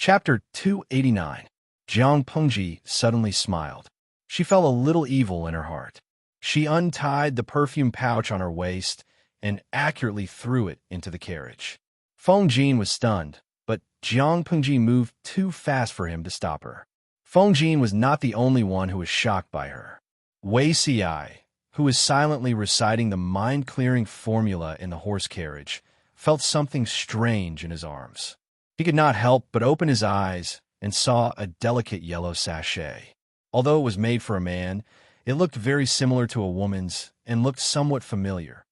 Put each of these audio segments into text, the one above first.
Chapter 289. Jiang Pengji suddenly smiled. She felt a little evil in her heart. She untied the perfume pouch on her waist and accurately threw it into the carriage. Feng Jin was stunned, but Jiang Pengji moved too fast for him to stop her. Feng Jin was not the only one who was shocked by her. Wei Ci, who was silently reciting the mind-clearing formula in the horse carriage, felt something strange in his arms. He could not help but open his eyes and saw a delicate yellow sachet. Although it was made for a man, it looked very similar to a woman's and looked somewhat familiar.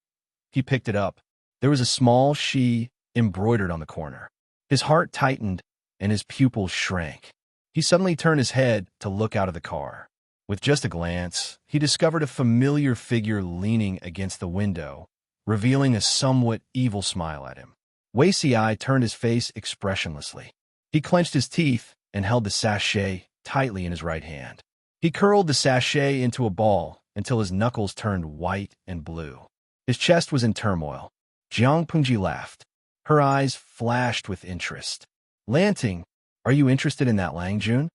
He picked it up. There was a small she embroidered on the corner. His heart tightened and his pupils shrank. He suddenly turned his head to look out of the car. With just a glance, he discovered a familiar figure leaning against the window, revealing a somewhat evil smile at him. Wei Ci turned his face expressionlessly. He clenched his teeth and held the sachet tightly in his right hand. He curled the sachet into a ball until his knuckles turned white and blue. His chest was in turmoil. Jiang Pengji laughed. Her eyes flashed with interest. "Lanting, are you interested in that Langjun?"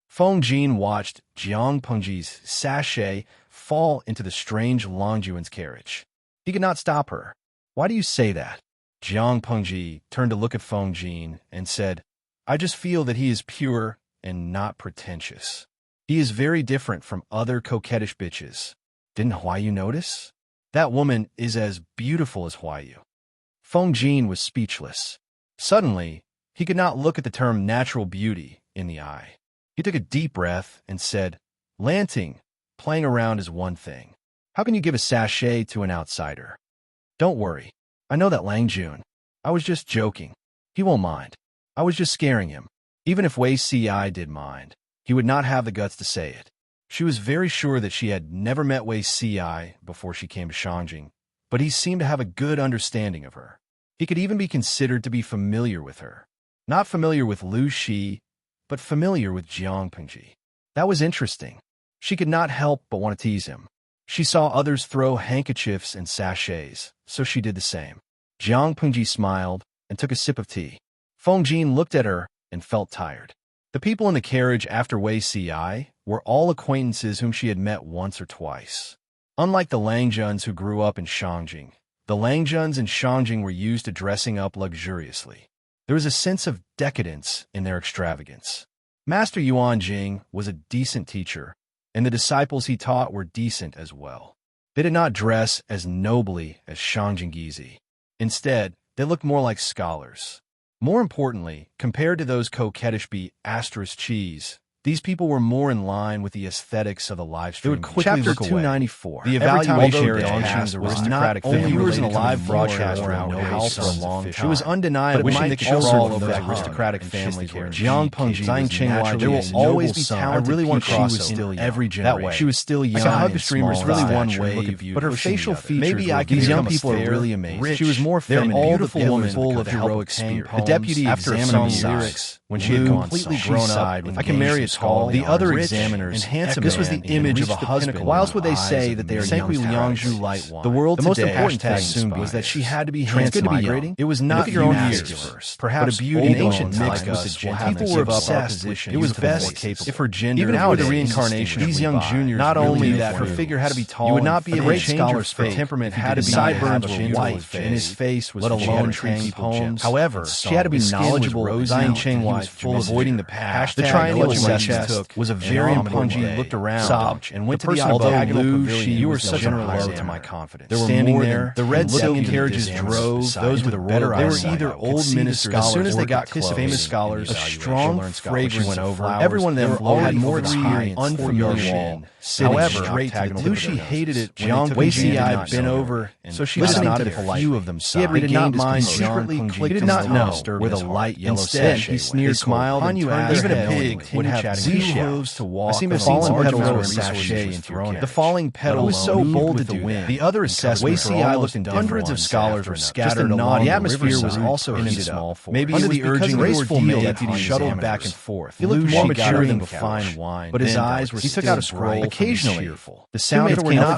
Feng Jin watched Jiang Pengji's sachet fall into the strange Langjuan's carriage. He could not stop her. "Why do you say that?" Jiang Pengji turned to look at Feng Jin and said, "I just feel that he is pure and not pretentious. He is very different from other coquettish bitches. Didn't Huayu notice? That woman is as beautiful as Huayu." Feng Jin was speechless. Suddenly, he could not look at the term natural beauty in the eye. He took a deep breath and said, "Lanting, playing around is one thing. How can you give a sachet to an outsider? Don't worry. I know that Langjun. I was just joking. He won't mind. I was just scaring him." Even if Wei Ci did mind, he would not have the guts to say it. She was very sure that she had never met Wei Ci before she came to Shangjing, but he seemed to have a good understanding of her. He could even be considered to be familiar with her. Not familiar with Lu Shi, but familiar with Jiang Pengji. That was interesting. She could not help but want to tease him. She saw others throw handkerchiefs and sachets, so she did the same. Jiang Pengji smiled and took a sip of tea. Feng Jin looked at her and felt tired. The people in the carriage after Wei Ci were all acquaintances whom she had met once or twice. Unlike the Langjuns who grew up in Shangjing, the Langjuns in Shangjing were used to dressing up luxuriously. There was a sense of decadence in their extravagance. Master Yuan Jing was a decent teacher, and the disciples he taught were decent as well. They did not dress as nobly as Shangjingizi. Instead, they looked more like scholars. More importantly, compared to those coquettish cheese, these people were more in line with the aesthetics of the live stream. They would quickly Chapter look away. 294. The evaluation of Dongqing's aristocratic only family viewers in a related to live the broadcast around were the house for a long It was time. undeniable But wishing Mike the children also of loved the aristocratic hug and families kissed were the Jiang Pengji Zhang was Qinghua naturally there will is always noble be son. talented I really want people to cross she was still over every that generation. way. She was still young. I can hug the and streamers small really in one stature, way, but her pushing the facial other. features Maybe I were can these young become a people are fair, really amazing. rich, She was more feminine, all the beautiful women woman full of with the help heroic Tang spirit. poems. The deputy After examined some the lyrics, when she had Lu completely grown up, with I can marry a tall. The other rich examiners and handsome this was the man image and of a reached the husband. pinnacle Why in else would the they eyes say of that they are Senkui young Liangzhu light wine? The world The most today important hashtag thing soon was that she had to be Transmigrating. handsome. It was not Look at your own years years first. Perhaps but a beauty in that ancient won't times like us will have people to were give up our obsessed with position it was to the more best capable. if her gender Even nowadays for the reincarnation these of young Levi, juniors not really only knew that her for figure had to be news. tall, You would not be and able to great change scholar's her fate temperament if you had to did be not sideburns have were a gentle white face, and his face was let alone treat Tang people poems. However, and she had to be songs. His skin was knowledgeable. rosy Zion and Cheng he Wai was full full of avoiding the of past. The The triangle triangle in my chest chest was a and very on important Punji day. Looked around, stopped and went the to the person octagonal although pavilion. you were was such the a general blow to examiner. my confidence. There were Standing more there, than the red and silk looking carriages at the examiners drove beside those him. with a better They were eyesight. either Could old see the ministers scholars as soon as they work got at close, famous scholars, a a strong strong fragrance went of over. flowers. Everyone of They them were all had over more the experience, high, unfamiliar wall, wall. sitting However, straight to the tip of Lucy their hated noses. it. When they Jiang took Wei a Ci jam, had been over, so she listening nodded to the politely. few of them He had sigh. He did not regained his mind composure. He did not know where the light yellow sachet he sneered They smiled and coldly. turned Even their a head pig knowingly. would have zero zero hooves to walk. I seem to have on seen large some petals petals of of sachet resources into thrown your at The it. falling petals was so bold to do that. The other assessments Wei Ci looked indifferent. The scholars were scattered along. The atmosphere was also heated up. Maybe under the urging graceful deputy shuttled back and forth. He looked more mature than fine wine, but his eyes were still bright. Occasionally, the sound came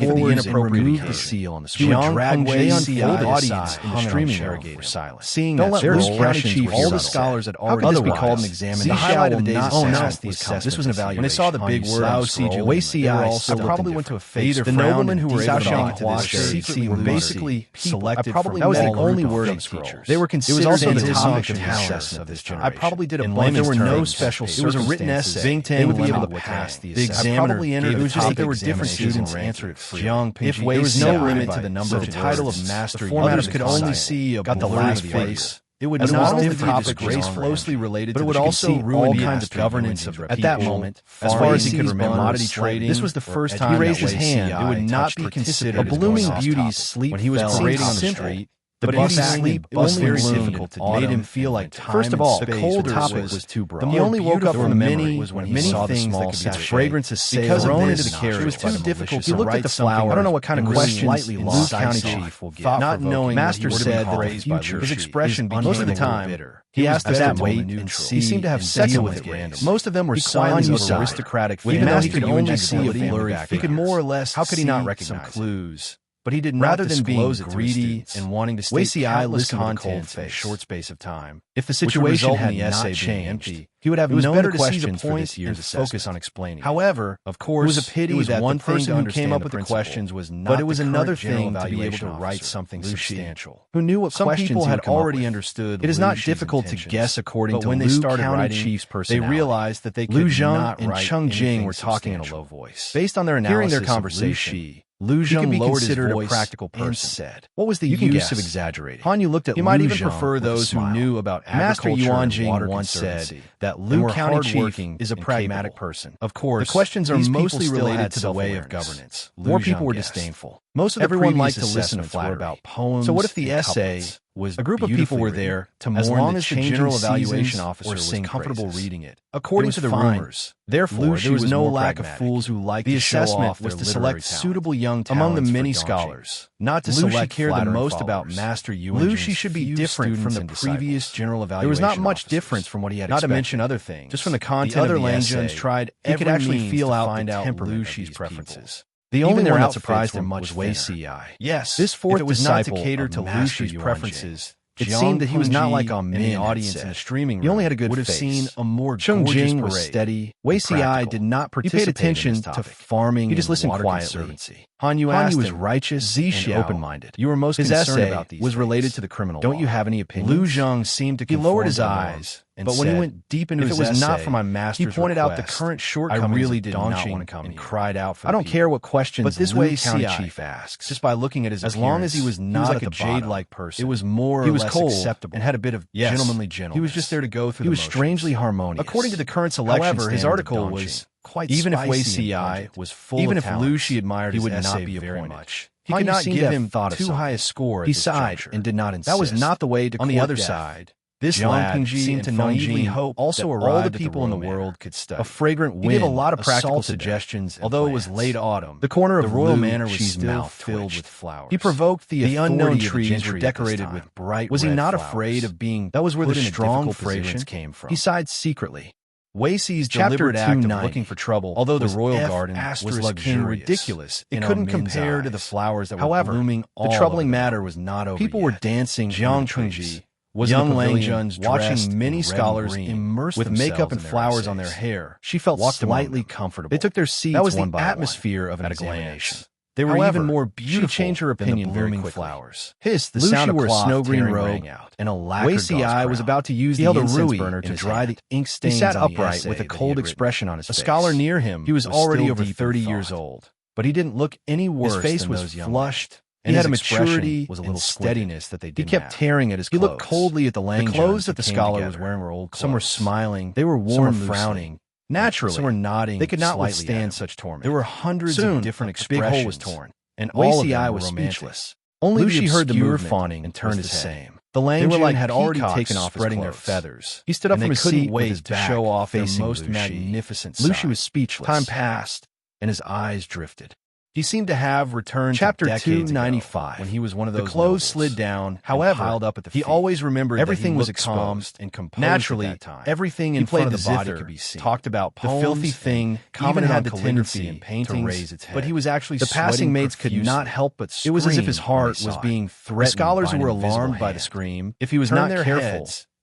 forward and removed the seal on the screen. Dragged Wei Ci audience in the streaming area for silence. Seeing that their county chief, all the scholars had already called and examined. The highlight of the day's assessment. This was an evaluation. When they saw the big word on the scroll, I probably went to a face. The noblemen who were able to make it were basically selected. That was the only word on the scroll. They were considered. It was also the topic of the assessment of this generation. I probably did a bunch. There were no special circumstances. It was a written essay. They would be able to pass the examiner. It was just that there were different students answered it freely. If there was no limit to the number of the title of master, others could only see got the last face. It would not only the topic was closely related, but it would also ruin all kinds of governance of at that moment. As far as he could remember, commodity trading. This was the first time he raised his hand. It would not be considered a blooming beauty's sleep when he was parading on the street. The beauty's sleep was very difficult to made him feel like time. First of all, the colder topic was too broad. He only woke up from the memory was when he saw the small sachet. Fragrance is thrown into the carriage. It was too difficult to look at the flower. I don't know what kind of questions Luke County Chief will get. Not knowing, Master said that the future, his expression most of the time. He asked us to wait and see. He seemed to have second with it. Most of them were silent, aristocratic. Even though he could only see a blurry figure. He could more or less. How could he not recognize some clues? But he did not. Rather than being greedy and wanting to state countless contents in a short space of time, if the situation had not changed, he would have known the questions for this year's focus on explaining. However, of course, it was a pity that one person who came up with the questions was not. But it was another thing to be able to write something substantial. Who knew what some people had already understood. It is not difficult to guess according to when they started writing. Chief's personality, they realized that they could not and Chung Jing were talking in a low voice. Based on their analysis, hearing their conversation, Lu Zheng lowered his voice a practical person and said, "What was the use of exaggerating?" Han Yu looked at Lu Zheng. He might even prefer those who knew about agriculture. Master Yuan Jing once said that Lu County Chief is a pragmatic person. Of course, the questions are mostly related to the way of governance. More people were disdainful. Most of everyone liked to listen to flattery about poems. So what if the essay was a group of people were there to mourn as long as the general evaluation officer was comfortable reading it? According to the rumors, therefore, there was no lack of fools who liked the assessment was to select suitable young talents among the many scholars, not to select care the most about Master Yuan. Lu Shi should be different from the previous general evaluation. There was not much difference from what he had expected. Not to mention other things. Just from the content, the other Langjun's tried. He could actually feel out the temperament of these preferences. The only one that surprised him was Wei Ci. Yes, this fourth was not to cater to Lu Shi's preferences. It seemed that he was not like on many audience in a streaming room. He only had a good face. Would have seen a more Chung Jing was steady. Wei Ci did not participate. He paid attention to farming. He just listened quietly. Han Yu was righteous and open-minded. You were most concerned about these. Was related to the criminal. Don't you have any opinion? Lu Zheng seemed to. He lowered his eyes. But when he went deep into his essay, if it was not for my master's he pointed out the current shortcomings. I really did not want to come and cried out for. I don't care what questions. But this way, County Chief asks, just by looking at his appearance, as long as he was not like a jade-like person, it was more or less acceptable and had a bit of gentlemanly gentleness. He was just there to go through. He was strangely harmonious. According to the current selection, however, his article was quite even if Wei Ci was full even if Lu Shi admired he would not be very much. He could not give him too high a score. He sighed and did not insist. That was not the way to. On the other side. This lad seemed to naively hope also that all the people in the world could study. A fragrant wind, he gave a lot of practical suggestions, although it was late autumn. The corner of the royal manor was still filled with flowers. He provoked the unknown trees were decorated with bright. Was he not afraid of being? That was where the strong fragrance came from. He sighed secretly. Wei Ci's deliberate act of looking for trouble, although the royal garden was luxurious, ridiculous, it couldn't compare to the flowers that were blooming. The troubling matter was not over. People were dancing. Jiang Chengji was young Langjun's watching many scholars immerse with makeup and flowers on their hair. She felt slightly comfortable. They took their seats. That was the atmosphere of an examination. They were even more beautiful. She changed her opinion very quickly. Flowers. The sound of cloth snow green robe out, and a lacquered Wei Ci was about to use the incense burner to dry the ink stains. He sat upright with a cold expression on his face. A scholar near him, he was already over 30 years old, but he didn't look any worse. His face was flushed. And he had a maturity, was a little steadiness that they didn't. He kept tearing at his clothes. He looked coldly at the Langjun. The clothes that the scholar was wearing were old clothes. Some were smiling. They were worn, frowning. Naturally, some were nodding. They could not withstand such torment. There were hundreds of different expressions. Big hole was torn, and all of them were speechless. Only Lu Shi heard the movement fawning and turned his head. The Langjun had already taken off spreading their feathers. He stood up from his seat to show off their most magnificent side. Lu Shi was speechless. Time passed, and his eyes drifted. He seemed to have returned Chapter to 295 when he was one of those. The clothes slid down, however, piled up at the feet. He always remembered everything was exposed and composed. Naturally, at that time. Everything in front of the body could be seen. Talked about poems, the filthy thing, even had the tendency in paintings to raise its head. But he was actually the passing maids could not help but scream. It was as if his heart was being threatened. The scholars who were alarmed by the scream, if he was not careful,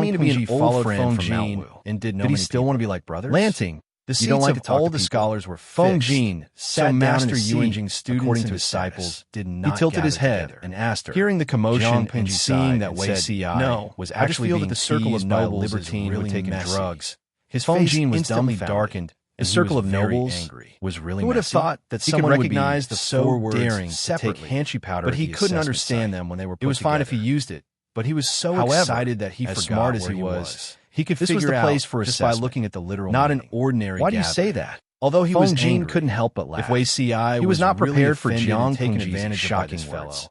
Jiang mean to be an Pengji old followed friend Feng from Jin Mount Wu? and did know Did he many still people. want to be like brothers? Lanting, the seats don't like of to talk all to the people? scholars were Feng fixed, Jin sat so down in Master a seat, Yuanjing students according and to his disciples status, did He not tilted his gather head together. and asked her. Hearing the commotion Jiang and Pengji seeing sighed that and Wei said, Ci "No, was I just actually feel that being the circle of teased by a nobles is libertine really who'd taken messy." drugs, his Feng face Jin was instantly dumbfounded. darkened. The and he circle was of very nobles angry. Was really Who would have messy? thought that He someone could would be recognize the so four words daring separately, to take Hanshi powder, but at he the couldn't assessment understand site. them when they were put It was fine if he together. used it, But he was so However, excited that he as forgot smart as where he was, he could this was figure the out place for just by assessment, looking at the literal not an meaning. ordinary Why do you say gathering. that? Although he Feng was Jin angry, couldn't help but laugh. if Wei Ci he was not really prepared for offended and Jiang taken Pengji's advantage of by shocking this words. fellow,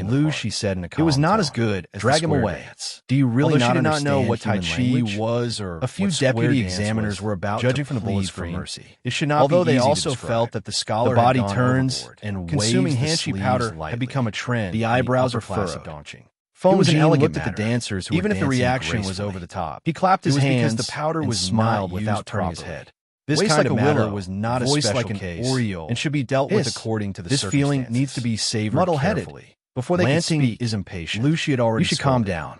in the Lou, park. she said in a It calm was not tone. as good as Drag the him square away. dance. Do you really Although not she did not understand know what Tai human Chi language? was or A few what square deputy dance examiners was, were about judging to from the bullets plead for for mercy. It should not Although be they easy to also describe. felt that the scholar The body had gone turns overboard, and consuming waves the hanshi powder sleeves had become a trend. The in eyebrows upper are class furrowed. of dancing. It was an Feng elegant looked at the matter, dancers who were even if the dancing reaction was gracefully. over the top. He clapped his It was hands because the powder and was smiled not without used turning his properly. head. This Waist kind like of a matter willow, was not a voice special like an case Oreo, and should be dealt with Hiss. according to the This feeling circumstances. needs to be savored Muddle-headed. carefully. Before they could Lansing speak, is impatient. Lucy had already You should calm spoken. down.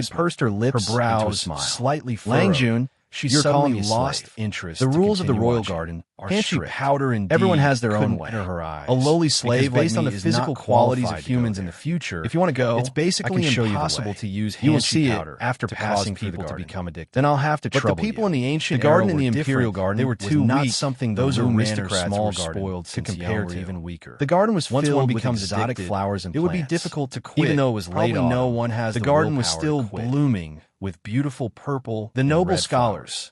maid pursed her lips, her brows into a smile. slightly furrowed. Lang Jun, she You're suddenly calling me lost slave. interest. The to rules of the continue royal watching garden are Can't she strict. powder and Everyone has their own way. Enter her eyes. A lowly Because slave based like on me the is physical not qualities qualified of to go humans in there. the future, If you want to go, it's basically I can show you the impossible way. to use You will hand see it powder after to passing cause through the people to garden. become addicted. Then I'll have to But trouble the people you. in the ancient The garden era in the were imperial different. garden They were was too not weak. something Those the aristocrats aristocrats were were spoiled to since compare young were to. even weaker. The garden was Once filled one with becomes exotic addicted, flowers and it would be plants. difficult to quit. Even though it was late Probably no autumn, one has the the garden was willpower still to quit. blooming with beautiful purple The and noble red scholars, flowers.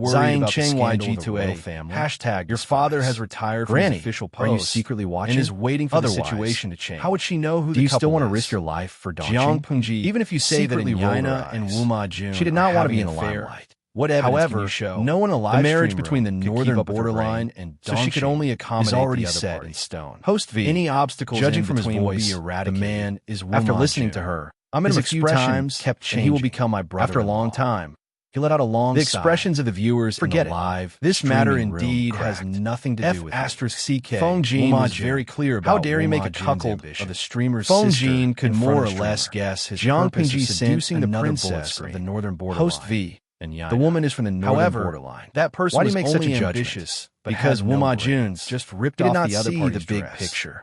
worried about the Cheng scandal YG of the royal family? Hashtag Your father has retired from Granny, his official are you post secretly watching? and is waiting for Otherwise, the situation to change. how would she know who Do the you still couple want to is? risk your life for Jiang Dongqing? Pengji Even if you say that in secretly rolled her Yana and eyes. Wu Ma Jun She did not want to be in the the limelight. What evidence However, can you show? no one alive The marriage stream between the room could northern keep up with her borderline brain, and so she could Dongqing only is accommodate already the other set in party. stone. Host V, Any obstacles judging in from his between will voice, be the eradicated. man is Wu After Ma listening Jun. to her, I met His him a few expressions times, kept and changing. he will become my brother. After a long time, he let out a long the sigh. expressions of the viewers Forget in the it. live This matter streaming room indeed has cracked. nothing to do with F*CK. Feng Jin was Jun. very clear about How dare he make a Jun's cuckold ambition. of the streamer's Feng sister Jin could in front more or of the less streamer. guess his Jiang purpose Pengji of seducing the another princess bullet of the screen. northern borderline. Host V and Yana. The woman is from the northern However, borderline. that person Why do was you make such a only judgment? ambitious, but Because had Wu no Ma brains. Jun just ripped He did off not the other see party's the big dress. picture.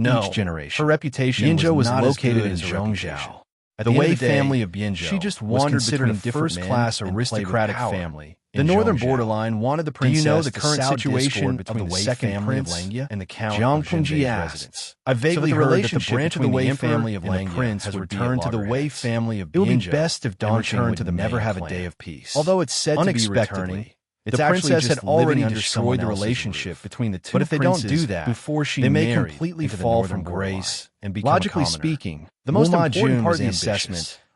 No, each generation. her reputation Bianzhou was not located as in good as her Zhongzhou. reputation. At The the Wei end of the day, family of Bianzhou she just was wandered considered between a different first-class men and aristocratic played with power. family. The in northern Zhongzhou. borderline wanted the Do you princess know the to current sow situation discord between between the Wei second family prince of Langya and the count Jiang of Pengji Zhenbei's asked. residence? I vaguely the heard that the relationship branch of between the Wei emperor family of and the Langya prince has would be returned at to the Wei loggerheads. family of It would be Bianzhou best if and returned Dongqing to the would never main have a clan. day of peace. Although it's said to be Unexpectedly, returning, the the princess princess had had already already destroyed the destroyed the relationship relationship between the two But if they don't princes do that, before she they may married completely into the fall northern from borderline. grace and become Logically a commoner. speaking, The most Wu important Majun part was of the ambitious, assessment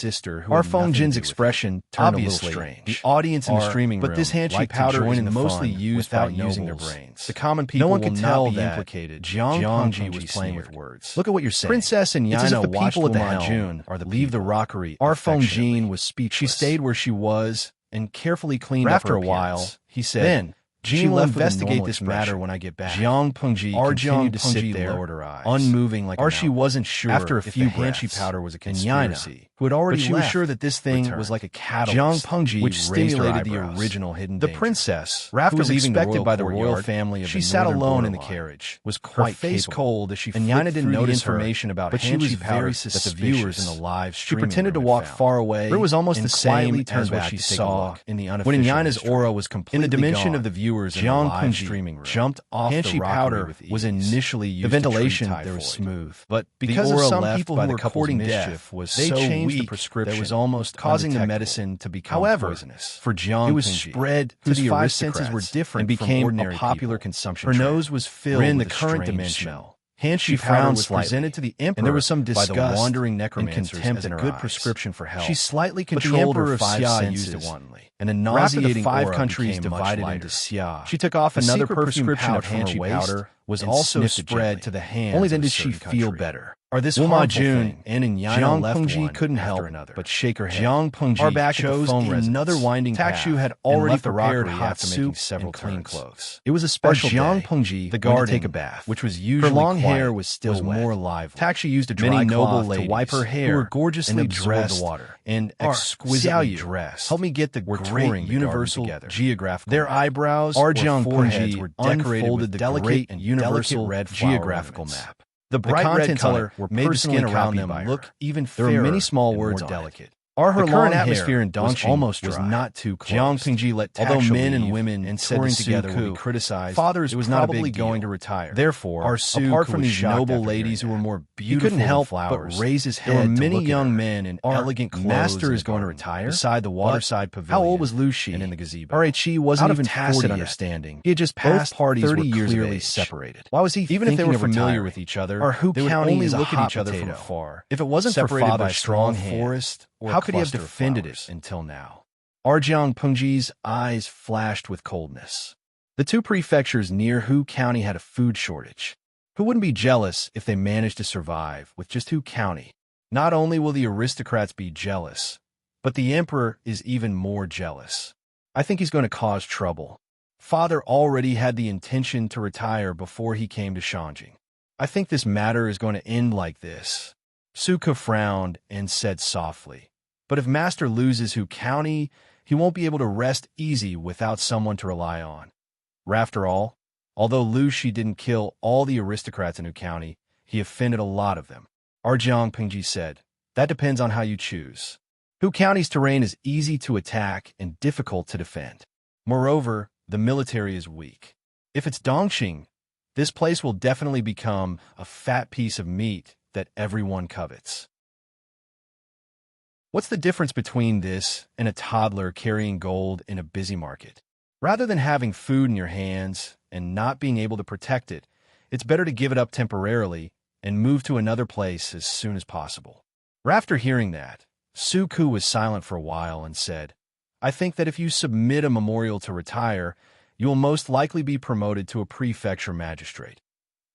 sister who Jin's expression turned a little strange. The audience in the streaming room, but this Hanshi powder is mostly used without using their brains. The common people no one could tell that implicated. Jiang Pengji was playing with words. Look at what you're saying. Princess and Yaina, the people at the helm, are the leave the rockery. Jin was speechless. She stayed where she was and carefully cleaned up her appearance. After a while, he said, "Then Jin will investigate this matter when I get back." Jiang Pengji continued to sit there, lowered her eyes, unmoving like a mountain. She wasn't sure after a few Hanshi powder was a conspiracy. Who had already she was sure that this thing was like a catalyst, Jiang Pengji which stimulated the original hidden danger. The princess, after leaving expected by the royal family, she sat alone in the carriage, was quite face cold as she and Yaina didn't notice information about Hanshi powder that the viewers in the live stream. She pretended to walk far away. It was almost the same as what she saw in the unofficial. When Yaina's aura was completely in the dimension of the viewer. viewers in the live streaming room jumped off the rockery with ease. Was initially used the ventilation there was smooth, but because of some people who were courting death, they changed the prescription that was almost causing the medicine to become poisonous. For Jiang it was spread to the five senses were different and became a popular consumption. Her nose was filled with the current dimension smell. She frowned was presented to the emperor, and there was some disgust by the wandering necromancers and contempt as a good prescription for health. She slightly controlled her five senses, used it wantonly, and a nauseating five countries divided into xia. She took off another prescription of her powder was also spread to the hands. Only then did she feel better. Or this Jun and in Jiang Pengji couldn't help but shake her head. Jiang Pengji chose another winding path. Takshu had already prepared hot soup several clean clothes. It was a special Jiang Pengji, the garden, to take a bath, which was usually her long hair was still more lively. Takshu used a dry cloth to wipe her hair, who were gorgeously dressed the water and exquisitely dressed. Help me get the great universal geographical. Their eyebrows or foreheads were decorated with the delicate and universal red geographical map. The bright red color made the skin around them look even fairer. There were many small words delicate. Her current atmosphere in Dongqing was not too close. Jiang Pengji let although men and women and touring together would be criticized, fathers was not probably going to retire. Therefore, apart from these noble ladies who were more beautiful, he couldn't help but raise his head. There were many young men in elegant clothes. Master is going to retire beside the waterside pavilion. How old was Lu Xi? And in the gazebo, Rhe wasn't even tacit understanding. He had just passed parties 30 years clearly separated. Why was he? Even if they were familiar with each other, or who county only look at each other from afar. If it wasn't for father's strong forest. How could he have defended it until now? Jiang Pengji's eyes flashed with coldness. The two prefectures near Hu County had a food shortage. Who wouldn't be jealous if they managed to survive with just Hu County? Not only will the aristocrats be jealous, but the emperor is even more jealous. I think he's going to cause trouble. Father already had the intention to retire before he came to Shanjing. I think this matter is going to end like this. Suke frowned and said softly, "But if Master loses Hu County, he won't be able to rest easy without someone to rely on. After all, although Lu Xi didn't kill all the aristocrats in Hu County, he offended a lot of them." Jiang Pengji said, "That depends on how you choose. Hu County's terrain is easy to attack and difficult to defend. Moreover, the military is weak. If it's Dongqing, this place will definitely become a fat piece of meat that everyone covets." What's the difference between this and a toddler carrying gold in a busy market? Rather than having food in your hands and not being able to protect it, it's better to give it up temporarily and move to another place as soon as possible. After hearing that, Suku was silent for a while and said, "I think that if you submit a memorial to retire, you will most likely be promoted to a prefecture magistrate.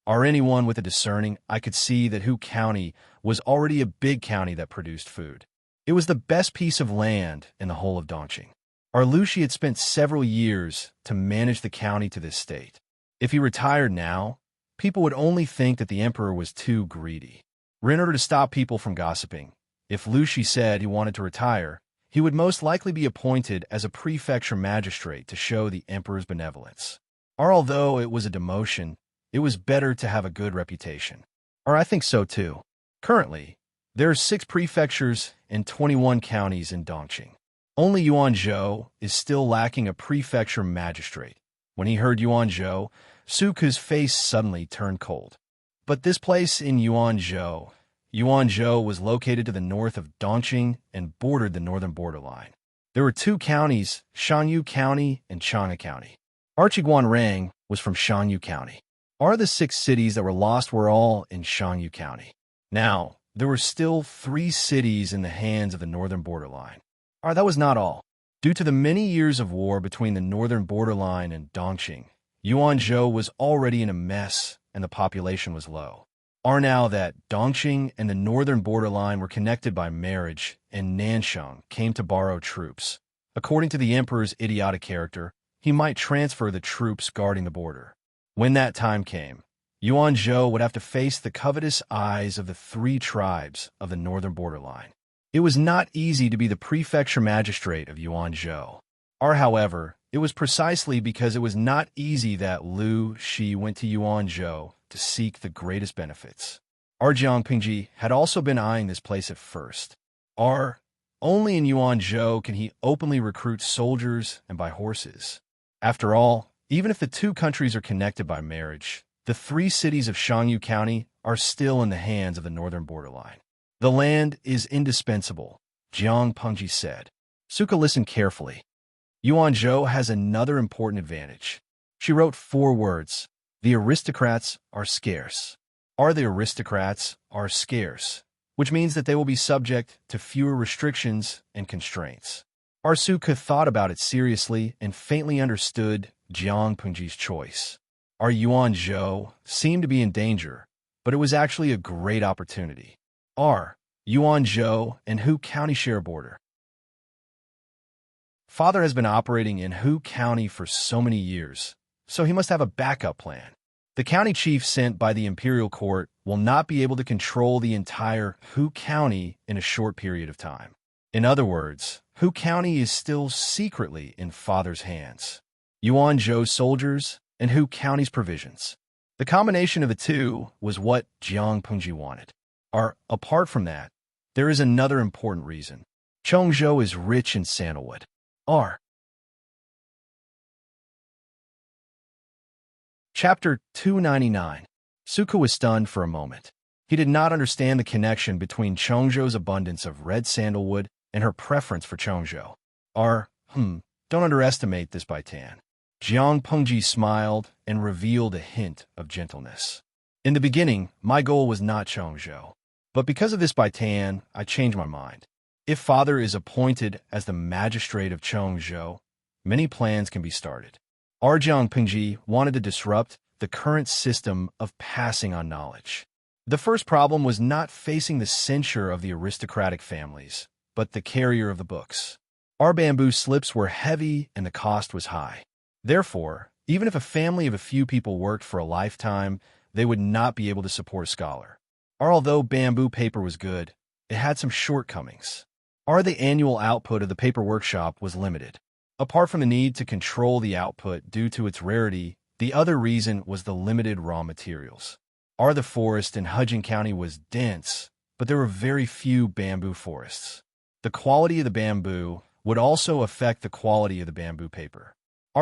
Or anyone with a discerning, I could see that Hu County was already a big county that produced food. It was the best piece of land in the whole of Dongqing. Lu Xi had spent several years to manage the county to this state. If he retired now, people would only think that the emperor was too greedy. In order to stop people from gossiping, if Lu Xi said he wanted to retire, he would most likely be appointed as a prefecture magistrate to show the emperor's benevolence. Or although it was a demotion, it was better to have a good reputation. I think so too. Currently, there are 6 prefectures and 21 counties in Dongqing. Only Yuanzhou is still lacking a prefecture magistrate. When he heard Yuanzhou, Suku's face suddenly turned cold. But this place in Yuanzhou was located to the north of Dongqing and bordered the northern borderline. There were 2 counties, Shanyu County and Chang'e County. Archiguanrang was from Shanyu County. The 6 cities that were lost were all in Shanyu County. Now, there were still 3 cities in the hands of the northern borderline. That was not all. Due to the many years of war between the northern borderline and Dongqing, Yuanzhou was already in a mess and the population was low. Now that Dongqing and the northern borderline were connected by marriage and Nanshang came to borrow troops, according to the emperor's idiotic character, he might transfer the troops guarding the border. When that time came, Yuanzhou would have to face the covetous eyes of the 3 tribes of the northern borderline. It was not easy to be the prefecture magistrate of Yuanzhou. However, it was precisely because it was not easy that Lu Xi went to Yuanzhou to seek the greatest benefits. Jiang Pengji had also been eyeing this place at first. Only in Yuanzhou can he openly recruit soldiers and buy horses. After all, Even if the two countries are connected by marriage, the three cities of Shangyu County are still in the hands of the northern borderline. The land is indispensable, Jiang Pengji said. Suka listened carefully. Yuanzhou has another important advantage. She wrote 4 words. The aristocrats are scarce. The aristocrats are scarce, which means that they will be subject to fewer restrictions and constraints. Suka thought about it seriously and faintly understood Jiang Pengji's choice. Yuanzhou seemed to be in danger, but it was actually a great opportunity. Yuanzhou and Hu County share a border. Father has been operating in Hu County for so many years, so he must have a backup plan. The county chief sent by the imperial court will not be able to control the entire Hu County in a short period of time. In other words, Hu County is still secretly in Father's hands. Yuanzhou's soldiers and Hu County's provisions. The combination of the two was what Jiang Pengji wanted. Apart from that, there is another important reason. Chongzhou is rich in sandalwood. Chapter 299. Suka was stunned for a moment. He did not understand the connection between Chongzhou's abundance of red sandalwood and her preference for Chongzhou. Don't underestimate this baitan. Jiang Pengji smiled and revealed a hint of gentleness. In the beginning, my goal was not Chongzhou. But because of this baitan, I changed my mind. If Father is appointed as the magistrate of Chongzhou, many plans can be started. Jiang Pengji wanted to disrupt the current system of passing on knowledge. The first problem was not facing the censure of the aristocratic families, but the carrier of the books. Our bamboo slips were heavy and the cost was high. Therefore, even if a family of a few people worked for a lifetime, they would not be able to support a scholar. Although bamboo paper was good, it had some shortcomings. The annual output of the paper workshop was limited. Apart from the need to control the output due to its rarity, the other reason was the limited raw materials. The forest in Hujin County was dense, but there were very few bamboo forests. The quality of the bamboo would also affect the quality of the bamboo paper.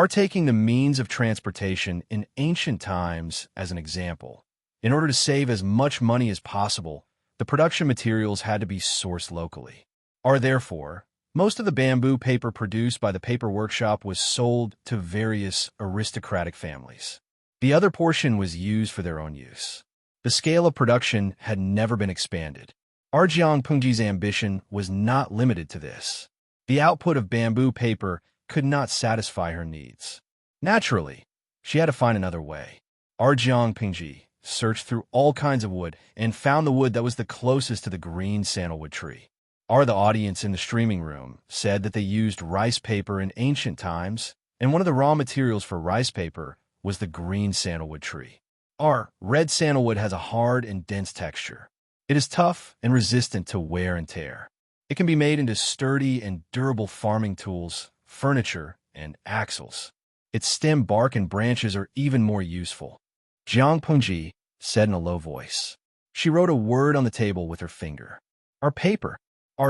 Taking the means of transportation in ancient times as an example, in order to save as much money as possible, the production materials had to be sourced locally. Therefore, most of the bamboo paper produced by the paper workshop was sold to various aristocratic families. The other portion was used for their own use. The scale of production had never been expanded. Jiang Pengji's ambition was not limited to this. The output of bamboo paper could not satisfy her needs. Naturally, she had to find another way. Jiang Pengji searched through all kinds of wood and found the wood that was the closest to the green sandalwood tree. The audience in the streaming room said that they used rice paper in ancient times, and one of the raw materials for rice paper was the green sandalwood tree. Red sandalwood has a hard and dense texture. It is tough and resistant to wear and tear. It can be made into sturdy and durable farming tools, furniture, and axles. Its stem, bark, and branches are even more useful. Jiang Pengji said in a low voice. She wrote a word on the table with her finger. Paper.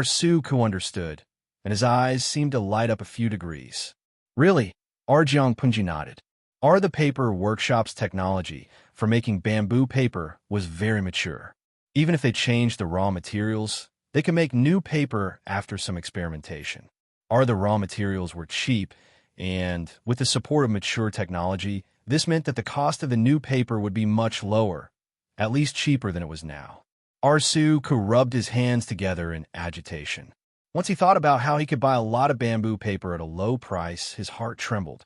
Suka understood, and his eyes seemed to light up a few degrees. Really? Jiang Pengji nodded. The paper workshop's technology for making bamboo paper was very mature. Even if they changed the raw materials, they could make new paper after some experimentation. The raw materials were cheap, and with the support of mature technology, this meant that the cost of the new paper would be much lower, at least cheaper than it was now. Suka rubbed his hands together in agitation. Once he thought about how he could buy a lot of bamboo paper at a low price, his heart trembled.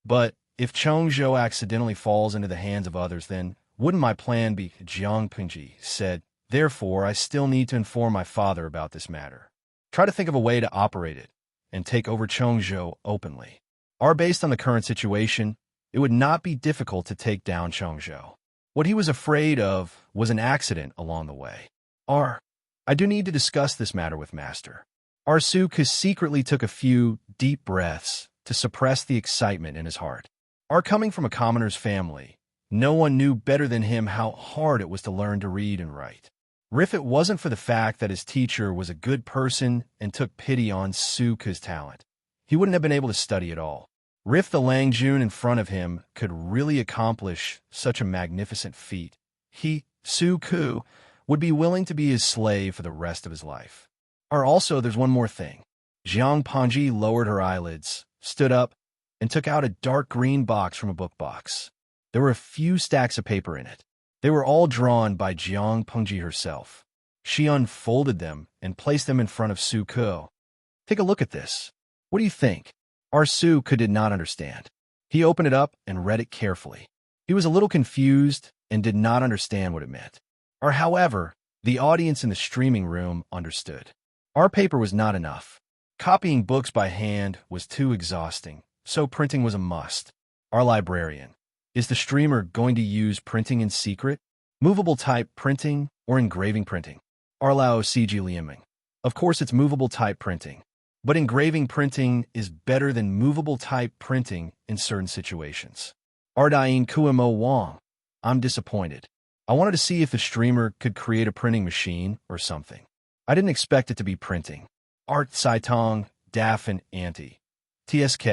But if Chongzhou accidentally falls into the hands of others, then wouldn't my plan be? Jiang Pengji said. Therefore, I still need to inform my father about this matter. Try to think of a way to operate it and take over Chongzhou openly. Based on the current situation, it would not be difficult to take down Chongzhou. What he was afraid of was an accident along the way. I do need to discuss this matter with Master. Suka secretly took a few deep breaths to suppress the excitement in his heart. Coming from a commoner's family, no one knew better than him how hard it was to learn to read and write. If it wasn't for the fact that his teacher was a good person and took pity on Suka's talent, he wouldn't have been able to study at all. If the Lang Jun in front of him could really accomplish such a magnificent feat, he, Su Ku, would be willing to be his slave for the rest of his life. Or also, there's one more thing. Jiang Pengji lowered her eyelids, stood up, and took out a dark green box from a book box. There were a few stacks of paper in it. They were all drawn by Jiang Pengji herself. She unfolded them and placed them in front of Su Ku. Take a look at this. What do you think? Our Su Ku did not understand. He opened it up and read it carefully. He was a little confused and did not understand what it meant. However, the audience in the streaming room understood. Our paper was not enough. Copying books by hand was too exhausting, so printing was a must. Our librarian. Is the streamer going to use printing in secret, movable type printing, or engraving printing? Arlao CG Lieming. Of course it's movable type printing. But engraving printing is better than movable type printing in certain situations. Ardain Kuimo Wang. I'm disappointed. I wanted to see if the streamer could create a printing machine or something. I didn't expect it to be printing. Art Saitong, Daf and Anti. TSK.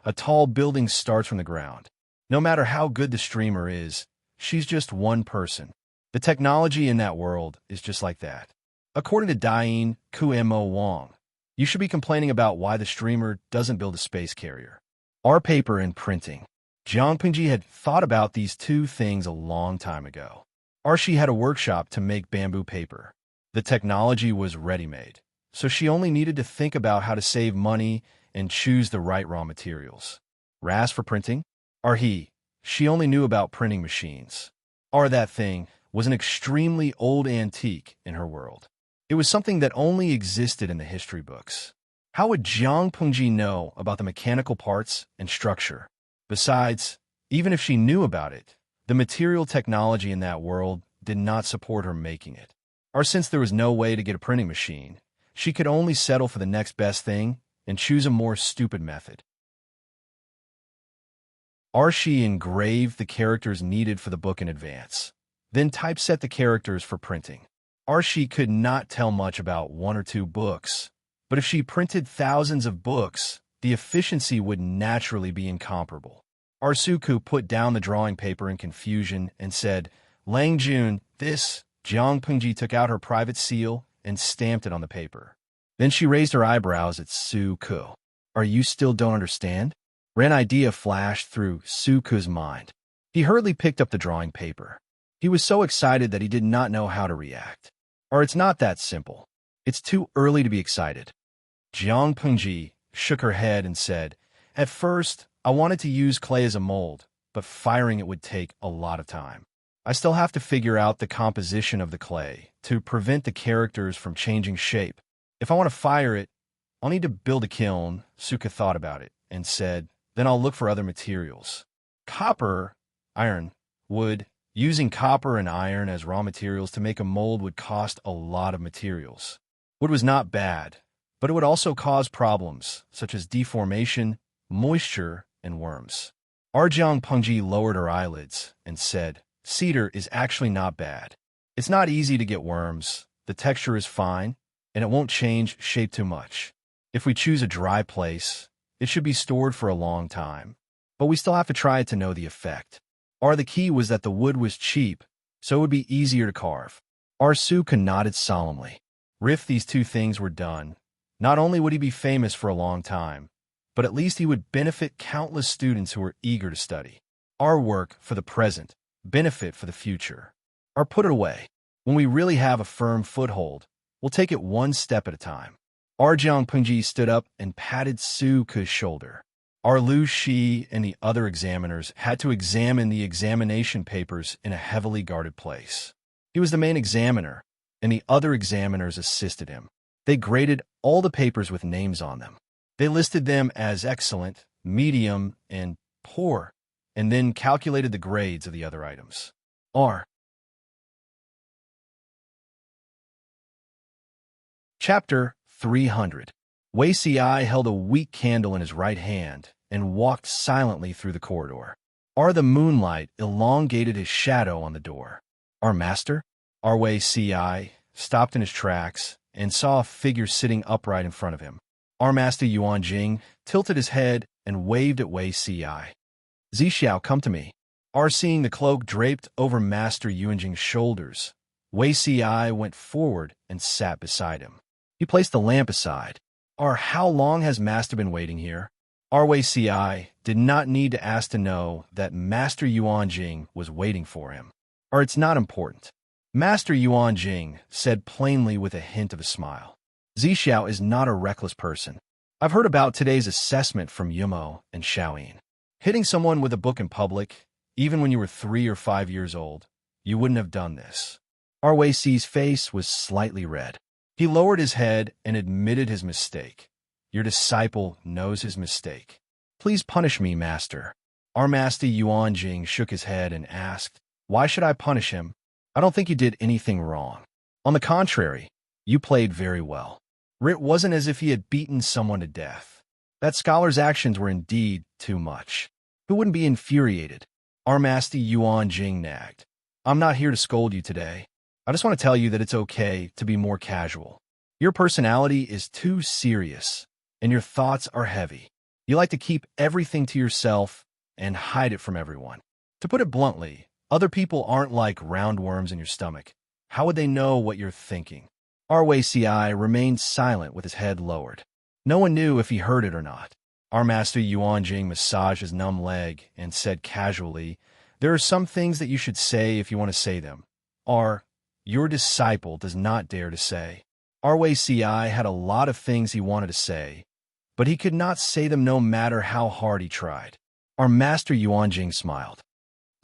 A tall building starts from the ground. No matter how good the streamer is, she's just one person. The technology in that world is just like that. According to Dain Kuimo Wang, you should be complaining about why the streamer doesn't build a space carrier. Our paper and printing. Jiang Pengji had thought about these two things a long time ago. Arshi had a workshop to make bamboo paper. The technology was ready-made, so she only needed to think about how to save money and choose the right raw materials. Ras for printing? She only knew about printing machines. That thing was an extremely old antique in her world. It was something that only existed in the history books. How would Jiang Pengji know about the mechanical parts and structure? Besides, even if she knew about it, the material technology in that world did not support her making it. Or since there was no way to get a printing machine, she could only settle for the next best thing and choose a more stupid method. Arshi engraved the characters needed for the book in advance, then typeset the characters for printing. Arshi could not tell much about one or two books, but if she printed thousands of books, the efficiency would naturally be incomparable. Arsuku put down the drawing paper in confusion and said, Lang Jun, this. Jiang Pengji took out her private seal and stamped it on the paper. Then she raised her eyebrows at Su Ku. You still don't understand? An idea flashed through Su Ku's mind. He hurriedly picked up the drawing paper. He was so excited that he did not know how to react. It's not that simple. It's too early to be excited. Jiang Pengji shook her head and said, At first, I wanted to use clay as a mold, but firing it would take a lot of time. I still have to figure out the composition of the clay to prevent the characters from changing shape. If I want to fire it, I'll need to build a kiln. Suka thought about it and said, Then I'll look for other materials. Copper, iron, wood. Using copper and iron as raw materials to make a mold would cost a lot of materials. Wood was not bad, but it would also cause problems, such as deformation, moisture, and worms. Jiang Pengji lowered her eyelids and said, Cedar is actually not bad. It's not easy to get worms, the texture is fine, and it won't change shape too much. If we choose a dry place, it should be stored for a long time, but we still have to try it to know the effect. The key was that the wood was cheap, so it would be easier to carve. Suka nodded solemnly. If these two things were done, not only would he be famous for a long time, but at least he would benefit countless students who were eager to study. Our work for the present, benefit for the future. Put it away. When we really have a firm foothold, we'll take it one step at a time. Jiang Pengji stood up and patted Su Ku's shoulder. Lu Shi and the other examiners had to examine the examination papers in a heavily guarded place. He was the main examiner, and the other examiners assisted him. They graded all the papers with names on them. They listed them as excellent, medium, and poor, and then calculated the grades of the other items. Chapter 300. Wei Si held a weak candle in his right hand and walked silently through the corridor. The moonlight elongated his shadow on the door. Master? Wei Si stopped in his tracks and saw a figure sitting upright in front of him. Master Yuan Jing tilted his head and waved at Wei Si. Zixiao, come to me. Seeing the cloak draped over Master Yuanjing's shoulders, Wei Si went forward and sat beside him. He placed the lamp aside. How long has Master been waiting here? Wei Si did not need to ask to know that Master Yuanjing was waiting for him. It's not important. Master Yuanjing said plainly with a hint of a smile. Zixiao is not a reckless person. I've heard about today's assessment from Yumo and Xiaoyin. Hitting someone with a book in public, even when you were 3 or 5 years old, you wouldn't have done this. Wei Si's face was slightly red. He lowered his head and admitted his mistake. Your disciple knows his mistake. Please punish me, Master. Our Master Yuanjing shook his head and asked, why should I punish him? I don't think you did anything wrong. On the contrary, you played very well. It wasn't as if he had beaten someone to death. That scholar's actions were indeed too much. Who wouldn't be infuriated? Our Master Yuanjing nagged. I'm not here to scold you today. I just want to tell you that it's okay to be more casual. Your personality is too serious, and your thoughts are heavy. You like to keep everything to yourself and hide it from everyone. To put it bluntly, other people aren't like roundworms in your stomach. How would they know what you're thinking? Wei Si remained silent with his head lowered. No one knew if he heard it or not. Our Master Yuanjing massaged his numb leg and said casually, there are some things that you should say if you want to say them. Your disciple does not dare to say. Wei Si had a lot of things he wanted to say, but he could not say them no matter how hard he tried. Our Master Yuanjing smiled.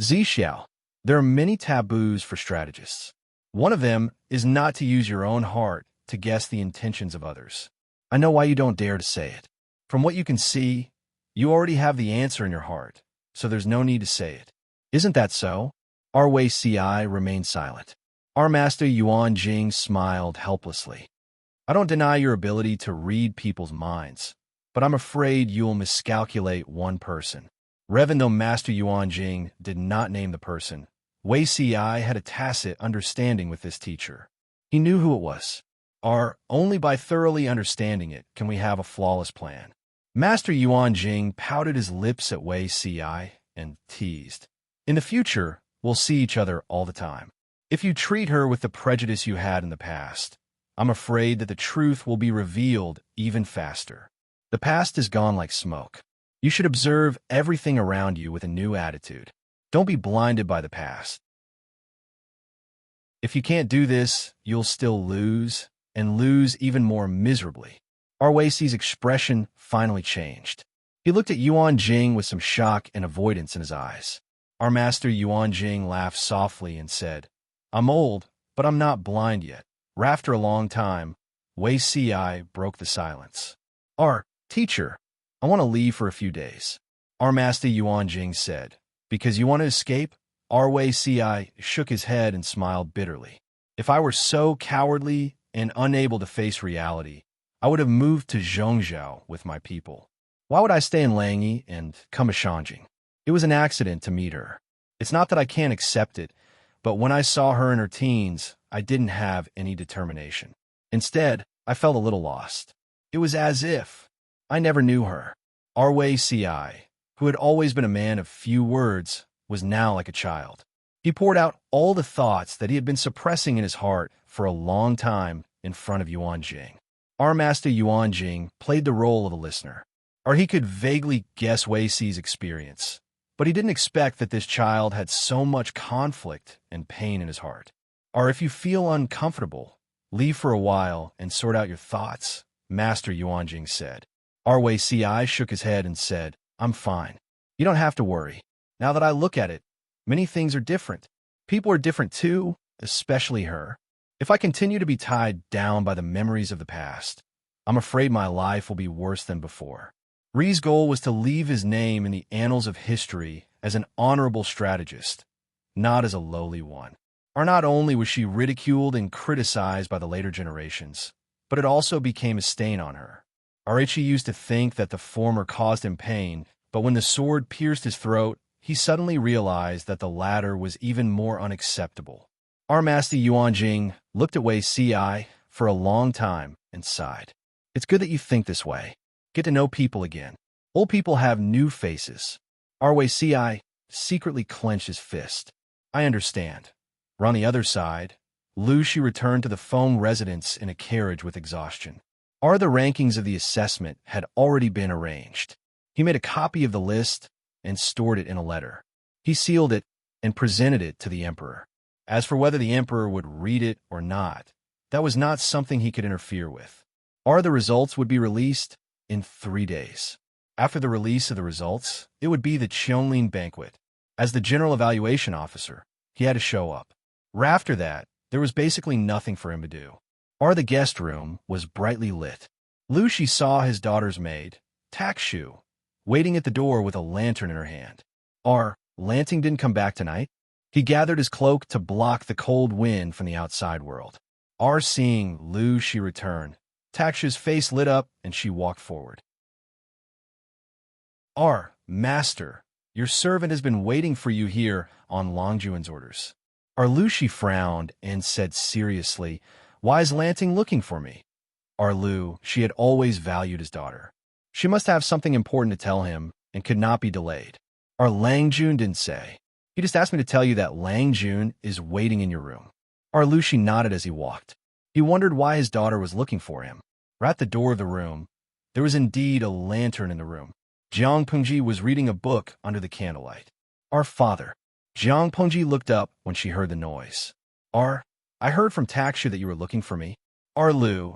Zixiao, there are many taboos for strategists. One of them is not to use your own heart to guess the intentions of others. I know why you don't dare to say it. From what you can see, you already have the answer in your heart, so there's no need to say it. Isn't that so? Wei Si remained silent. Our Master Yuanjing smiled helplessly. I don't deny your ability to read people's minds, but I'm afraid you'll miscalculate one person. Even though Master Yuanjing did not name the person, Wei Si had a tacit understanding with this teacher. He knew who it was. Only by thoroughly understanding it can we have a flawless plan. Master Yuanjing pouted his lips at Wei Si and teased. In the future, we'll see each other all the time. If you treat her with the prejudice you had in the past, I'm afraid that the truth will be revealed even faster. The past is gone like smoke. You should observe everything around you with a new attitude. Don't be blinded by the past. If you can't do this, you'll still lose, and lose even more miserably. Wei Si's expression finally changed. He looked at Yuanjing with some shock and avoidance in his eyes. Our Master Yuanjing laughed softly and said, I'm old, but I'm not blind yet. After a long time, Wei Si broke the silence. Teacher, I want to leave for a few days. Our Master Yuanjing said, because you want to escape? Wei Si shook his head and smiled bitterly. If I were so cowardly and unable to face reality, I would have moved to Zhongzhou with my people. Why would I stay in Langyi and come to Shanjing? It was an accident to meet her. It's not that I can't accept it, but when I saw her in her teens, I didn't have any determination. Instead, I felt a little lost. It was as if I never knew her. Wei Si, who had always been a man of few words, was now like a child. He poured out all the thoughts that he had been suppressing in his heart for a long time in front of Yuanjing. Our Master Yuanjing played the role of a listener. He could vaguely guess Wei Si's experience, but he didn't expect that this child had so much conflict and pain in his heart. If you feel uncomfortable, leave for a while and sort out your thoughts, Master Yuanjing said. Wei Si shook his head and said, I'm fine. You don't have to worry. Now that I look at it, many things are different. People are different too, especially her. If I continue to be tied down by the memories of the past, I'm afraid my life will be worse than before. Ri's goal was to leave his name in the annals of history as an honorable strategist, not as a lowly one. Not only was she ridiculed and criticized by the later generations, but it also became a stain on her. She used to think that the former caused him pain, but when the sword pierced his throat, he suddenly realized that the latter was even more unacceptable. Our Master Yuanjing looked at Wei Si for a long time and sighed. It's good that you think this way. Get to know people again. Old people have new faces. Rwci secretly clenched his fist. I understand. On the other side, Lucy returned to the Foam residence in a carriage with exhaustion. The rankings of the assessment had already been arranged. He made a copy of the list and stored it in a letter. He sealed it and presented it to the emperor. As for whether the emperor would read it or not, that was not something he could interfere with. The results would be released in 3 days. After the release of the results, it would be the Qianlin banquet. As the general evaluation officer, he had to show up. After that, there was basically nothing for him to do. The guest room was brightly lit. Lucy saw his daughter's maid, Takshu, waiting at the door with a lantern in her hand. Lanting didn't come back tonight? He gathered his cloak to block the cold wind from the outside world. Seeing Lucy return, Takshu's face lit up and she walked forward. Master, your servant has been waiting for you here on Longjuan's orders. Lucy frowned and said seriously, why is Lanting looking for me? She had always valued his daughter. She must have something important to tell him and could not be delayed. Langjun didn't say. He just asked me to tell you that Langjun is waiting in your room. Lucy nodded as he walked. He wondered why his daughter was looking for him. At the door of the room, there was indeed a lantern in the room. Jiang Pengji was reading a book under the candlelight. Father. Jiang Pengji looked up when she heard the noise. I heard from Takshu that you were looking for me.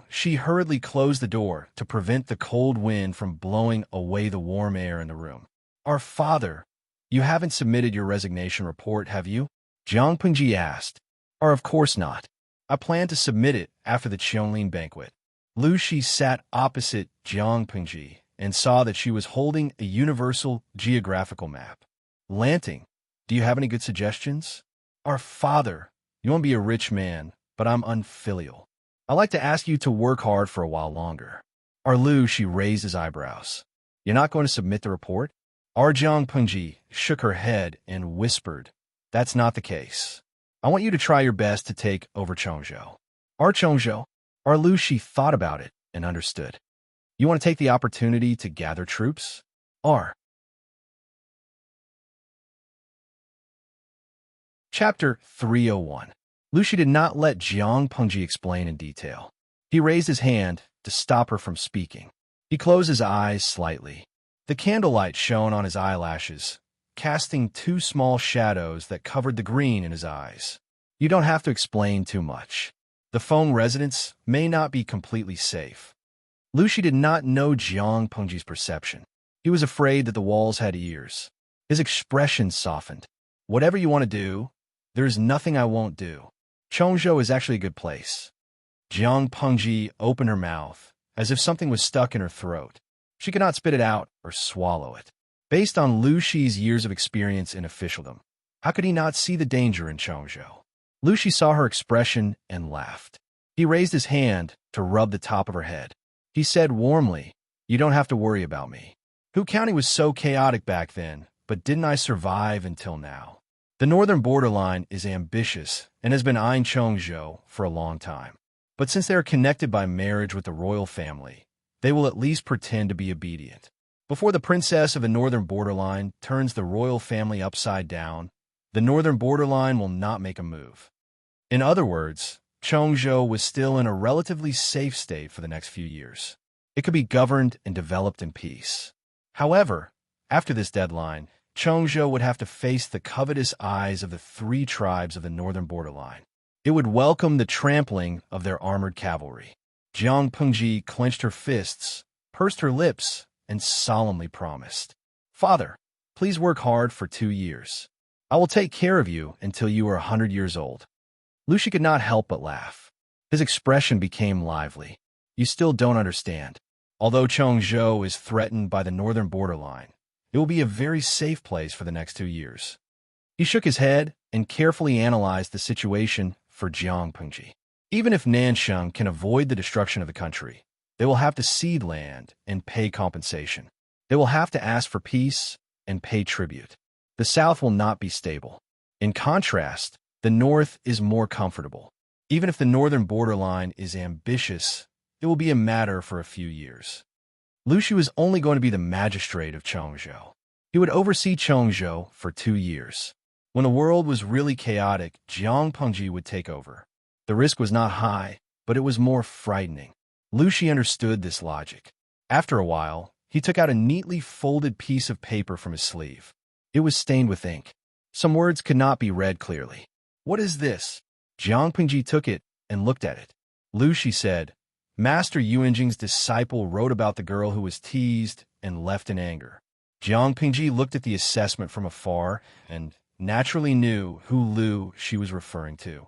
She hurriedly closed the door to prevent the cold wind from blowing away the warm air in the room. Father, you haven't submitted your resignation report, have you? Jiang Pengji asked. Of course not. I plan to submit it after the Qianlin banquet. Lucy sat opposite Jiang Pengji and saw that she was holding a universal geographical map. Lanting, do you have any good suggestions? Father, you want to be a rich man, but I'm unfilial. I'd like to ask you to work hard for a while longer. She raised his eyebrows. You're not going to submit the report? Jiang Pengji shook her head and whispered, that's not the case. I want you to try your best to take over Chongzhou. Chongzhou? Lucy thought about it and understood. You want to take the opportunity to gather troops? Chapter 301. Lucy did not let Jiang Pengji explain in detail. He raised his hand to stop her from speaking. He closed his eyes slightly. The candlelight shone on his eyelashes, casting 2 small shadows that covered the green in his eyes. You don't have to explain too much. The Foam residence may not be completely safe. Lucy did not know Jiang Pengji's perception. He was afraid that the walls had ears. His expression softened. Whatever you want to do, there's nothing I won't do. Chongzhou is actually a good place. Jiang Pengji opened her mouth, as if something was stuck in her throat. She could not spit it out or swallow it. Based on Lucy's years of experience in officialdom, how could he not see the danger in Chongzhou? Lucy saw her expression and laughed. He raised his hand to rub the top of her head. He said warmly, you don't have to worry about me. Hu County was so chaotic back then, but didn't I survive until now? The northern borderline is ambitious and has been eyeing Chongzhou for a long time. But since they are connected by marriage with the royal family, they will at least pretend to be obedient. Before the princess of the northern borderline turns the royal family upside down, the northern borderline will not make a move. In other words, Chongzhou was still in a relatively safe state for the next few years. It could be governed and developed in peace. However, after this deadline, Chongzhou would have to face the covetous eyes of the 3 tribes of the northern borderline. It would welcome the trampling of their armored cavalry. Jiang Pengji clenched her fists, pursed her lips, and solemnly promised, Father, please work hard for 2 years. I will take care of you until you are 100 years old. Lucy could not help but laugh. His expression became lively. You still don't understand. Although Chongzhou is threatened by the northern borderline, it will be a very safe place for the next 2 years. He shook his head and carefully analyzed the situation for Jiang Pengji. Even if Nansheng can avoid the destruction of the country, they will have to cede land and pay compensation. They will have to ask for peace and pay tribute. The south will not be stable. In contrast, the north is more comfortable. Even if the northern borderline is ambitious, it will be a matter for a few years. Lu Shi was only going to be the magistrate of Chongzhou. He would oversee Chongzhou for 2 years. When the world was really chaotic, Jiang Pengji would take over. The risk was not high, but it was more frightening. Lu Shi understood this logic. After a while, he took out a neatly folded piece of paper from his sleeve. It was stained with ink. Some words could not be read clearly. "What is this?" Jiang Pengji took it and looked at it. Lu Shi said, "Master Yuanjing's disciple wrote about the girl who was teased and left in anger." Jiang Pengji looked at the assessment from afar and naturally knew who Lu Shi was referring to.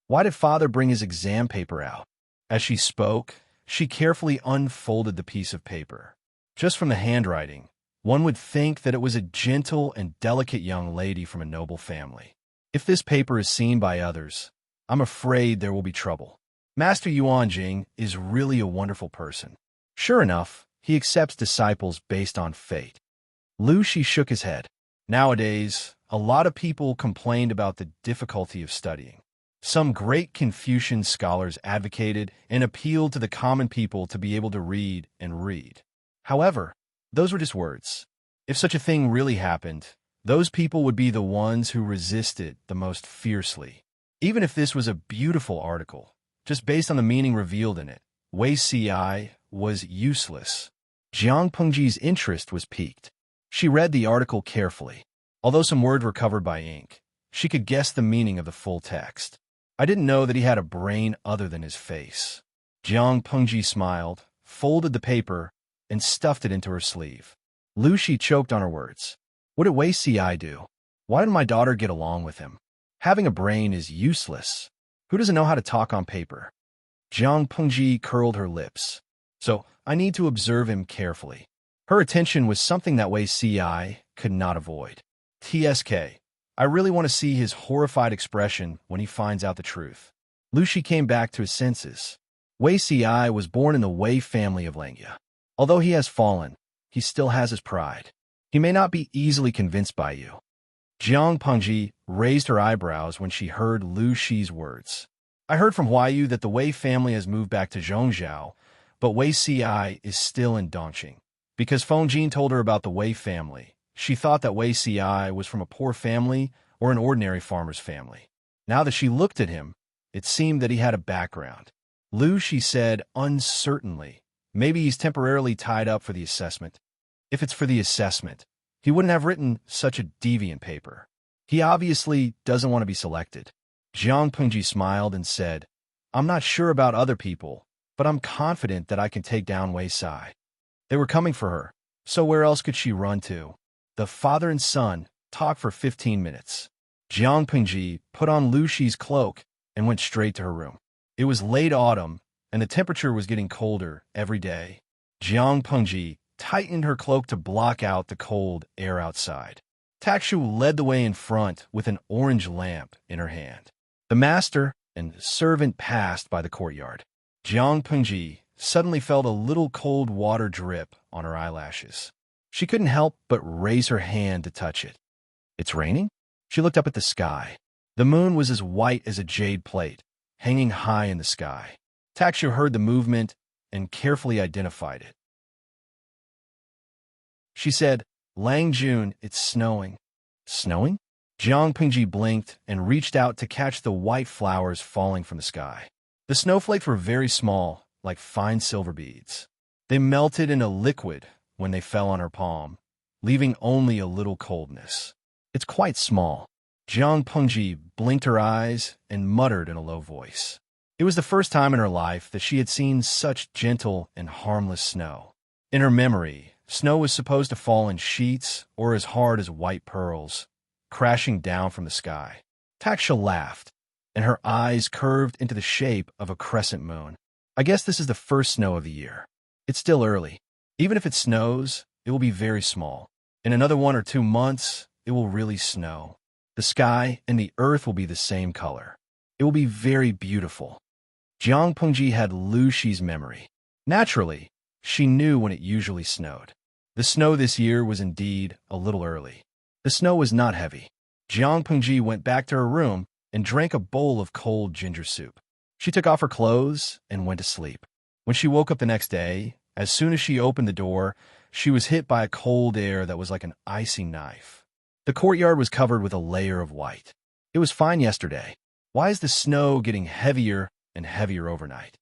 "Why did father bring his exam paper out?" As she spoke, she carefully unfolded the piece of paper. Just from the handwriting, one would think that it was a gentle and delicate young lady from a noble family. "If this paper is seen by others, I'm afraid there will be trouble. Master Yuanjing is really a wonderful person. Sure enough, he accepts disciples based on fate." Lu Shi shook his head. Nowadays, a lot of people complained about the difficulty of studying. Some great Confucian scholars advocated and appealed to the common people to be able to read and read. However, those were just words. If such a thing really happened, those people would be the ones who resisted the most fiercely. Even if this was a beautiful article, just based on the meaning revealed in it, Wei Ci was useless. Jiang Pengji's interest was piqued. She read the article carefully. Although some words were covered by ink, she could guess the meaning of the full text. "I didn't know that he had a brain other than his face." Jiang Pengji smiled, folded the paper, and stuffed it into her sleeve. Lu Shi choked on her words. "What did Wei Ci do? Why didn't my daughter get along with him? Having a brain is useless. Who doesn't know how to talk on paper?" Jiang Pengji curled her lips. "So, I need to observe him carefully." Her attention was something that Wei Ci could not avoid. "TSK, I really want to see his horrified expression when he finds out the truth." Lu Shi came back to his senses. Wei Ci was born in the Wei family of Langya. Although he has fallen, he still has his pride. He may not be easily convinced by you. Jiang Pengji raised her eyebrows when she heard Lu Shi's words. "I heard from Huayu that the Wei family has moved back to Zhongzhou, but Wei Ci is still in Dongqing. Because Feng Jin told her about the Wei family, she thought that Wei Ci was from a poor family or an ordinary farmer's family. Now that she looked at him, it seemed that he had a background." Lu Shi said uncertainly, "Maybe he's temporarily tied up for the assessment." "If it's for the assessment, he wouldn't have written such a deviant paper. He obviously doesn't want to be selected." Jiang Pengji smiled and said, "I'm not sure about other people, but I'm confident that I can take down Wei Ci." They were coming for her, so where else could she run to? The father and son talked for 15 minutes. Jiang Pengji put on Lu Shi's cloak and went straight to her room. It was late autumn, and the temperature was getting colder every day. Jiang Pengji tightened her cloak to block out the cold air outside. Takshu led the way in front with an orange lamp in her hand. The master and servant passed by the courtyard. Jiang Pengji suddenly felt a little cold water drip on her eyelashes. She couldn't help but raise her hand to touch it. "It's raining?" She looked up at the sky. The moon was as white as a jade plate, hanging high in the sky. Takshu heard the movement and carefully identified it. She said, "Lang Jun, it's snowing." "Snowing?" Jiang Pengji blinked and reached out to catch the white flowers falling from the sky. The snowflakes were very small, like fine silver beads. They melted in a liquid when they fell on her palm, leaving only a little coldness. "It's quite small." Jiang Pengji blinked her eyes and muttered in a low voice. It was the first time in her life that she had seen such gentle and harmless snow. In her memory, snow was supposed to fall in sheets or as hard as white pearls, crashing down from the sky. Taksha laughed, and her eyes curved into the shape of a crescent moon. "I guess this is the first snow of the year. It's still early. Even if it snows, it will be very small. In another 1 or 2 months, it will really snow. The sky and the earth will be the same color. It will be very beautiful." Jiang Pengji had Lu Shi's memory. Naturally, she knew when it usually snowed. The snow this year was indeed a little early. The snow was not heavy. Jiang Pengji went back to her room and drank a bowl of cold ginger soup. She took off her clothes and went to sleep. When she woke up the next day, as soon as she opened the door, she was hit by a cold air that was like an icy knife. The courtyard was covered with a layer of white. It was fine yesterday. Why is the snow getting heavier and heavier overnight?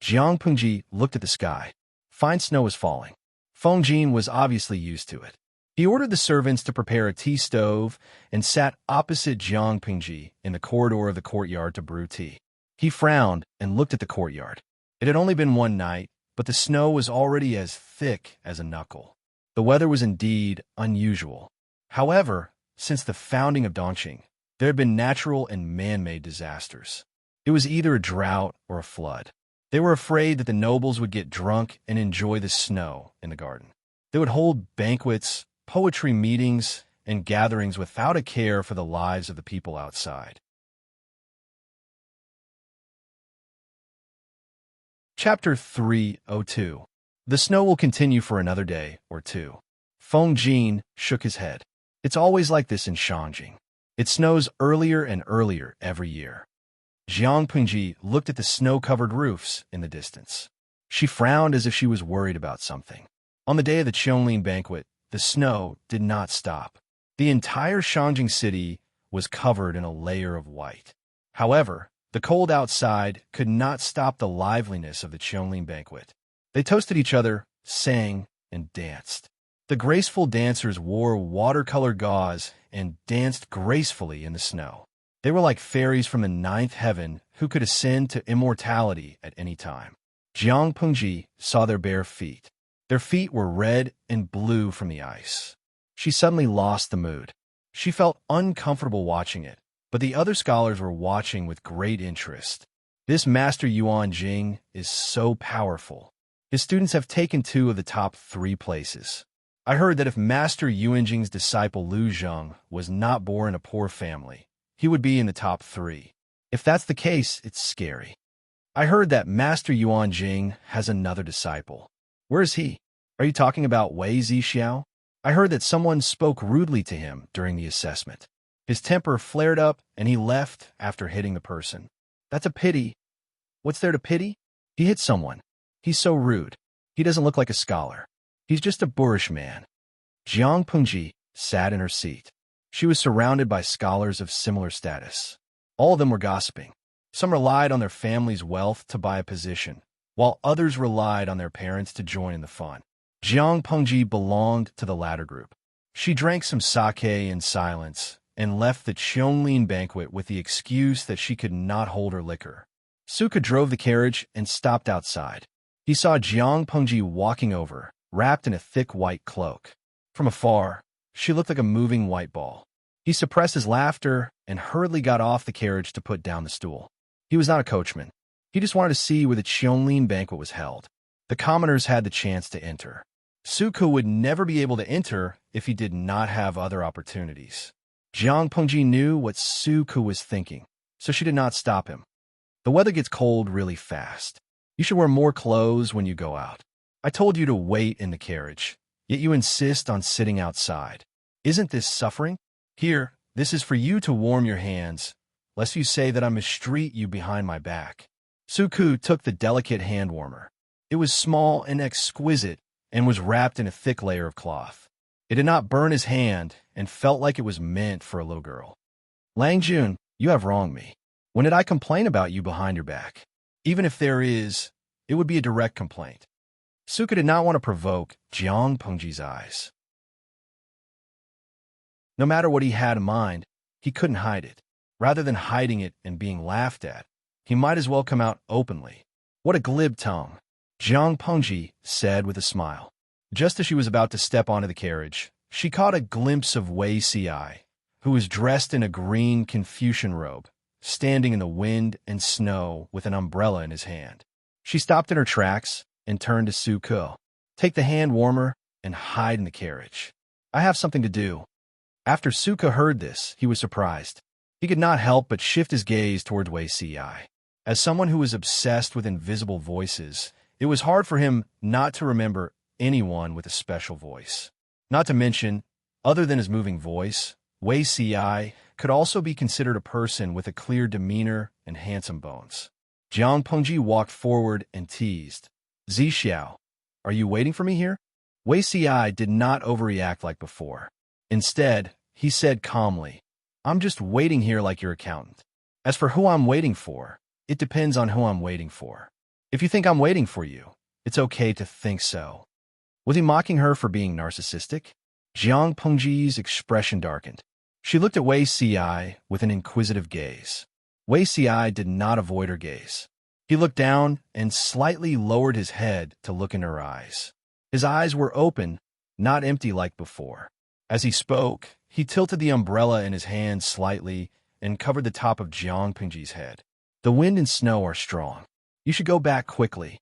Jiang Pengji looked at the sky. Fine snow was falling. Feng Jin was obviously used to it. He ordered the servants to prepare a tea stove and sat opposite Jiang Pengji in the corridor of the courtyard to brew tea. He frowned and looked at the courtyard. It had only been one night, but the snow was already as thick as a knuckle. The weather was indeed unusual. However, since the founding of Dongqing, there had been natural and man-made disasters. It was either a drought or a flood. They were afraid that the nobles would get drunk and enjoy the snow in the garden. They would hold banquets, poetry meetings, and gatherings without a care for the lives of the people outside. Chapter 302. The snow will continue for another day or two. Feng Jin shook his head. It's always like this in Shangjing. It snows earlier and earlier every year. Jiang Pengji looked at the snow-covered roofs in the distance. She frowned as if she was worried about something. On the day of the Qianlin banquet, the snow did not stop. The entire Shangjing city was covered in a layer of white. However, the cold outside could not stop the liveliness of the Qianlin banquet. They toasted each other, sang, and danced. The graceful dancers wore watercolor gauze and danced gracefully in the snow. They were like fairies from the ninth heaven who could ascend to immortality at any time. Jiang Pengji saw their bare feet. Their feet were red and blue from the ice. She suddenly lost the mood. She felt uncomfortable watching it, but the other scholars were watching with great interest. This Master Yuan Jing is so powerful. His students have taken 2 of the top 3 places. I heard that if Master Yuan Jing's disciple Lu Zheng was not born in a poor family, he would be in the top 3. If that's the case, it's scary. I heard that Master Yuan Jing has another disciple. Where is he? Are you talking about Wei Zixiao? I heard that someone spoke rudely to him during the assessment. His temper flared up and he left after hitting the person. That's a pity. What's there to pity? He hit someone. He's so rude. He doesn't look like a scholar. He's just a boorish man. Jiang Pengji sat in her seat. She was surrounded by scholars of similar status. All of them were gossiping. Some relied on their family's wealth to buy a position, while others relied on their parents to join in the fun. Jiang Pengji belonged to the latter group. She drank some sake in silence and left the Qianlin banquet with the excuse that she could not hold her liquor. Suka drove the carriage and stopped outside. He saw Jiang Pengji walking over, wrapped in a thick white cloak. From afar, she looked like a moving white ball. He suppressed his laughter and hurriedly got off the carriage to put down the stool. He was not a coachman. He just wanted to see where the Qianlin banquet was held. The commoners had the chance to enter. Suka would never be able to enter if he did not have other opportunities. Jiang Pengji knew what Suka was thinking, so she did not stop him. The weather gets cold really fast. You should wear more clothes when you go out. I told you to wait in the carriage, yet you insist on sitting outside. Isn't this suffering? Here, this is for you to warm your hands, lest you say that I mistreat you behind my back. Suku took the delicate hand warmer. It was small and exquisite and was wrapped in a thick layer of cloth. It did not burn his hand and felt like it was meant for a little girl. Lang Jun, you have wronged me. When did I complain about you behind your back? Even if there is, it would be a direct complaint. Suka did not want to provoke Jiang Pengji's eyes. No matter what he had in mind, he couldn't hide it. Rather than hiding it and being laughed at, he might as well come out openly. What a glib tongue, Jiang Pengji said with a smile. Just as she was about to step onto the carriage, she caught a glimpse of Wei Ci, who was dressed in a green Confucian robe, standing in the wind and snow with an umbrella in his hand. She stopped in her tracks and turned to Su Ke. Take the hand warmer and hide in the carriage. I have something to do. After Su Ke heard this, he was surprised. He could not help but shift his gaze towards Wei Ci. As someone who was obsessed with invisible voices, it was hard for him not to remember anyone with a special voice. Not to mention, other than his moving voice, Wei Ci could also be considered a person with a clear demeanor and handsome bones. Jiang Pengji walked forward and teased, Zixiao, are you waiting for me here? Wei Ci did not overreact like before. Instead, he said calmly, I'm just waiting here like your accountant. As for who I'm waiting for, it depends on who I'm waiting for. If you think I'm waiting for you, it's okay to think so. Was he mocking her for being narcissistic? Jiang Pengji's expression darkened. She looked at Wei Ci with an inquisitive gaze. Wei Ci did not avoid her gaze. He looked down and slightly lowered his head to look in her eyes. His eyes were open, not empty like before. As he spoke, he tilted the umbrella in his hand slightly and covered the top of Jiang Pengji's head. The wind and snow are strong. You should go back quickly.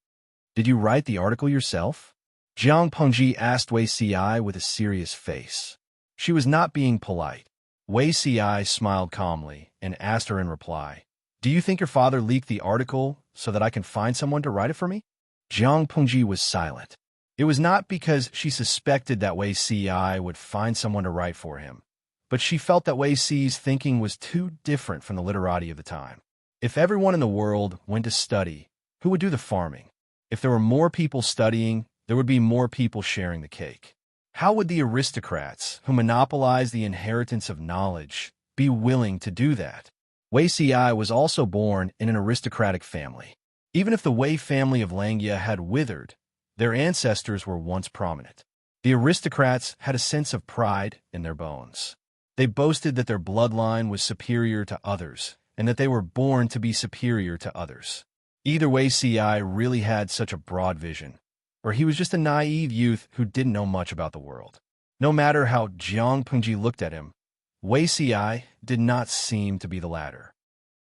Did you write the article yourself? Jiang Pengji asked Wei Ci with a serious face. She was not being polite. Wei Ci smiled calmly and asked her in reply, Do you think your father leaked the article so that I can find someone to write it for me? Jiang Pengji was silent. It was not because she suspected that Wei Ci would find someone to write for him, but she felt that Wei Ci's thinking was too different from the literati of the time. If everyone in the world went to study, who would do the farming? If there were more people studying, there would be more people sharing the cake. How would the aristocrats, who monopolize the inheritance of knowledge, be willing to do that? Wei Ci was also born in an aristocratic family. Even if the Wei family of Langya had withered, their ancestors were once prominent. The aristocrats had a sense of pride in their bones. They boasted that their bloodline was superior to others, and that they were born to be superior to others. Either Wei Ci really had such a broad vision, or he was just a naive youth who didn't know much about the world. No matter how Jiang Pengji looked at him, Wei Ci did not seem to be the latter.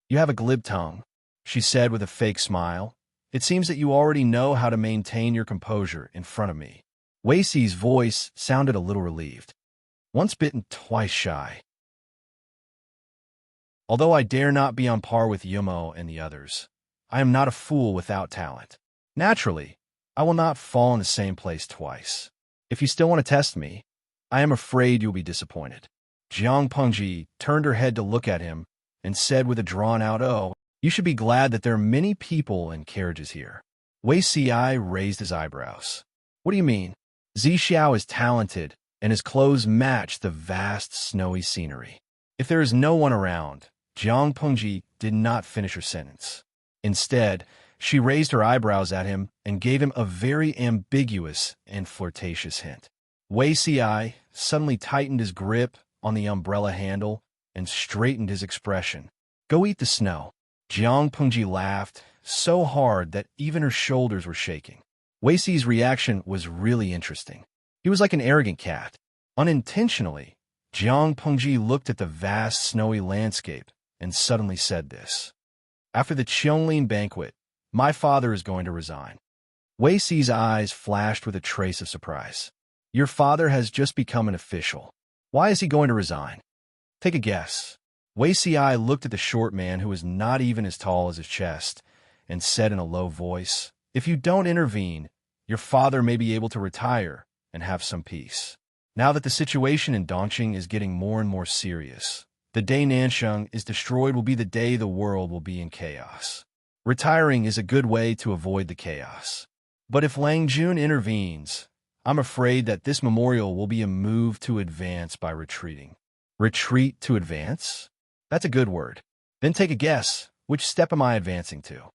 You have a glib tongue, she said with a fake smile. It seems that you already know how to maintain your composure in front of me. Wei Ci's voice sounded a little relieved. Once bitten, twice shy. Although I dare not be on par with Yumo and the others, I am not a fool without talent. Naturally, I will not fall in the same place twice. If you still want to test me, I am afraid you'll be disappointed. Jiang Pengji turned her head to look at him and said with a drawn-out "Oh, you should be glad that there are many people and carriages here." Wei Ci raised his eyebrows. What do you mean? Zixiao is talented, and his clothes match the vast snowy scenery. If there is no one around, Jiang Pengji did not finish her sentence. Instead, she raised her eyebrows at him and gave him a very ambiguous and flirtatious hint. Wei Ci suddenly tightened his grip on the umbrella handle and straightened his expression. Go eat the snow. Jiang Pengji laughed so hard that even her shoulders were shaking. Wei Ci's reaction was really interesting. He was like an arrogant cat. Unintentionally, Jiang Pengji looked at the vast snowy landscape and suddenly said this. After the Qianglin banquet, my father is going to resign. Wei Ci's eyes flashed with a trace of surprise. Your father has just become an official. Why is he going to resign? Take a guess. Wei Ci looked at the short man who was not even as tall as his chest and said in a low voice, If you don't intervene, your father may be able to retire and have some peace. Now that the situation in Dongqing is getting more and more serious, the day Nansheng is destroyed will be the day the world will be in chaos. Retiring is a good way to avoid the chaos. But if Lang Jun intervenes, I'm afraid that this memorial will be a move to advance by retreating. Retreat to advance? That's a good word. Then take a guess. Which step am I advancing to?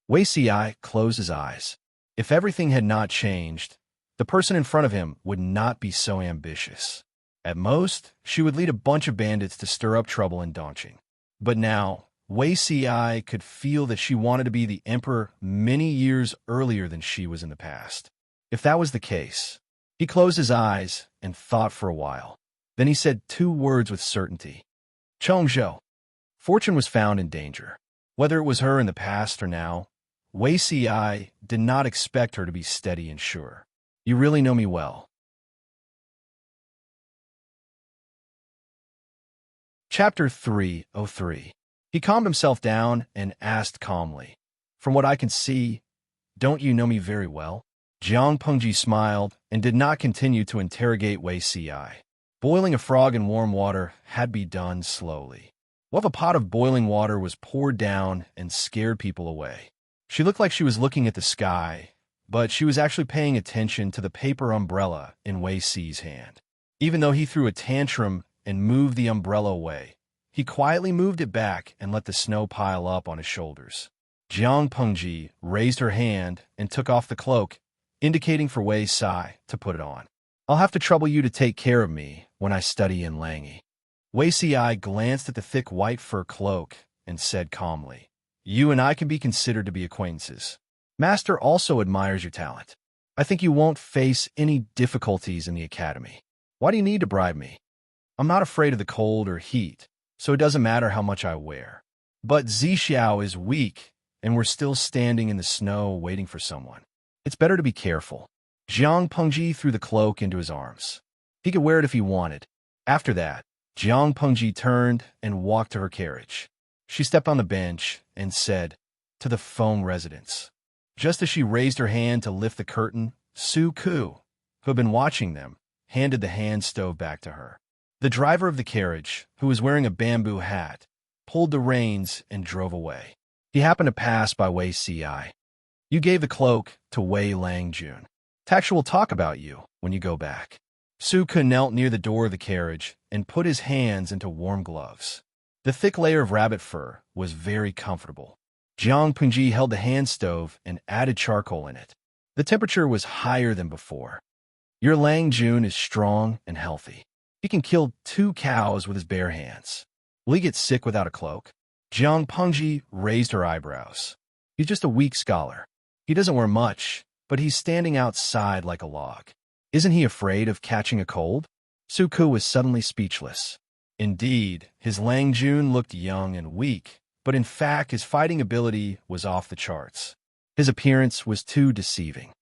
Wei Ci closed his eyes. If everything had not changed, the person in front of him would not be so ambitious. At most, she would lead a bunch of bandits to stir up trouble in Dongqing. But now, Wei Ci could feel that she wanted to be the emperor many years earlier than she was in the past. If that was the case, he closed his eyes and thought for a while. Then he said two words with certainty. Chongzhou. Fortune was found in danger. Whether it was her in the past or now, Wei Ci did not expect her to be steady and sure. You really know me well. Chapter 303. He calmed himself down and asked calmly, From what I can see, don't you know me very well? Jiang Pengji smiled and did not continue to interrogate Wei Ci. Boiling a frog in warm water had to be done slowly. What if a pot of boiling water was poured down and scared people away? She looked like she was looking at the sky, but she was actually paying attention to the paper umbrella in Wei Si's hand. Even though he threw a tantrum and moved the umbrella away, he quietly moved it back and let the snow pile up on his shoulders. Jiang Pengji raised her hand and took off the cloak, indicating for Wei Si to put it on. I'll have to trouble you to take care of me when I study in Langi. Wei Si glanced at the thick white fur cloak and said calmly, You and I can be considered to be acquaintances. Master also admires your talent. I think you won't face any difficulties in the academy. Why do you need to bribe me? I'm not afraid of the cold or heat, so it doesn't matter how much I wear. But Zixiao is weak, and we're still standing in the snow waiting for someone. It's better to be careful. Jiang Pengji threw the cloak into his arms. He could wear it if he wanted. After that, Jiang Pengji turned and walked to her carriage. She stepped on the bench and said, To the Feng residence. Just as she raised her hand to lift the curtain, Su Ku, who had been watching them, handed the hand stove back to her. The driver of the carriage, who was wearing a bamboo hat, pulled the reins and drove away. He happened to pass by Wei Si. You gave the cloak to Wei Langjun. Taksha will talk about you when you go back. Su Ku knelt near the door of the carriage and put his hands into warm gloves. The thick layer of rabbit fur was very comfortable. Jiang Pengji held the hand stove and added charcoal in it. The temperature was higher than before. Your Langjun is strong and healthy. He can kill 2 cows with his bare hands. Will he get sick without a cloak? Jiang Pengji raised her eyebrows. He's just a weak scholar. He doesn't wear much, but he's standing outside like a log. Isn't he afraid of catching a cold? Su Ku was suddenly speechless. Indeed, his Langjun looked young and weak, but in fact his fighting ability was off the charts. His appearance was too deceiving.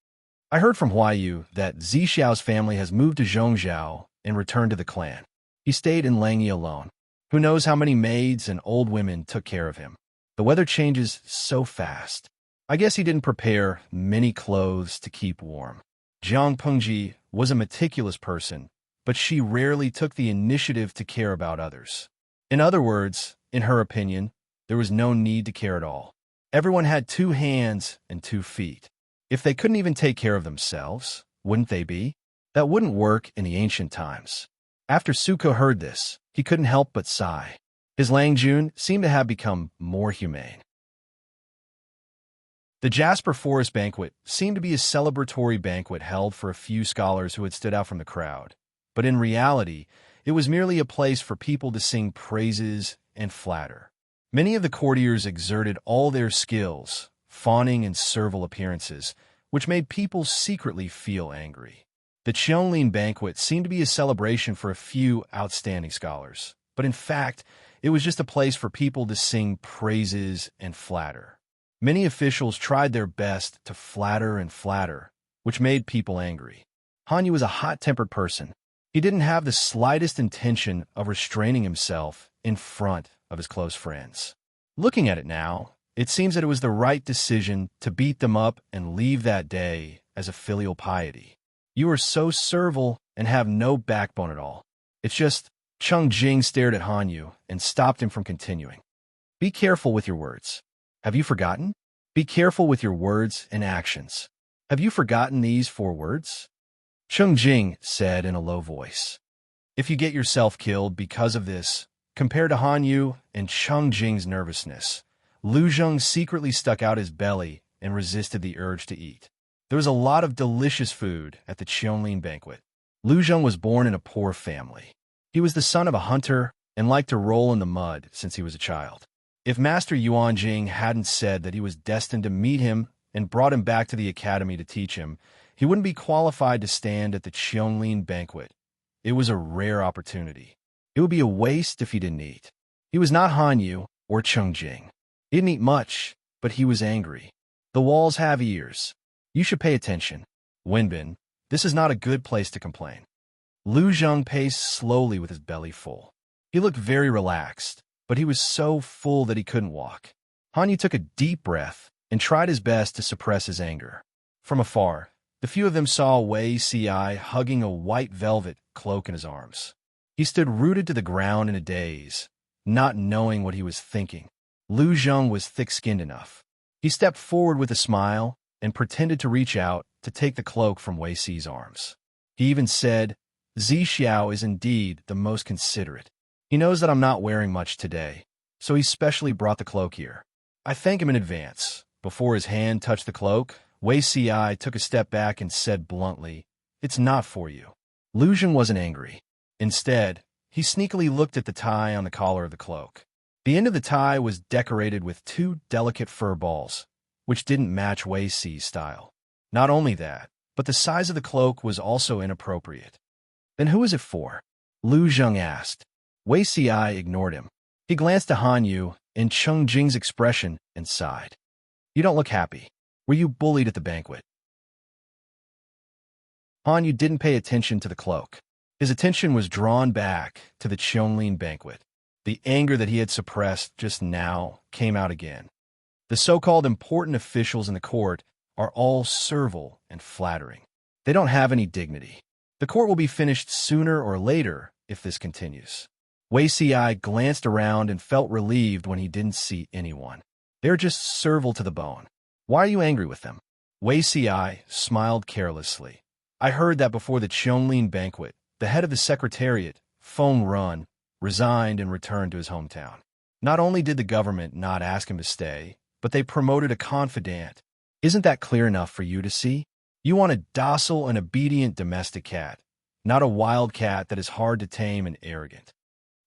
I heard from Huayu that Zixiao's family has moved to Zhongzhou and returned to the clan. He stayed in Langi alone. Who knows how many maids and old women took care of him. The weather changes so fast. I guess he didn't prepare many clothes to keep warm. Jiang Pengji was a meticulous person, but she rarely took the initiative to care about others. In other words, in her opinion, there was no need to care at all. Everyone had 2 hands and 2 feet. If they couldn't even take care of themselves, wouldn't they be? That wouldn't work in the ancient times. After Su Ku heard this, he couldn't help but sigh. His Langjun seemed to have become more humane. The Jasper Forest Banquet seemed to be a celebratory banquet held for a few scholars who had stood out from the crowd. But in reality, it was merely a place for people to sing praises and flatter. Many of the courtiers exerted all their skills, fawning and servile appearances, which made people secretly feel angry. The Qianlin banquet seemed to be a celebration for a few outstanding scholars, but in fact, it was just a place for people to sing praises and flatter. Many officials tried their best to flatter and flatter, which made people angry. Hanyu was a hot-tempered person. He didn't have the slightest intention of restraining himself in front of his close friends. Looking at it now, it seems that it was the right decision to beat them up and leave that day as a filial piety. You are so servile and have no backbone at all. It's just, Cheng Jing stared at Hanyu and stopped him from continuing. Be careful with your words. Have you forgotten? Be careful with your words and actions. Have you forgotten these 4 words? Cheng Jing said in a low voice. If you get yourself killed because of this, compared to Hanyu and Cheng Jing's nervousness, Lu Zheng secretly stuck out his belly and resisted the urge to eat. There was a lot of delicious food at the Qianlin banquet. Lu Zheng was born in a poor family. He was the son of a hunter and liked to roll in the mud since he was a child. If Master Yuan Jing hadn't said that he was destined to meet him and brought him back to the academy to teach him, he wouldn't be qualified to stand at the Qianlin banquet. It was a rare opportunity. It would be a waste if he didn't eat. He was not Hanyu or Cheng Jing. He didn't eat much, but he was angry. The walls have ears. You should pay attention. Wenbin, this is not a good place to complain. Lu Zheng paced slowly with his belly full. He looked very relaxed, but he was so full that he couldn't walk. Hanyu took a deep breath and tried his best to suppress his anger. From afar, the few of them saw Wei Si hugging a white velvet cloak in his arms. He stood rooted to the ground in a daze, not knowing what he was thinking. Lu Zheng was thick-skinned enough. He stepped forward with a smile and pretended to reach out to take the cloak from Wei Si's arms. He even said, "Zi Xiao is indeed the most considerate. He knows that I'm not wearing much today, so he specially brought the cloak here. I thank him in advance." Before his hand touched the cloak, Wei Si took a step back and said bluntly, "It's not for you." Lu Zheng wasn't angry. Instead, he sneakily looked at the tie on the collar of the cloak. The end of the tie was decorated with two delicate fur balls, which didn't match Wei Si's style. Not only that, but the size of the cloak was also inappropriate. "Then who is it for?" Lu Zheng asked. Wei Si ignored him. He glanced to Han Yu and Cheng Jing's expression and sighed. "You don't look happy. Were you bullied at the banquet?" Han Yu didn't pay attention to the cloak. His attention was drawn back to the Qianlin banquet. The anger that he had suppressed just now came out again. The so-called important officials in the court are all servile and flattering. They don't have any dignity. The court will be finished sooner or later if this continues. Wei Si glanced around and felt relieved when he didn't see anyone. They're just servile to the bone. Why are you angry with them? Wei Si smiled carelessly. I heard that before the Qianlin banquet, the head of the secretariat, Feng Run, resigned and returned to his hometown. Not only did the government not ask him to stay, but they promoted a confidant. Isn't that clear enough for you to see? You want a docile and obedient domestic cat, not a wild cat that is hard to tame and arrogant.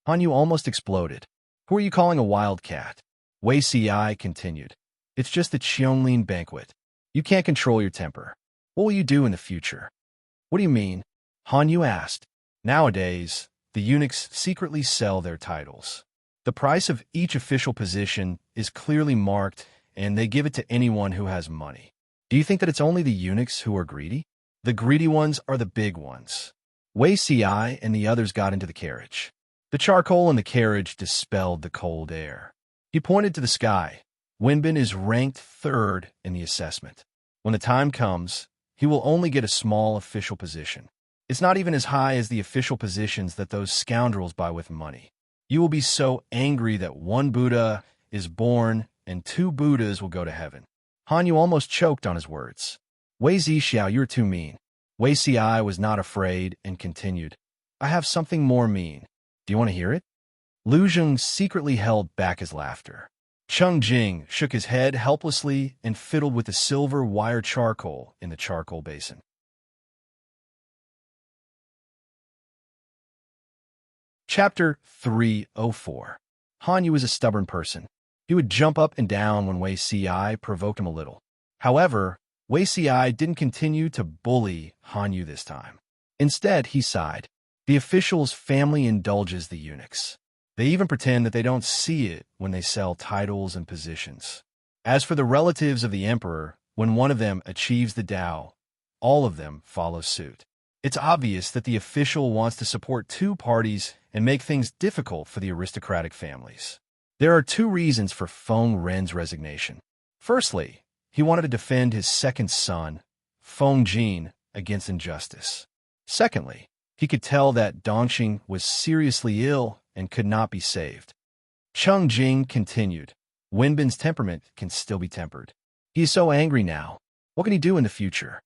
Han Yu almost exploded. Who are you calling a wild cat? Wei Si continued. It's just the Qianlin banquet. You can't control your temper. What will you do in the future? What do you mean? Han Yu asked. Nowadays, the eunuchs secretly sell their titles. The price of each official position is clearly marked, and they give it to anyone who has money. Do you think that it's only the eunuchs who are greedy? The greedy ones are the big ones. Wei Si and the others got into the carriage. The charcoal in the carriage dispelled the cold air. He pointed to the sky. Wenbin is ranked third in the assessment. When the time comes, he will only get a small official position. It's not even as high as the official positions that those scoundrels buy with money. You will be so angry that one Buddha is born and two Buddhas will go to heaven. Han Yu almost choked on his words. Wei Zi Xiao, you're too mean. Wei Si was not afraid and continued. I have something more mean. Do you want to hear it? Lu Zheng secretly held back his laughter. Cheng Jing shook his head helplessly and fiddled with the silver wire charcoal in the charcoal basin. Chapter 304. Han Yu is a stubborn person. He would jump up and down when Wei Si provoked him a little. However, Wei Si didn't continue to bully Han Yu this time. Instead, he sighed. The official's family indulges the eunuchs. They even pretend that they don't see it when they sell titles and positions. As for the relatives of the emperor, when one of them achieves the Tao, all of them follow suit. It's obvious that the official wants to support two parties and make things difficult for the aristocratic families. There are two reasons for Feng Ren's resignation. Firstly, he wanted to defend his second son, Feng Jin, against injustice. Secondly, he could tell that Dongxing was seriously ill and could not be saved. Cheng Jing continued. Wenbin's temperament can still be tempered. He is so angry now. What can he do in the future?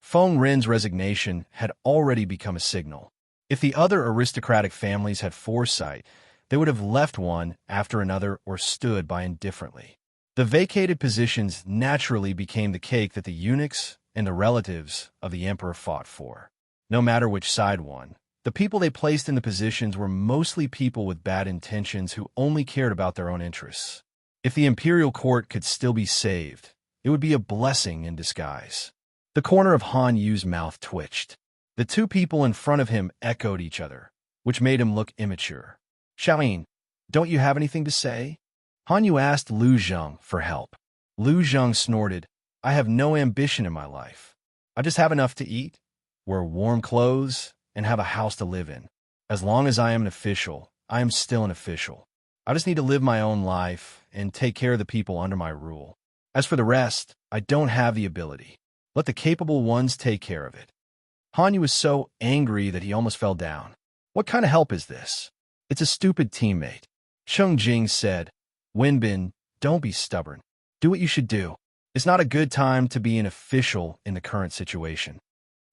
Feng Ren's resignation had already become a signal. If the other aristocratic families had foresight, they would have left one after another or stood by indifferently. The vacated positions naturally became the cake that the eunuchs and the relatives of the emperor fought for. No matter which side won, the people they placed in the positions were mostly people with bad intentions who only cared about their own interests. If the imperial court could still be saved, it would be a blessing in disguise. The corner of Han Yu's mouth twitched. The two people in front of him echoed each other, which made him look immature. Xiaolin, don't you have anything to say? Han Yu asked Lu Zheng for help. Lu Zheng snorted, I have no ambition in my life. I just have enough to eat, wear warm clothes, and have a house to live in. As long as I am an official, I am still an official. I just need to live my own life and take care of the people under my rule. As for the rest, I don't have the ability. Let the capable ones take care of it. Han Yu was so angry that he almost fell down. What kind of help is this? It's a stupid teammate. Cheng Jing said, Wenbin, don't be stubborn. Do what you should do. It's not a good time to be an official in the current situation.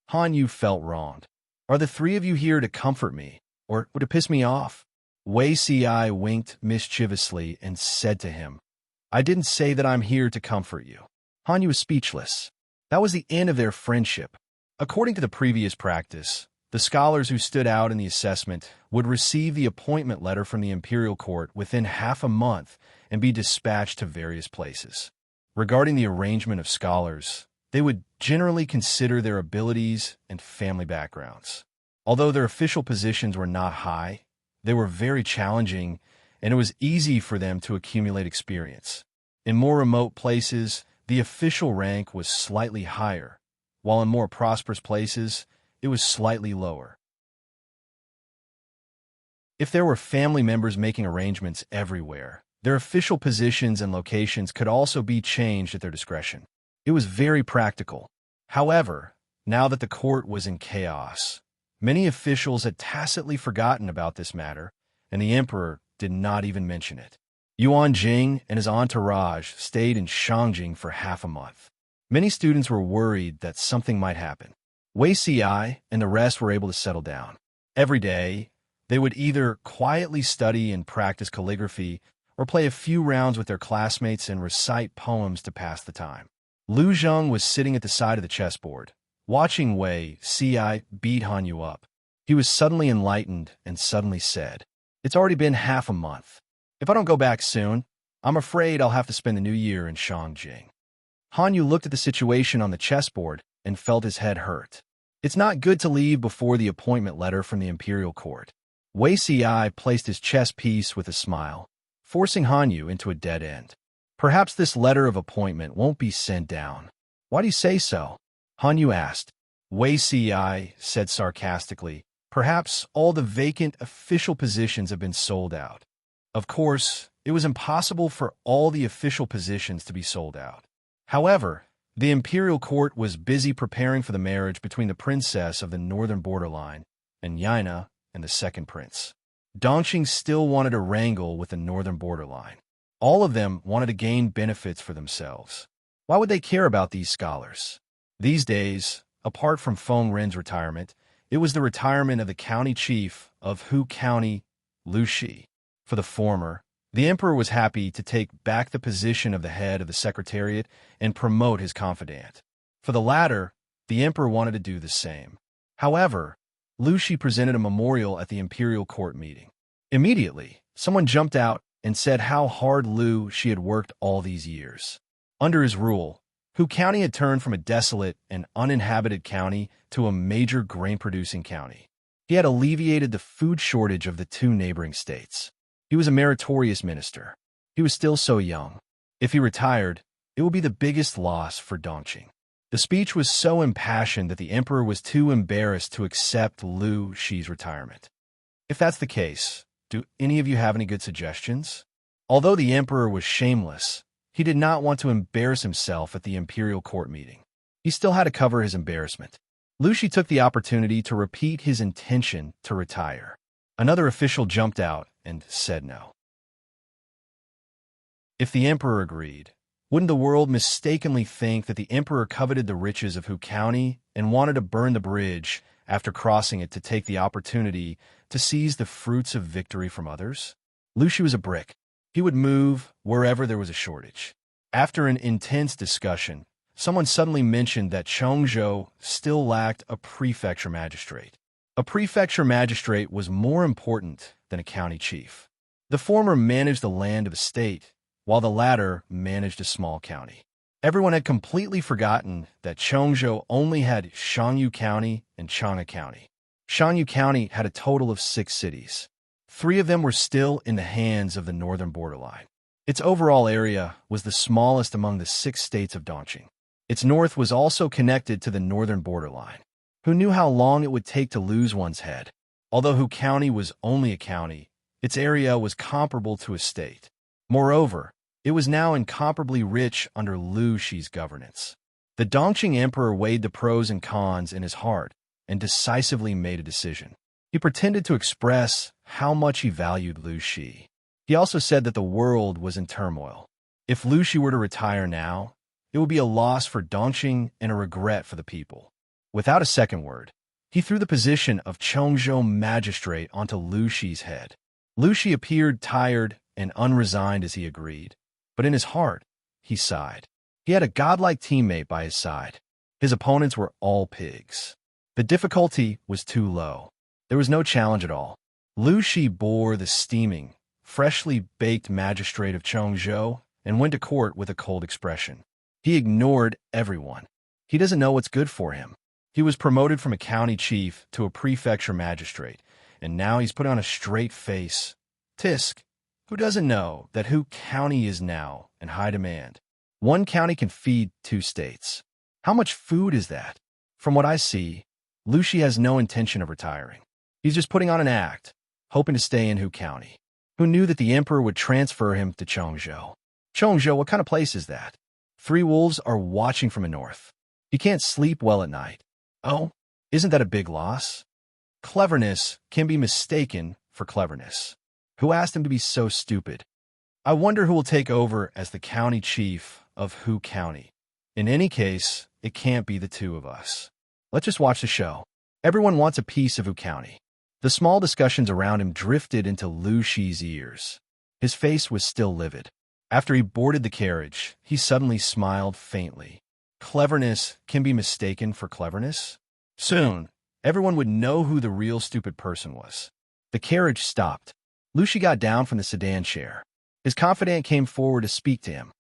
Han Yu felt wronged. Are the three of you here to comfort me, or to piss me off? Wei Si winked mischievously and said to him, I didn't say that I'm here to comfort you. Han Yu was speechless. That was the end of their friendship. According to the previous practice, the scholars who stood out in the assessment would receive the appointment letter from the imperial court within half a month and be dispatched to various places. Regarding the arrangement of scholars, they would generally consider their abilities and family backgrounds. Although their official positions were not high, they were very challenging, and it was easy for them to accumulate experience. In more remote places, the official rank was slightly higher, while in more prosperous places, it was slightly lower. If there were family members making arrangements everywhere, their official positions and locations could also be changed at their discretion. It was very practical. However, now that the court was in chaos, many officials had tacitly forgotten about this matter, and the emperor did not even mention it. Yuan Jing and his entourage stayed in Shangjing for half a month. Many students were worried that something might happen. Wei Si and the rest were able to settle down. Every day, they would either quietly study and practice calligraphy or play a few rounds with their classmates and recite poems to pass the time. Lu Zheng was sitting at the side of the chessboard, watching Wei Si beat Han Yu up. He was suddenly enlightened and suddenly said, It's already been half a month. If I don't go back soon, I'm afraid I'll have to spend the new year in Shangjing. Han Yu looked at the situation on the chessboard and felt his head hurt. It's not good to leave before the appointment letter from the imperial court. Wei Si placed his chess piece with a smile, forcing Han Yu into a dead end. Perhaps this letter of appointment won't be sent down. Why do you say so? Han Yu asked. Wei Si said sarcastically, perhaps all the vacant official positions have been sold out. Of course, it was impossible for all the official positions to be sold out. However, the imperial court was busy preparing for the marriage between the princess of the northern borderline and Yaina and the second prince. Dongqing still wanted to wrangle with the northern borderline. All of them wanted to gain benefits for themselves. Why would they care about these scholars? These days, apart from Feng Ren's retirement, it was the retirement of the county chief of Hu County, Lu Shi. For the former, the emperor was happy to take back the position of the head of the secretariat and promote his confidant. For the latter, the emperor wanted to do the same. However, Lu Shi presented a memorial at the imperial court meeting. Immediately, someone jumped out and said how hard Lu Shi had worked all these years. Under his rule, Hu County had turned from a desolate and uninhabited county to a major grain-producing county. He had alleviated the food shortage of the two neighboring states. He was a meritorious minister. He was still so young. If he retired, it would be the biggest loss for Dongqing. The speech was so impassioned that the emperor was too embarrassed to accept Lu Shi's retirement. If that's the case, do any of you have any good suggestions? Although the emperor was shameless, he did not want to embarrass himself at the imperial court meeting. He still had to cover his embarrassment. Lu Shi took the opportunity to repeat his intention to retire. Another official jumped out and said no. If the emperor agreed, wouldn't the world mistakenly think that the emperor coveted the riches of Hu County and wanted to burn the bridge after crossing it to take the opportunity to seize the fruits of victory from others? Lu Shi was a brick. He would move wherever there was a shortage. After an intense discussion, someone suddenly mentioned that Chongzhou still lacked a prefecture magistrate. A prefecture magistrate was more important than a county chief. The former managed the land of a state, while the latter managed a small county. Everyone had completely forgotten that Chongzhou only had Shangyu County and Chang'e County. Shangyu County had a total of 6 cities. 3 of them were still in the hands of the northern borderline. Its overall area was the smallest among the 6 states of Dongqing. Its north was also connected to the northern borderline. Who knew how long it would take to lose one's head? Although Hu County was only a county, its area was comparable to a state. Moreover, it was now incomparably rich under Lu Shi's governance. The Dongqing emperor weighed the pros and cons in his heart and decisively made a decision. He pretended to express how much he valued Lu Shi. He also said that the world was in turmoil. If Lu Shi were to retire now, It would be a loss for Dongqing and a regret for the people. Without a second word, he threw the position of Chongzhou magistrate onto Lu Shi's head. Lu Shi appeared tired and unresigned as he agreed, but in his heart, he sighed. He had a godlike teammate by his side. His opponents were all pigs. The difficulty was too low. There was no challenge at all. Lu Shi bore the steaming, freshly baked magistrate of Chongzhou and went to court with a cold expression. He ignored everyone. He doesn't know what's good for him. He was promoted from a county chief to a prefecture magistrate, and now he's put on a straight face. Tisk, who doesn't know that Hu County is now in high demand? One county can feed 2 states. How much food is that? From what I see, Lu Shi has no intention of retiring. He's just putting on an act, hoping to stay in Hu County. Who knew that the emperor would transfer him to Chongzhou? Chongzhou, what kind of place is that? 3 wolves are watching from the north. He can't sleep well at night. Oh, isn't that a big loss? Cleverness can be mistaken for cleverness. Who asked him to be so stupid? I wonder who will take over as the county chief of Hu County. In any case, it can't be the 2 of us. Let's just watch the show. Everyone wants a piece of Hu County. The small discussions around him drifted into Lu Shi's ears. His face was still livid. After he boarded the carriage, he suddenly smiled faintly. Cleverness can be mistaken for cleverness? Soon, everyone would know who the real stupid person was. The carriage stopped. Lu Shi got down from the sedan chair. His confidant came forward to speak to him.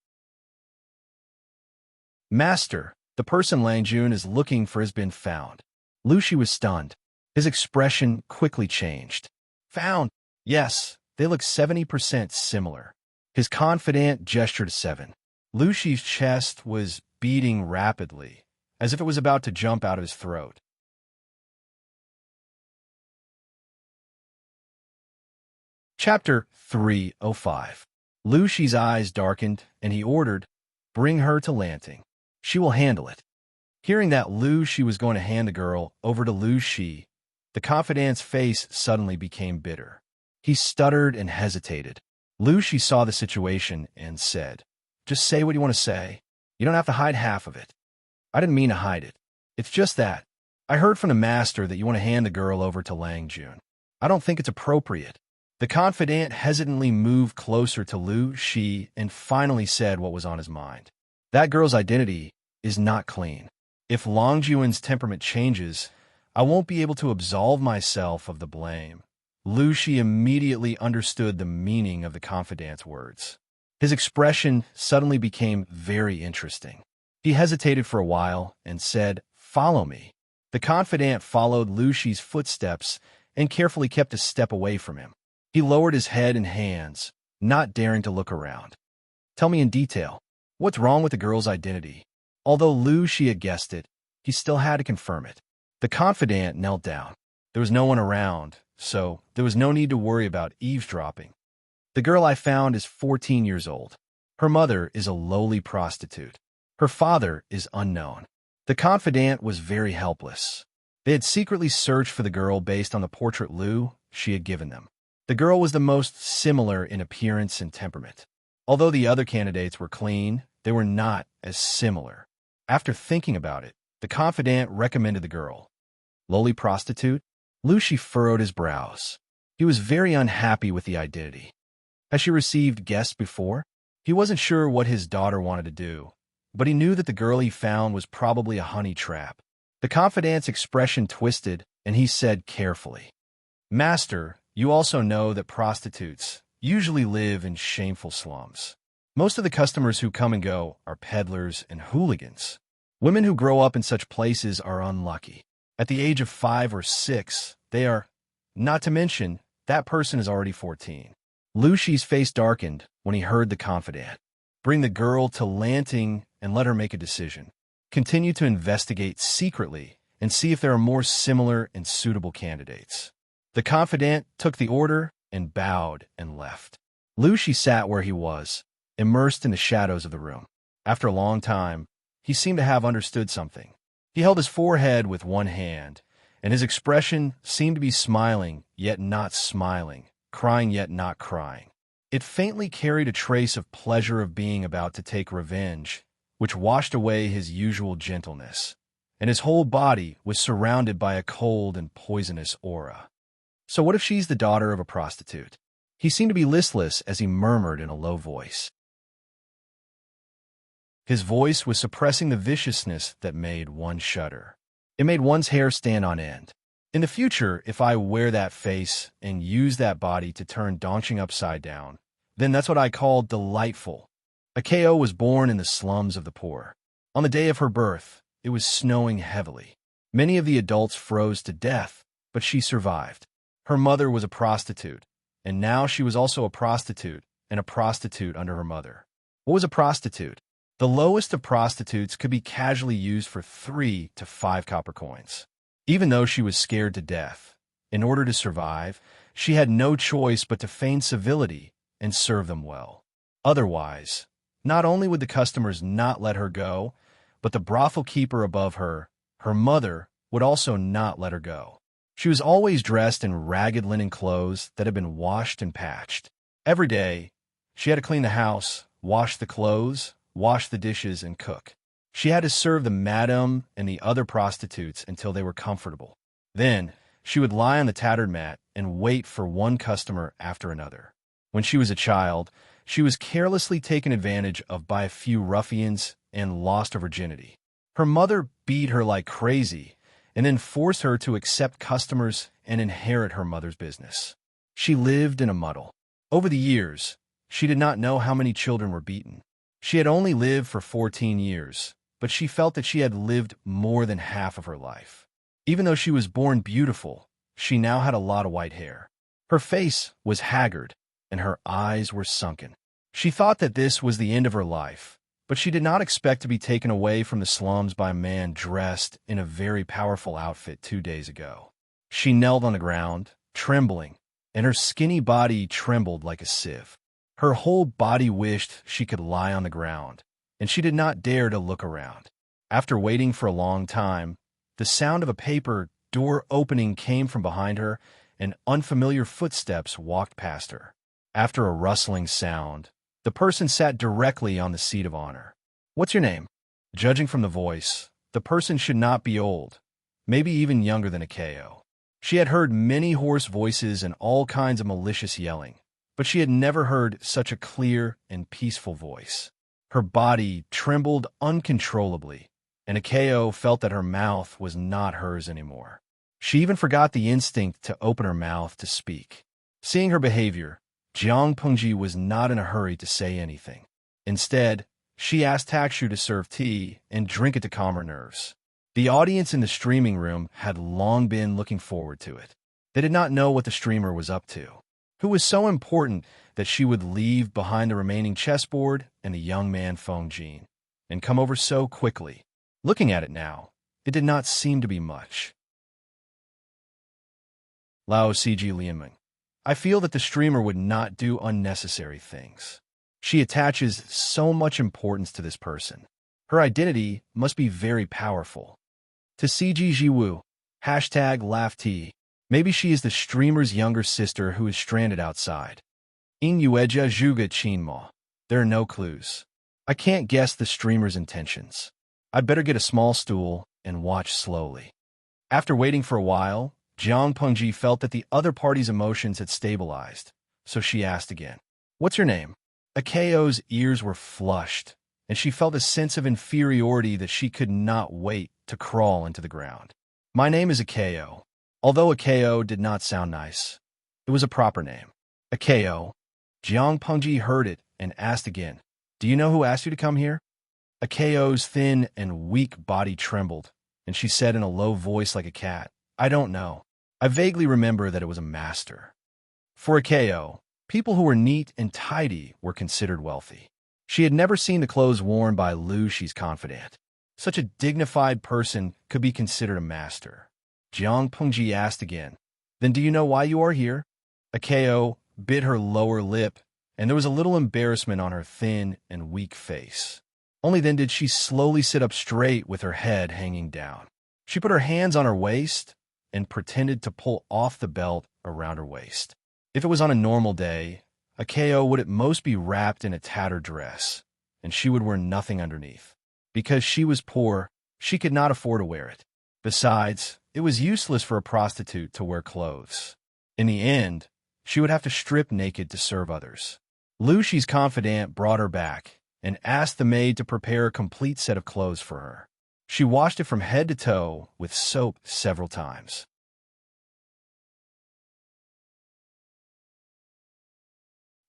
Master, the person Lang Jun is looking for has been found. Lu Shi was stunned. His expression quickly changed. Found? Yes, they look 70% similar. His confidant gestured to 7. Lu Shi's chest was beating rapidly, as if it was about to jump out of his throat. Chapter 305. Lu Shi's eyes darkened, and he ordered, "Bring her to Lanting. She will handle it." Hearing that Lu Shi was going to hand the girl over to Lu Shi, the confidant's face suddenly became bitter. He stuttered and hesitated. Lu Shi saw the situation and said, "Just say what you want to say. You don't have to hide half of it." "I didn't mean to hide it. It's just that I heard from the master that you want to hand the girl over to Lang Jun. I don't think it's appropriate." The confidant hesitantly moved closer to Lu Shi and finally said what was on his mind. "That girl's identity is not clean. If Lang Jun's temperament changes, I won't be able to absolve myself of the blame." Lu Shi immediately understood the meaning of the confidant's words. His expression suddenly became very interesting. He hesitated for a while and said, "Follow me." The confidant followed Lu Shi's footsteps and carefully kept a step away from him. He lowered his head and hands, not daring to look around. "Tell me in detail, what's wrong with the girl's identity?" Although Lu Shi had guessed it, he still had to confirm it. The confidant knelt down. There was no one around, so there was no need to worry about eavesdropping. "The girl I found is 14 years old. Her mother is a lowly prostitute. Her father is unknown." The confidant was very helpless. They had secretly searched for the girl based on the portrait Lu Shi had given them. The girl was the most similar in appearance and temperament. Although the other candidates were clean, they were not as similar. After thinking about it, the confidant recommended the girl. Lowly prostitute? Lu Shi furrowed his brows. He was very unhappy with the identity. Has she received guests before? He wasn't sure what his daughter wanted to do, but he knew that the girl he found was probably a honey trap. The confidant's expression twisted, and he said carefully, "Master, you also know that prostitutes usually live in shameful slums. Most of the customers who come and go are peddlers and hooligans. Women who grow up in such places are unlucky. At the age of 5 or 6, they are, not to mention, that person is already 14. Lu Shi's face darkened when he heard the confidant. "Bring the girl to Lanting and let her make a decision. Continue to investigate secretly and see if there are more similar and suitable candidates." The confidant took the order and bowed and left. Lu Shi sat where he was, immersed in the shadows of the room. After a long time, he seemed to have understood something. He held his forehead with one hand, and his expression seemed to be smiling yet not smiling, crying yet not crying. It faintly carried a trace of pleasure of being about to take revenge, which washed away his usual gentleness, and his whole body was surrounded by a cold and poisonous aura. So what if she's the daughter of a prostitute? He seemed to be listless as he murmured in a low voice. His voice was suppressing the viciousness that made one shudder. It made one's hair stand on end. In the future, if I wear that face and use that body to turn Dongqing upside down, then that's what I call delightful. Akeo was born in the slums of the poor. On the day of her birth, it was snowing heavily. Many of the adults froze to death, but she survived. Her mother was a prostitute, and now she was also a prostitute and a prostitute under her mother. What was a prostitute? The lowest of prostitutes could be casually used for 3 to 5 copper coins. Even though she was scared to death, in order to survive, she had no choice but to feign civility and serve them well. Otherwise, not only would the customers not let her go, but the brothel keeper above her, her mother, would also not let her go. She was always dressed in ragged linen clothes that had been washed and patched. Every day, she had to clean the house, wash the clothes, wash the dishes, and cook. She had to serve the madam and the other prostitutes until they were comfortable. Then, she would lie on the tattered mat and wait for one customer after another. When she was a child, she was carelessly taken advantage of by a few ruffians and lost her virginity. Her mother beat her like crazy and then forced her to accept customers and inherit her mother's business. She lived in a muddle. Over the years, she did not know how many children were beaten. She had only lived for 14 years, but she felt that she had lived more than half of her life. Even though she was born beautiful, she now had a lot of white hair. Her face was haggard, and her eyes were sunken. She thought that this was the end of her life, but she did not expect to be taken away from the slums by a man dressed in a very powerful outfit 2 days ago. She knelt on the ground, trembling, and her skinny body trembled like a sieve. Her whole body wished she could lie on the ground, and she did not dare to look around. After waiting for a long time, the sound of a paper door opening came from behind her, and unfamiliar footsteps walked past her. After a rustling sound, the person sat directly on the seat of honor. "What's your name?" Judging from the voice, the person should not be old, maybe even younger than Akeo. She had heard many hoarse voices and all kinds of malicious yelling, but she had never heard such a clear and peaceful voice. Her body trembled uncontrollably, and Akeo felt that her mouth was not hers anymore. She even forgot the instinct to open her mouth to speak. Seeing her behavior, Jiang Pengji was not in a hurry to say anything. Instead, she asked Takshu to serve tea and drink it to calm her nerves. The audience in the streaming room had long been looking forward to it. They did not know what the streamer was up to, who was so important that she would leave behind the remaining chessboard and the young man Feng Jin, and come over so quickly. Looking at it now, it did not seem to be much. Lao Cg Lianming. I feel that the streamer would not do unnecessary things. She attaches so much importance to this person. Her identity must be very powerful. To CG Jiwu, #LaughT. Maybe she is the streamer's younger sister who is stranded outside. In Yueja Zhuga Chinma. There are no clues. I can't guess the streamer's intentions. I'd better get a small stool and watch slowly. After waiting for a while, Jiang Pengji felt that the other party's emotions had stabilized, so she asked again, "What's your name?" Akeo's ears were flushed, and she felt a sense of inferiority that she could not wait to crawl into the ground. "My name is Akeo." Although Akeo did not sound nice, it was a proper name. "Akeo." Jiang Pengji heard it and asked again, "Do you know who asked you to come here?" Akeo's thin and weak body trembled, and she said in a low voice like a cat, "I don't know. I vaguely remember that it was a master." For Akeo, people who were neat and tidy were considered wealthy. She had never seen the clothes worn by Lu Shi's confidant. Such a dignified person could be considered a master. Jiang Pengji asked again, "Then do you know why you are here?" Akeo bit her lower lip, and there was a little embarrassment on her thin and weak face. Only then did she slowly sit up straight with her head hanging down. She put her hands on her waist and pretended to pull off the belt around her waist. If it was on a normal day, Akeo would at most be wrapped in a tattered dress, and she would wear nothing underneath. Because she was poor, she could not afford to wear it. Besides, it was useless for a prostitute to wear clothes. In the end, she would have to strip naked to serve others. Lucy's confidant brought her back and asked the maid to prepare a complete set of clothes for her. She washed it from head to toe with soap several times.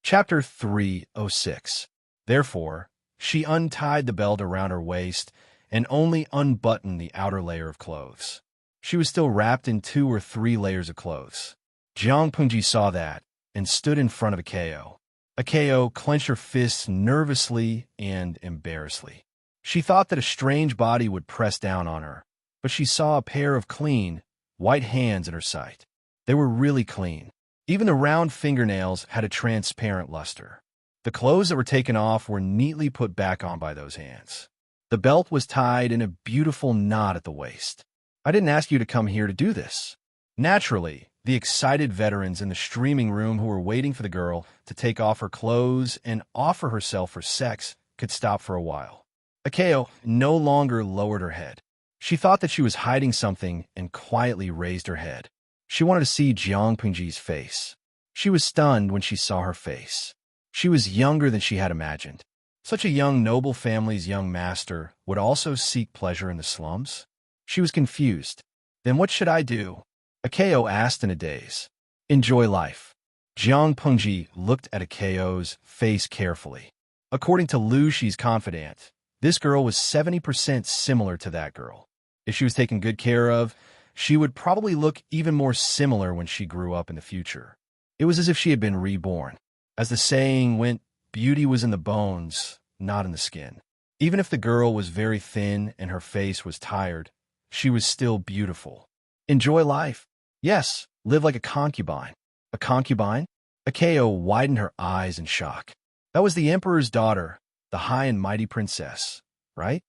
Chapter 306. Therefore, she untied the belt around her waist and only unbuttoned the outer layer of clothes. She was still wrapped in 2 or 3 layers of clothes. Jiang Pengji saw that and stood in front of Akeo. Akeo clenched her fists nervously and embarrassedly. She thought that a strange body would press down on her, but she saw a pair of clean, white hands in her sight. They were really clean. Even the round fingernails had a transparent luster. The clothes that were taken off were neatly put back on by those hands. The belt was tied in a beautiful knot at the waist. I didn't ask you to come here to do this. Naturally, the excited veterans in the streaming room who were waiting for the girl to take off her clothes and offer herself for sex could stop for a while. Akeo no longer lowered her head. She thought that she was hiding something and quietly raised her head. She wanted to see Jiang Pengji's face. She was stunned when she saw her face. She was younger than she had imagined. Such a young noble family's young master would also seek pleasure in the slums? She was confused. Then what should I do? Akeo asked in a daze. Enjoy life. Jiang Pengji looked at Akeo's face carefully. According to Lu Shi's confidant, this girl was 70% similar to that girl. If she was taken good care of, she would probably look even more similar when she grew up in the future. It was as if she had been reborn. As the saying went, beauty was in the bones, not in the skin. Even if the girl was very thin and her face was tired, she was still beautiful. Enjoy life. Yes, live like a concubine. A concubine? Akeo widened her eyes in shock. That was the emperor's daughter, the high and mighty princess, right?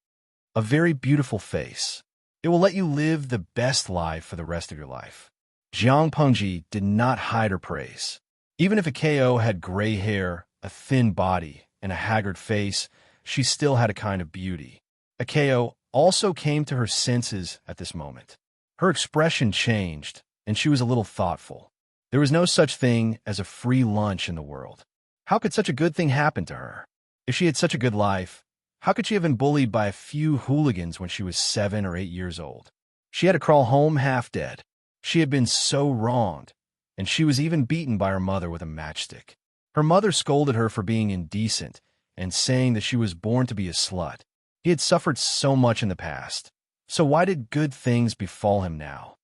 A very beautiful face. It will let you live the best life for the rest of your life. Jiang Pengji did not hide her praise. Even if Akeo had gray hair, a thin body, and a haggard face, she still had a kind of beauty. Akeo also came to her senses at this moment. Her expression changed, and she was a little thoughtful. There was no such thing as a free lunch in the world. How could such a good thing happen to her? If she had such a good life, how could she have been bullied by a few hooligans when she was 7 or 8 years old? She had to crawl home half dead. She had been so wronged, and she was even beaten by her mother with a matchstick. Her mother scolded her for being indecent and saying that she was born to be a slut. He had suffered so much in the past. So why did good things befall him now?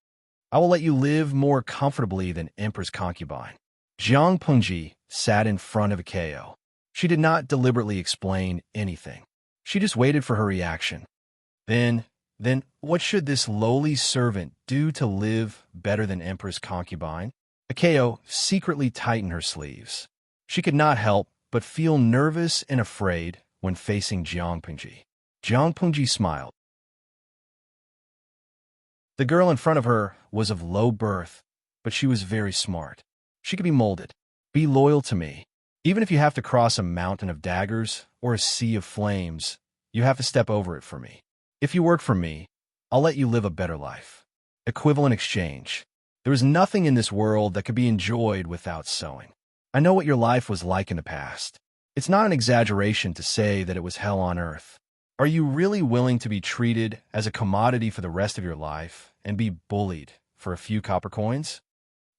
I will let you live more comfortably than Empress concubine. Jiang Pengji sat in front of Akeo. She did not deliberately explain anything. She just waited for her reaction. Then, what should this lowly servant do to live better than Empress concubine? Akeo secretly tightened her sleeves. She could not help but feel nervous and afraid when facing Jiang Pengji. Jiang Pengji smiled. The girl in front of her was of low birth, but she was very smart. She could be molded. Be loyal to me. Even if you have to cross a mountain of daggers or a sea of flames, you have to step over it for me. If you work for me, I'll let you live a better life. Equivalent exchange. There is nothing in this world that could be enjoyed without sewing. I know what your life was like in the past. It's not an exaggeration to say that it was hell on earth. Are you really willing to be treated as a commodity for the rest of your life and be bullied for a few copper coins?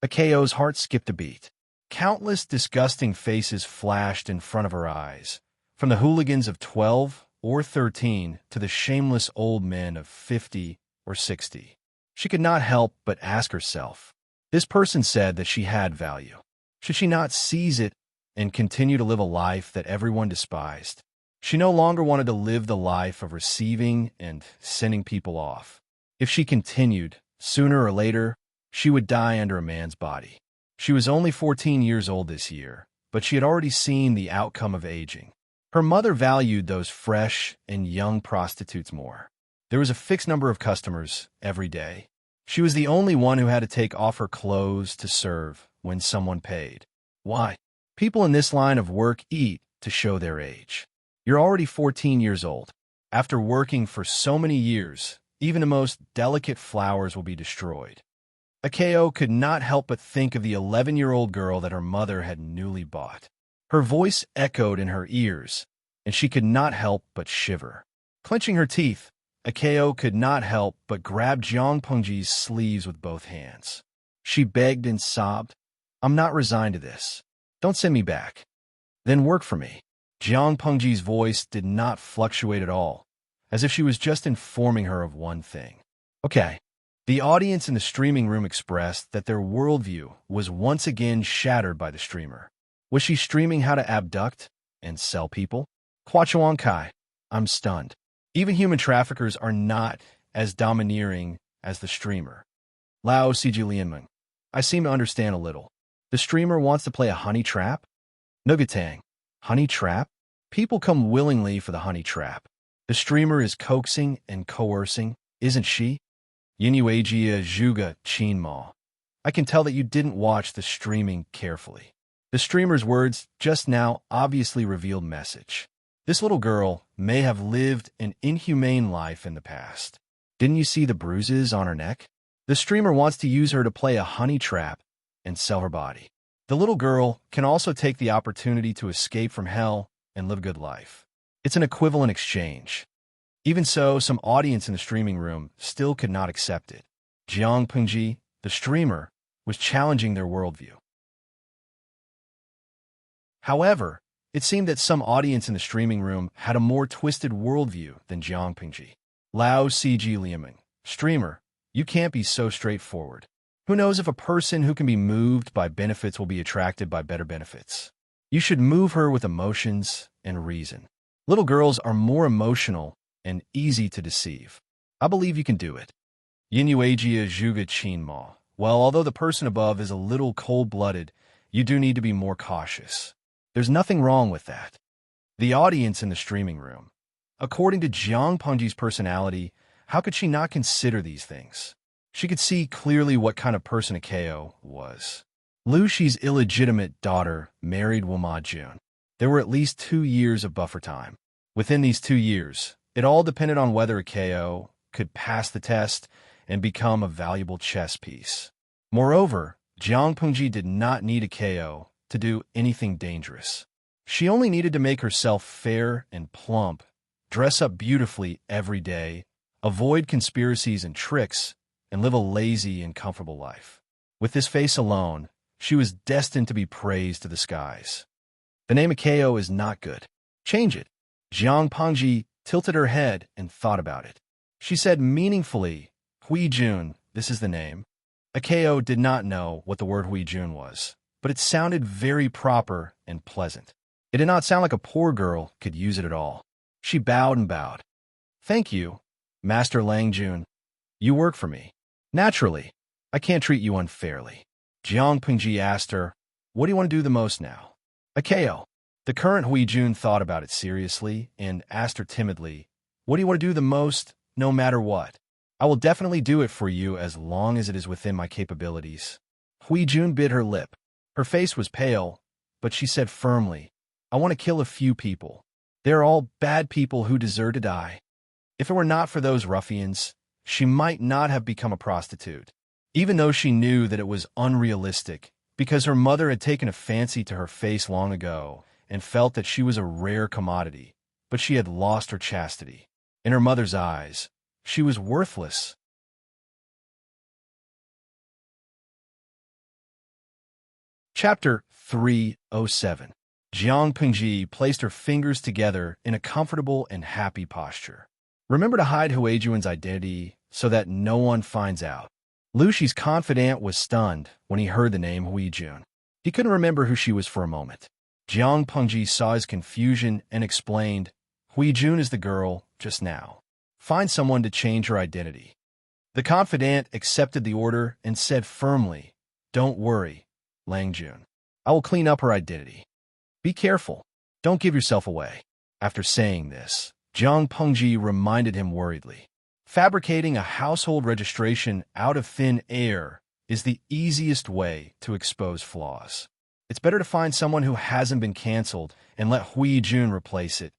Akeo's heart skipped a beat. Countless disgusting faces flashed in front of her eyes, from the hooligans of 12 or 13 to the shameless old men of 50 or 60. She could not help but ask herself, this person said that she had value. Should she not seize it and continue to live a life that everyone despised? She no longer wanted to live the life of receiving and sending people off. If she continued, sooner or later, she would die under a man's body. She was only 14 years old this year, but she had already seen the outcome of aging. Her mother valued those fresh and young prostitutes more. There was a fixed number of customers every day. She was the only one who had to take off her clothes to serve when someone paid. Why? People in this line of work eat to show their age. You're already 14 years old. After working for so many years, even the most delicate flowers will be destroyed. Akeo could not help but think of the 11-year-old girl that her mother had newly bought. Her voice echoed in her ears, and she could not help but shiver. Clenching her teeth, Akeo could not help but grab Jiang Pengji's sleeves with both hands. She begged and sobbed, "I'm not resigned to this. Don't send me back. Then work for me." Jiang Pengji's voice did not fluctuate at all, as if she was just informing her of one thing. Okay. The audience in the streaming room expressed that their worldview was once again shattered by the streamer. Was she streaming how to abduct and sell people? Huachuan Kai, I'm stunned. Even human traffickers are not as domineering as the streamer. Lao Sijilianmeng, I seem to understand a little. The streamer wants to play a honey trap? Nugatang, honey trap? People come willingly for the honey trap. The streamer is coaxing and coercing, isn't she? Yinuajia Zhuga Qinma. I can tell that you didn't watch the streaming carefully. The streamer's words just now obviously revealed message. This little girl may have lived an inhumane life in the past. Didn't you see the bruises on her neck? The streamer wants to use her to play a honey trap and sell her body. The little girl can also take the opportunity to escape from hell and live a good life. It's an equivalent exchange. Even so, some audience in the streaming room still could not accept it. Jiang Pengji, the streamer, was challenging their worldview. However, it seemed that some audience in the streaming room had a more twisted worldview than Jiang Pengji. Lao Cg Liaming, streamer, you can't be so straightforward. Who knows if a person who can be moved by benefits will be attracted by better benefits? You should move her with emotions and reason. Little girls are more emotional and easy to deceive. I believe you can do it. Yinuajia Zhuga Qinma. Well, although the person above is a little cold-blooded, you do need to be more cautious. There's nothing wrong with that. The audience in the streaming room. According to Jiang Pengji's personality, how could she not consider these things? She could see clearly what kind of person Akeo was. Lu Shi's illegitimate daughter married Wama Jun. There were at least 2 years of buffer time. Within these 2 years, it all depended on whether Akeo could pass the test and become a valuable chess piece. Moreover, Jiang Pengji did not need Akeo to do anything dangerous. She only needed to make herself fair and plump, dress up beautifully every day, avoid conspiracies and tricks, and live a lazy and comfortable life. With this face alone, she was destined to be praised to the skies. The name Akeo is not good. Change it. Jiang Pengji tilted her head and thought about it. She said meaningfully, Hui Jun, this is the name. Akeo did not know what the word Hui Jun was, but it sounded very proper and pleasant. It did not sound like a poor girl could use it at all. She bowed and bowed. Thank you, Master Lang Jun. You work for me. Naturally, I can't treat you unfairly. Jiang Pengji asked her, what do you want to do the most now? Akeo. The current Hui Jun thought about it seriously and asked her timidly, what do you want to do the most, no matter what? I will definitely do it for you as long as it is within my capabilities. Hui Jun bit her lip. Her face was pale, but she said firmly, I want to kill a few people. They're all bad people who deserve to die. If it were not for those ruffians, she might not have become a prostitute, even though she knew that it was unrealistic, because her mother had taken a fancy to her face long ago and felt that she was a rare commodity, but she had lost her chastity. In her mother's eyes, she was worthless. Chapter 307. Jiang Pengji placed her fingers together in a comfortable and happy posture. Remember to hide Huijuan's identity so that no one finds out. Lu Shi's confidant was stunned when he heard the name Huijun. He couldn't remember who she was for a moment. Jiang Pengji saw his confusion and explained, Huijun is the girl just now. Find someone to change her identity. The confidant accepted the order and said firmly, Don't worry, Lang Jun. I will clean up her identity. Be careful. Don't give yourself away. After saying this, Jiang Pengji reminded him worriedly. Fabricating a household registration out of thin air is the easiest way to expose flaws. It's better to find someone who hasn't been canceled and let Hui Jun replace it,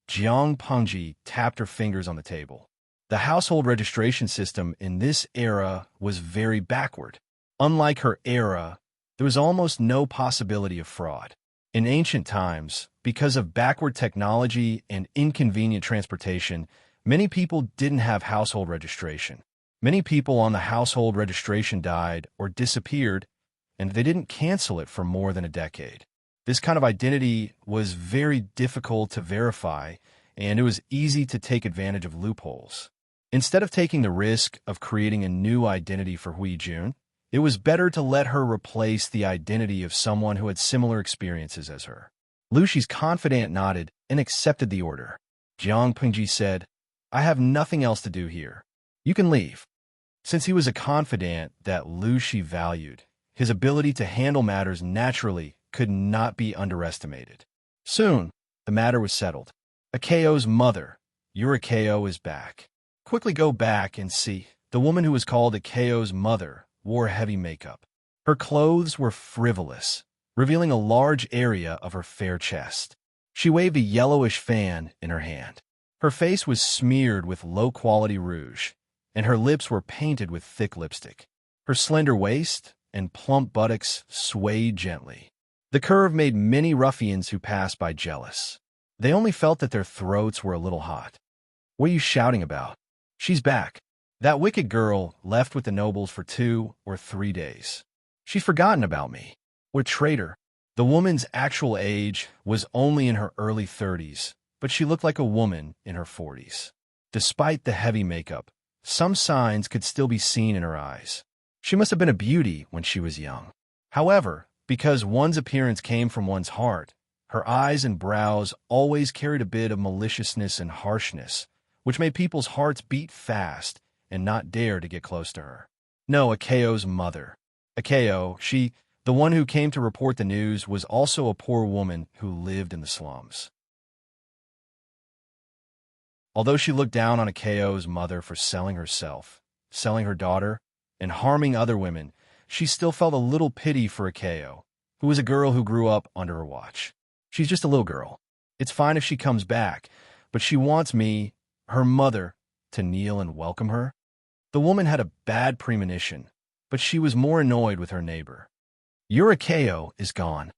Jiang Pengji tapped her fingers on the table. The household registration system in this era was very backward. Unlike her era, there was almost no possibility of fraud. In ancient times, because of backward technology and inconvenient transportation, many people didn't have household registration. Many people on the household registration died or disappeared, and they didn't cancel it for more than a decade. This kind of identity was very difficult to verify, and it was easy to take advantage of loopholes. Instead of taking the risk of creating a new identity for Hui Jun, it was better to let her replace the identity of someone who had similar experiences as her. Lu Shi's confidant nodded and accepted the order. Jiang Pengji said, "I have nothing else to do here. You can leave." Since he was a confidant that Lu Shi valued, his ability to handle matters naturally could not be underestimated. Soon, the matter was settled. Akayo's mother, Yurikayo, is back. Quickly go back and see. The woman who was called Akayo's mother wore heavy makeup. Her clothes were frivolous, revealing a large area of her fair chest. She waved a yellowish fan in her hand. Her face was smeared with low-quality rouge, and her lips were painted with thick lipstick. Her slender waist and plump buttocks swayed gently. The curve made many ruffians who passed by jealous. They only felt that their throats were a little hot. "What are you shouting about? She's back. That wicked girl left with the nobles for 2 or 3 days. She's forgotten about me. What a traitor." The woman's actual age was only in her early 30s, but she looked like a woman in her 40s. Despite the heavy makeup, some signs could still be seen in her eyes. She must have been a beauty when she was young. However, because one's appearance came from one's heart, her eyes and brows always carried a bit of maliciousness and harshness, which made people's hearts beat fast and not dare to get close to her. No, Akayo's mother. Akayo, the one who came to report the news, was also a poor woman who lived in the slums. Although she looked down on Akayo's mother for selling herself, selling her daughter, and harming other women, she still felt a little pity for Akayo, who was a girl who grew up under her watch. She's just a little girl. It's fine if she comes back, but she wants me, her mother, to kneel and welcome her. The woman had a bad premonition, but she was more annoyed with her neighbor. Yurikayo is gone.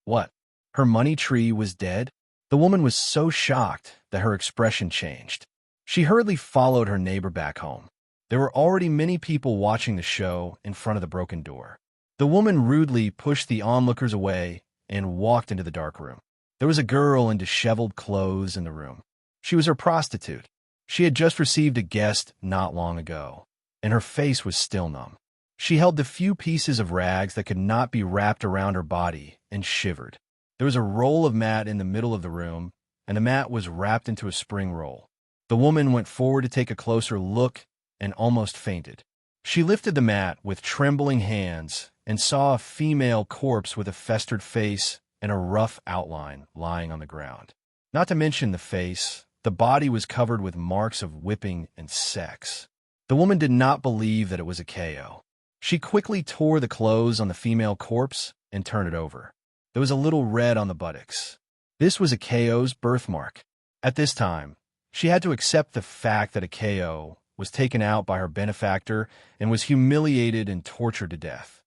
What? Her money tree was dead? The woman was so shocked that her expression changed. She hurriedly followed her neighbor back home. There were already many people watching the show in front of the broken door. The woman rudely pushed the onlookers away and walked into the dark room. There was a girl in disheveled clothes in the room. She was her prostitute. She had just received a guest not long ago, and her face was still numb. She held the few pieces of rags that could not be wrapped around her body and shivered. There was a roll of mat in the middle of the room, and the mat was wrapped into a spring roll. The woman went forward to take a closer look and almost fainted. She lifted the mat with trembling hands and saw a female corpse with a festered face and a rough outline lying on the ground. Not to mention the face, the body was covered with marks of whipping and sex. The woman did not believe that it was Akayo. She quickly tore the clothes on the female corpse and turned it over. There was a little red on the buttocks. This was Akayo's birthmark. At this time, she had to accept the fact that Akayo was taken out by her benefactor and was humiliated and tortured to death.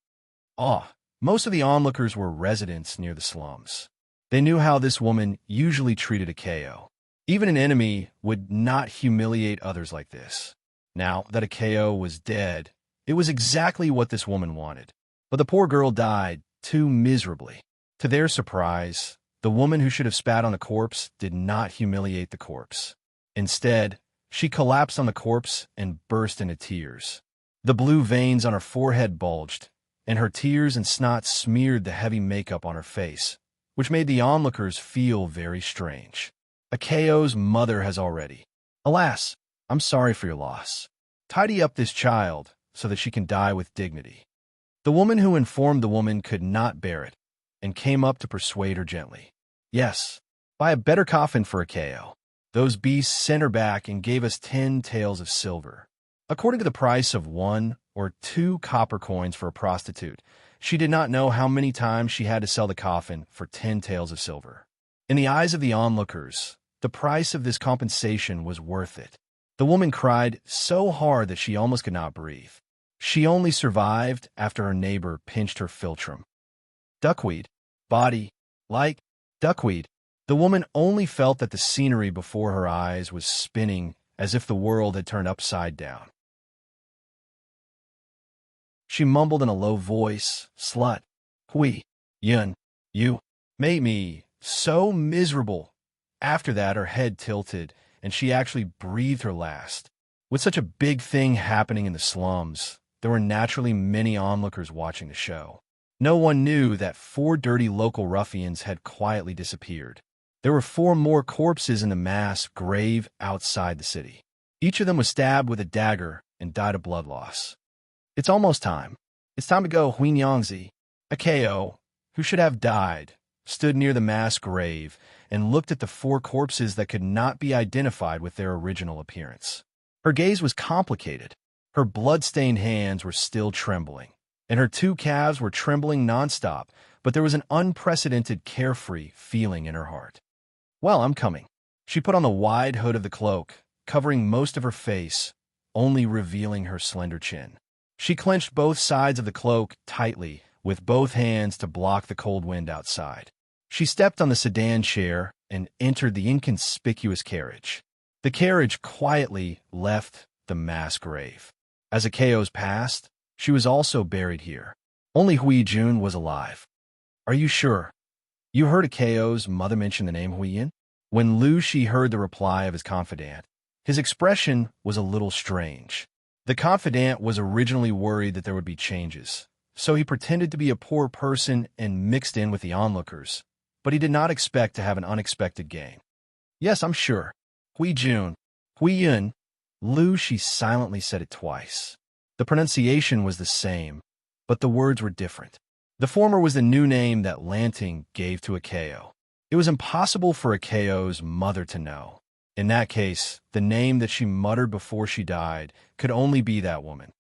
Most of the onlookers were residents near the slums. They knew how this woman usually treated Akayo. Even an enemy would not humiliate others like this. Now that Akayo was dead, it was exactly what this woman wanted. But the poor girl died too miserably. To their surprise, the woman who should have spat on the corpse did not humiliate the corpse. Instead, she collapsed on the corpse and burst into tears. The blue veins on her forehead bulged, and her tears and snot smeared the heavy makeup on her face, which made the onlookers feel very strange. Akayo's mother has already. Alas, I'm sorry for your loss. Tidy up this child so that she can die with dignity. The woman who informed the woman could not bear it, and came up to persuade her gently. Yes, buy a better coffin for Akayo. Those beasts sent her back and gave us 10 taels of silver. According to the price of 1 or 2 copper coins for a prostitute, she did not know how many times she had to sell the coffin for 10 taels of silver. In the eyes of the onlookers, The price of this compensation was worth it. The woman cried so hard that she almost could not breathe. She only survived after her neighbor pinched her philtrum. Duckweed. Body. Like duckweed. The woman only felt that the scenery before her eyes was spinning as if the world had turned upside down. She mumbled in a low voice, "Slut. Hui. Yun. You. Made me so miserable." After that, her head tilted, and she actually breathed her last. With such a big thing happening in the slums, there were naturally many onlookers watching the show. No one knew that 4 dirty local ruffians had quietly disappeared. There were 4 more corpses in the mass grave outside the city. Each of them was stabbed with a dagger and died of blood loss. It's almost time. It's time to go, Huinyangzi. A KO, who should have died, stood near the mass grave and looked at the 4 corpses that could not be identified with their original appearance. Her gaze was complicated. Her blood-stained hands were still trembling, and her 2 calves were trembling nonstop, but there was an unprecedented carefree feeling in her heart. "Well, I'm coming." She put on the wide hood of the cloak, covering most of her face, only revealing her slender chin. She clenched both sides of the cloak tightly, with both hands to block the cold wind outside. She stepped on the sedan chair and entered the inconspicuous carriage. The carriage quietly left the mass grave. As Akao's passed, she was also buried here. Only Hui Jun was alive. "Are you sure? You heard Akao's mother mention the name Huiyin?" When Lu Shi heard the reply of his confidant, his expression was a little strange. The confidant was originally worried that there would be changes, so he pretended to be a poor person and mixed in with the onlookers, but he did not expect to have an unexpected gain. "Yes, I'm sure. Hui Jun. Huiyin." Lu Shi silently said it twice. The pronunciation was the same, but the words were different. The former was the new name that Lanting gave to Akao. It was impossible for Akao's mother to know. In that case, the name that she muttered before she died could only be that woman.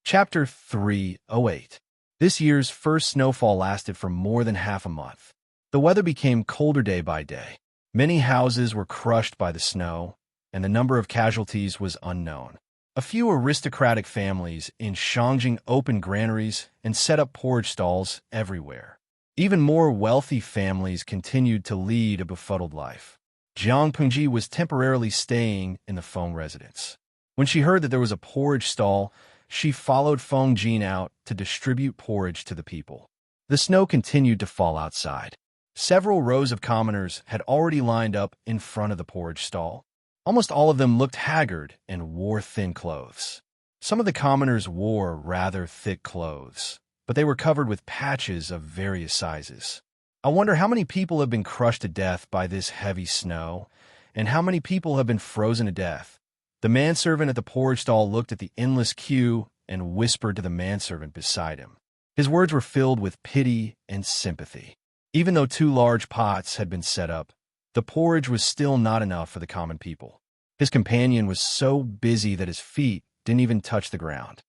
Chapter 308. This year's first snowfall lasted for more than half a month. The weather became colder day by day. Many houses were crushed by the snow, and the number of casualties was unknown. A few aristocratic families in Shangjing opened granaries and set up porridge stalls everywhere. Even more wealthy families continued to lead a befuddled life. Jiang Pengji was temporarily staying in the Feng residence. When she heard that there was a porridge stall, she followed Feng Jin out to distribute porridge to the people. The snow continued to fall outside. Several rows of commoners had already lined up in front of the porridge stall. Almost all of them looked haggard and wore thin clothes. Some of the commoners wore rather thick clothes, but they were covered with patches of various sizes. I wonder how many people have been crushed to death by this heavy snow, and how many people have been frozen to death. The manservant at the porridge stall looked at the endless queue and whispered to the manservant beside him. His words were filled with pity and sympathy. Even though 2 large pots had been set up, the porridge was still not enough for the common people. His companion was so busy that his feet didn't even touch the ground.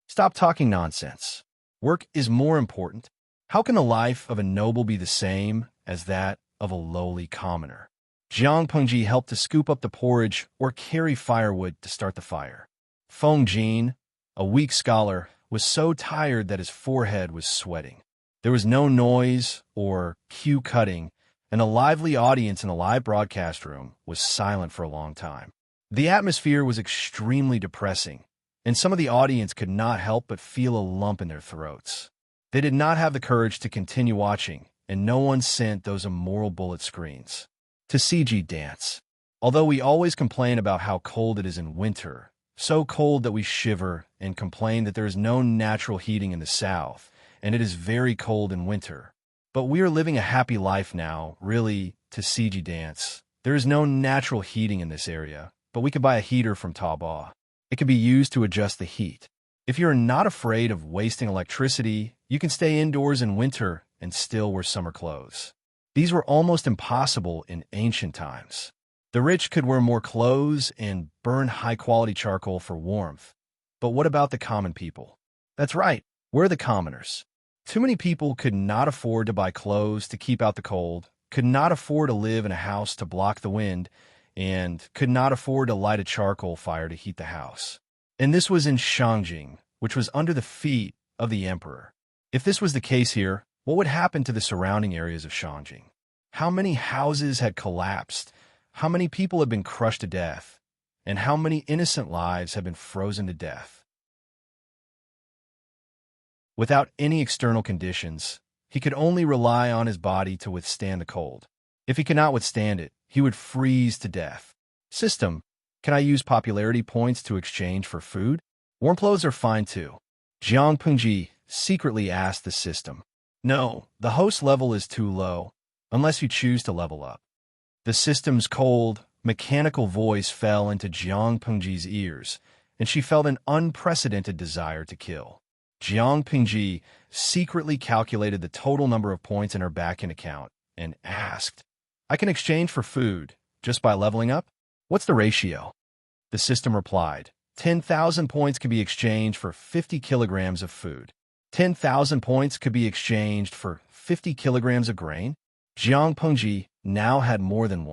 "Stop talking nonsense. Work is more important. How can the life of a noble be the same as that of a lowly commoner?" Jiang Pengji helped to scoop up the porridge or carry firewood to start the fire. Feng Jin, a weak scholar, was so tired that his forehead was sweating. There was no noise or cue cutting, and a lively audience in the live broadcast room was silent for a long time. The atmosphere was extremely depressing, and some of the audience could not help but feel a lump in their throats. They did not have the courage to continue watching, and no one sent those immoral bullet screens to CG dance. Although we always complain about how cold it is in winter, so cold that we shiver, and complain that there is no natural heating in the south, and it is very cold in winter. But we are living a happy life now, really, to CG dance. There is no natural heating in this area, but we could buy a heater from Taobao. It can be used to adjust the heat. If you're not afraid of wasting electricity, you can stay indoors in winter and still wear summer clothes. These were almost impossible in ancient times. The rich could wear more clothes and burn high-quality charcoal for warmth. But what about the common people? That's right, we're the commoners. Too many people could not afford to buy clothes to keep out the cold, could not afford to live in a house to block the wind, and could not afford to light a charcoal fire to heat the house. And this was in Shangjing, which was under the feet of the emperor. If this was the case here, what would happen to the surrounding areas of Shangjing? How many houses had collapsed? How many people had been crushed to death? And how many innocent lives had been frozen to death? Without any external conditions, he could only rely on his body to withstand the cold. If he could not withstand it, he would freeze to death. System, can I use popularity points to exchange for food? Warm clothes are fine too. Jiang Pengji secretly asked the system. No, the host level is too low, unless you choose to level up. The system's cold, mechanical voice fell into Jiang Pengji's ears, and she felt an unprecedented desire to kill. Jiang Pengji secretly calculated the total number of points in her back-end account and asked, I can exchange for food just by leveling up? What's the ratio? The system replied, 10,000 points can be exchanged for 50 kilograms of food. 10,000 points could be exchanged for 50 kilograms of grain. Jiang Pengji now had more than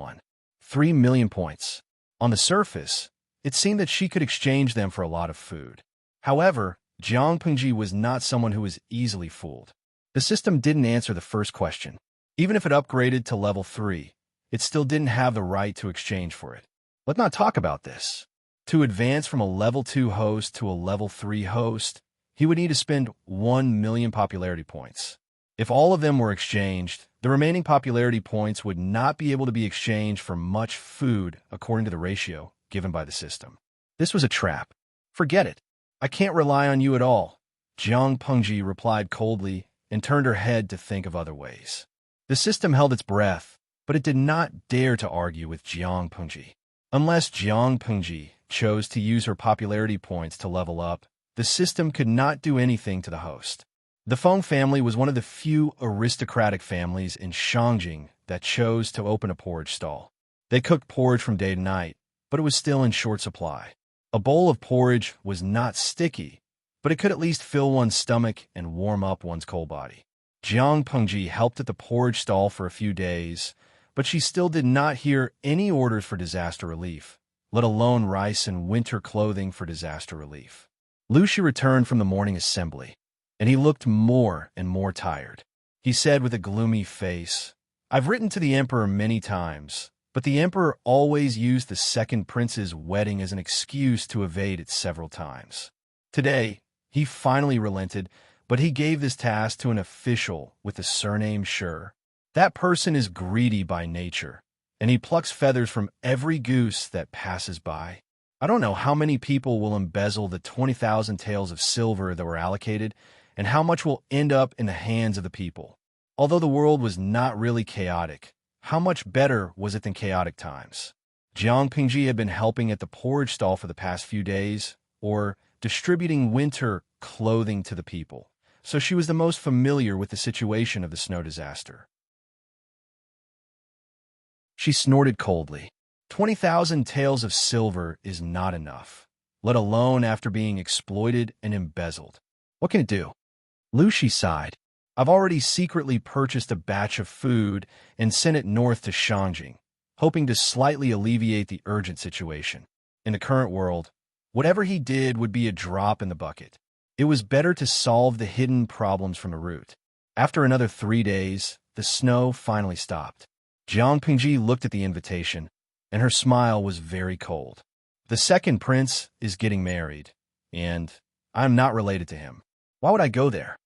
3 million points. On the surface, it seemed that she could exchange them for a lot of food. However, Jiang Pengji was not someone who was easily fooled. The system didn't answer the first question. Even if it upgraded to level 3, it still didn't have the right to exchange for it. Let's not talk about this. To advance from a level 2 host to a level 3 host, he would need to spend 1 million popularity points. If all of them were exchanged, the remaining popularity points would not be able to be exchanged for much food according to the ratio given by the system. This was a trap. Forget it. I can't rely on you at all, Jiang Pengji replied coldly and turned her head to think of other ways. The system held its breath, but it did not dare to argue with Jiang Pengji. Unless Jiang Pengji chose to use her popularity points to level up, the system could not do anything to the host. The Feng family was one of the few aristocratic families in Shangjing that chose to open a porridge stall. They cooked porridge from day to night, but it was still in short supply. A bowl of porridge was not sticky, but it could at least fill one's stomach and warm up one's cold body. Jiang Pengji helped at the porridge stall for a few days, but she still did not hear any orders for disaster relief, let alone rice and winter clothing for disaster relief. Lucy returned from the morning assembly, and he looked more and more tired. He said with a gloomy face, I've written to the emperor many times, but the emperor always used the second prince's wedding as an excuse to evade it several times. Today, he finally relented, but he gave this task to an official with the surname Sure. That person is greedy by nature, and he plucks feathers from every goose that passes by. I don't know how many people will embezzle the 20,000 taels of silver that were allocated, and how much will end up in the hands of the people. Although the world was not really chaotic, how much better was it than chaotic times? Jiang Pengji had been helping at the porridge stall for the past few days, or distributing winter clothing to the people, so she was the most familiar with the situation of the snow disaster. She snorted coldly. 20,000 taels of silver is not enough, let alone after being exploited and embezzled. What can it do? Lucy sighed. I've already secretly purchased a batch of food and sent it north to Shangjing, hoping to slightly alleviate the urgent situation. In the current world, whatever he did would be a drop in the bucket. It was better to solve the hidden problems from the root. After another 3 days, the snow finally stopped. Jiang Pengji looked at the invitation, and her smile was very cold. The second prince is getting married, and I'm not related to him. Why would I go there?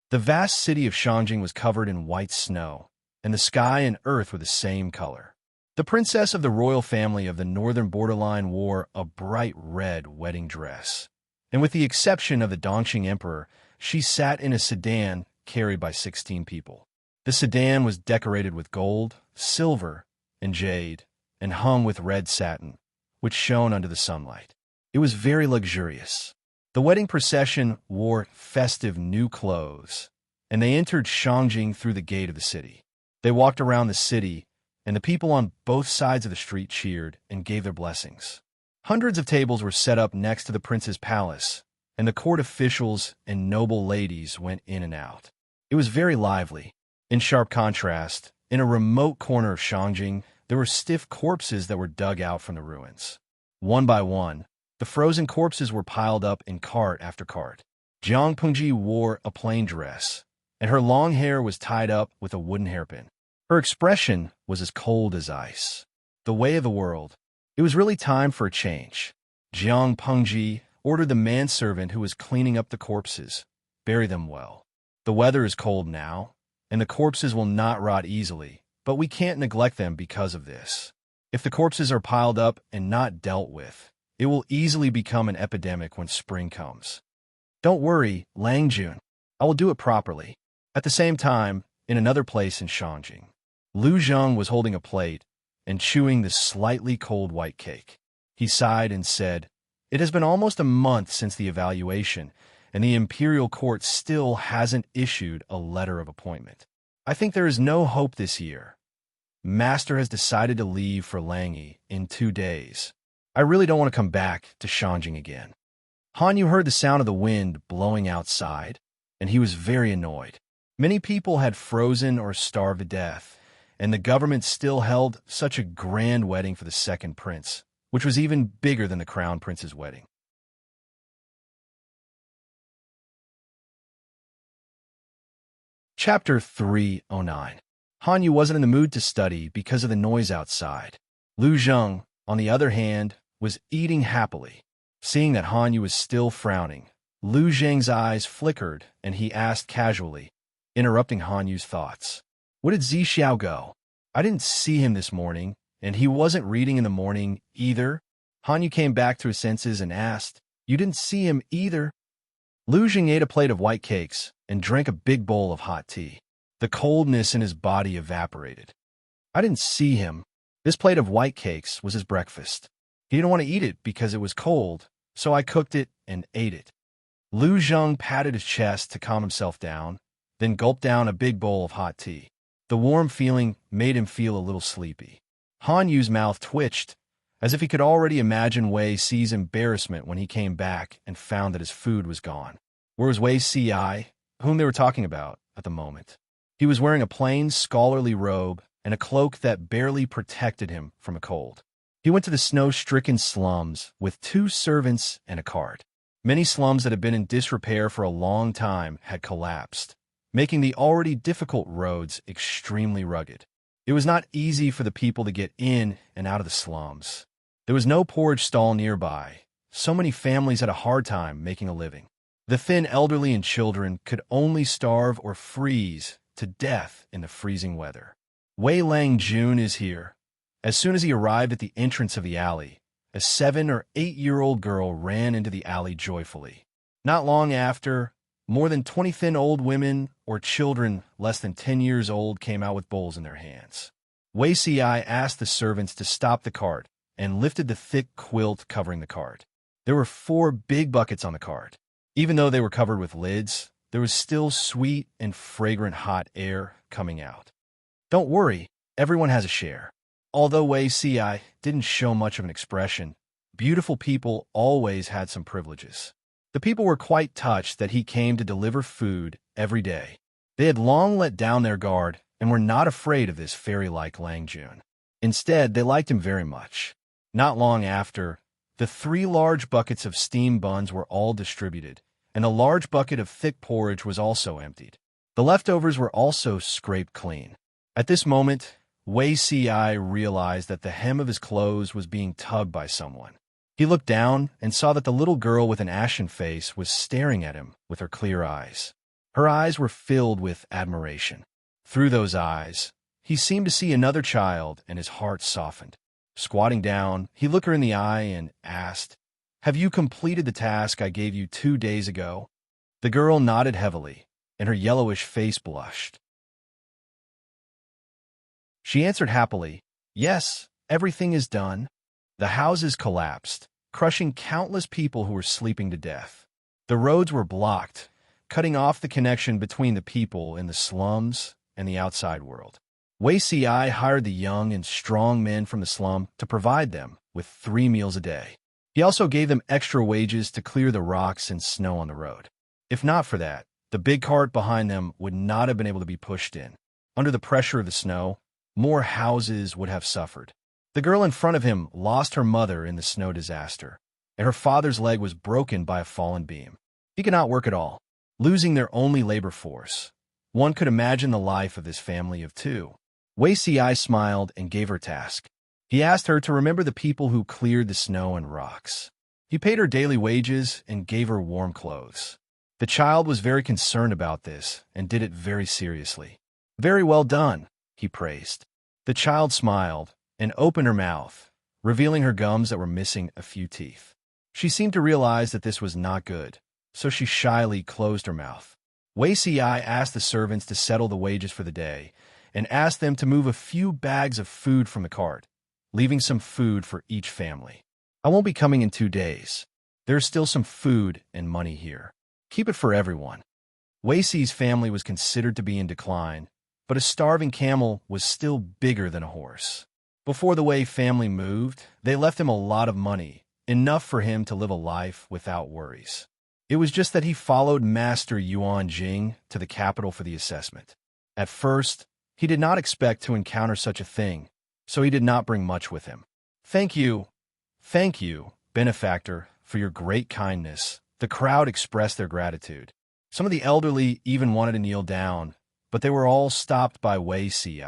The vast city of Shangjing was covered in white snow, and the sky and earth were the same color. The princess of the royal family of the northern borderline wore a bright red wedding dress, and with the exception of the Dongqing emperor, she sat in a sedan carried by 16 people. The sedan was decorated with gold, silver, and jade, and hung with red satin, which shone under the sunlight. It was very luxurious. The wedding procession wore festive new clothes, and they entered Shangjing through the gate of the city. They walked around the city, and the people on both sides of the street cheered and gave their blessings. Hundreds of tables were set up next to the prince's palace, and the court officials and noble ladies went in and out. It was very lively. In sharp contrast, in a remote corner of Shangjing, there were stiff corpses that were dug out from the ruins. One by one, the frozen corpses were piled up in cart after cart. Jiang Pengji wore a plain dress, and her long hair was tied up with a wooden hairpin. Her expression was as cold as ice. The way of the world. It was really time for a change. Jiang Pengji ordered the manservant who was cleaning up the corpses, bury them well. The weather is cold now, and the corpses will not rot easily, but we can't neglect them because of this. If the corpses are piled up and not dealt with, it will easily become an epidemic when spring comes. Don't worry, Lang Jun. I will do it properly. At the same time, in another place in Shangjing, Lu Zheng was holding a plate and chewing the slightly cold white cake. He sighed and said, "It has been almost a month since the evaluation, and the imperial court still hasn't issued a letter of appointment. I think there is no hope this year. Master has decided to leave for Langyi in 2 days. I really don't want to come back to Shangjing again." Han Yu heard the sound of the wind blowing outside, and he was very annoyed. Many people had frozen or starved to death, and the government still held such a grand wedding for the second prince, which was even bigger than the crown prince's wedding. Chapter 309. Han Yu wasn't in the mood to study because of the noise outside. Lu Zheng, on the other hand, was eating happily. Seeing that Han Yu was still frowning, Lu Zheng's eyes flickered and he asked casually, interrupting Han Yu's thoughts, "Where did Zi Xiao go? I didn't see him this morning, and he wasn't reading in the morning either." Han Yu came back to his senses and asked, "You didn't see him either?" Lu Zheng ate a plate of white cakes and drank a big bowl of hot tea. The coldness in his body evaporated. "I didn't see him." This plate of white cakes was his breakfast. He didn't want to eat it because it was cold, so I cooked it and ate it. Lu Zheng patted his chest to calm himself down, then gulped down a big bowl of hot tea. The warm feeling made him feel a little sleepy. Han Yu's mouth twitched, as if he could already imagine Wei Si's embarrassment when he came back and found that his food was gone. Where was Wei Si, whom they were talking about at the moment? He was wearing a plain, scholarly robe and a cloak that barely protected him from a cold. He went to the snow-stricken slums with 2 servants and a cart. Many slums that had been in disrepair for a long time had collapsed, making the already difficult roads extremely rugged. It was not easy for the people to get in and out of the slums. There was no porridge stall nearby. So many families had a hard time making a living. The thin elderly and children could only starve or freeze to death in the freezing weather. Wei Lang Jun is here. As soon as he arrived at the entrance of the alley, a 7 or 8-year-old girl ran into the alley joyfully. Not long after, more than 20 thin old women or children less than 10 years old came out with bowls in their hands. Wei Si asked the servants to stop the cart and lifted the thick quilt covering the cart. There were 4 big buckets on the cart. Even though they were covered with lids, there was still sweet and fragrant hot air coming out. "Don't worry, everyone has a share." Although Wei Si didn't show much of an expression, beautiful people always had some privileges. The people were quite touched that he came to deliver food every day. They had long let down their guard and were not afraid of this fairy-like Lang Jun. Instead, they liked him very much. Not long after, the 3 large buckets of steamed buns were all distributed, and a large bucket of thick porridge was also emptied. The leftovers were also scraped clean. At this moment, Wei Si realized that the hem of his clothes was being tugged by someone. He looked down and saw that the little girl with an ashen face was staring at him with her clear eyes. Her eyes were filled with admiration. Through those eyes, he seemed to see another child, and his heart softened. Squatting down, he looked her in the eye and asked, "Have you completed the task I gave you 2 days ago?" The girl nodded heavily, and her yellowish face blushed. She answered happily, "Yes, everything is done." The houses collapsed, crushing countless people who were sleeping to death. The roads were blocked, cutting off the connection between the people in the slums and the outside world. Wei Si hired the young and strong men from the slum to provide them with 3 meals a day. He also gave them extra wages to clear the rocks and snow on the road. If not for that, The big cart behind them would not have been able to be pushed in. Under the pressure of the snow, more houses would have suffered. The girl in front of him lost her mother in the snow disaster, and her father's leg was broken by a fallen beam. He could not work at all, losing their only labor force. One could imagine the life of this family of two. Wei Si smiled and gave her task. He asked her to remember the people who cleared the snow and rocks. He paid her daily wages and gave her warm clothes. The child was very concerned about this and did it very seriously. "Very well done," he praised. The child smiled and opened her mouth, revealing her gums that were missing a few teeth. She seemed to realize that this was not good, so she shyly closed her mouth. Wei Si asked the servants to settle the wages for the day and asked them to move a few bags of food from the cart, leaving some food for each family. "I won't be coming in 2 days. There's still some food and money here. Keep it for everyone." Wei Si's family was considered to be in decline, but a starving camel was still bigger than a horse. Before the Wei family moved, they left him a lot of money, enough for him to live a life without worries. It was just that he followed Master Yuan Jing to the capital for the assessment. At first, he did not expect to encounter such a thing, so he did not bring much with him. Thank you, benefactor, for your great kindness." The crowd expressed their gratitude. Some of the elderly even wanted to kneel down, but they were all stopped by Wei Si.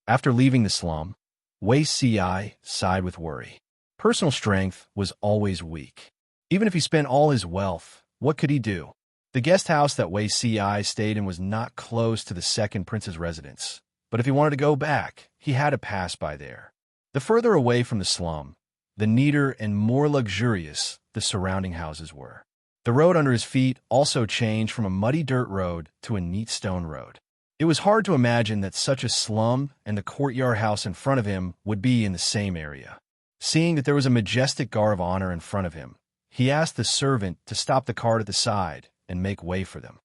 After leaving the slum, Wei Si sighed with worry. Personal strength was always weak. Even if he spent all his wealth, what could he do? The guest house that Wei Si stayed in was not close to the second prince's residence, but if he wanted to go back, he had to pass by there. The further away from the slum, the neater and more luxurious the surrounding houses were. The road under his feet also changed from a muddy dirt road to a neat stone road. It was hard to imagine that such a slum and the courtyard house in front of him would be in the same area. Seeing that there was a majestic guard of honor in front of him, he asked the servant to stop the cart at the side and make way for them.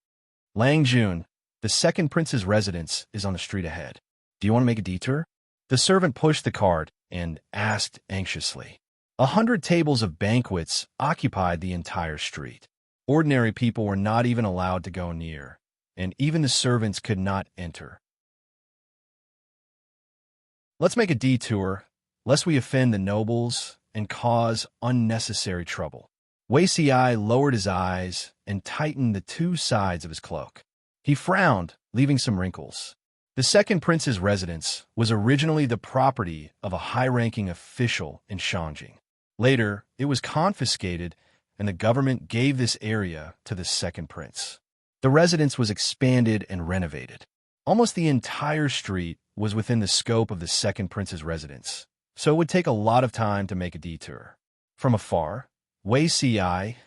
"Lang Jun, the second prince's residence is on the street ahead. Do you want to make a detour?" The servant pushed the cart and asked anxiously. 100 tables of banquets occupied the entire street. Ordinary people were not even allowed to go near, and even the servants could not enter. "Let's make a detour, lest we offend the nobles and cause unnecessary trouble." Wei Si lowered his eyes and tightened the 2 sides of his cloak. He frowned, leaving some wrinkles. The second prince's residence was originally the property of a high-ranking official in Shangjing. Later, it was confiscated, and the government gave this area to the second prince. The residence was expanded and renovated. Almost the entire street was within the scope of the second prince's residence, so it would take a lot of time to make a detour. From afar, Wei Si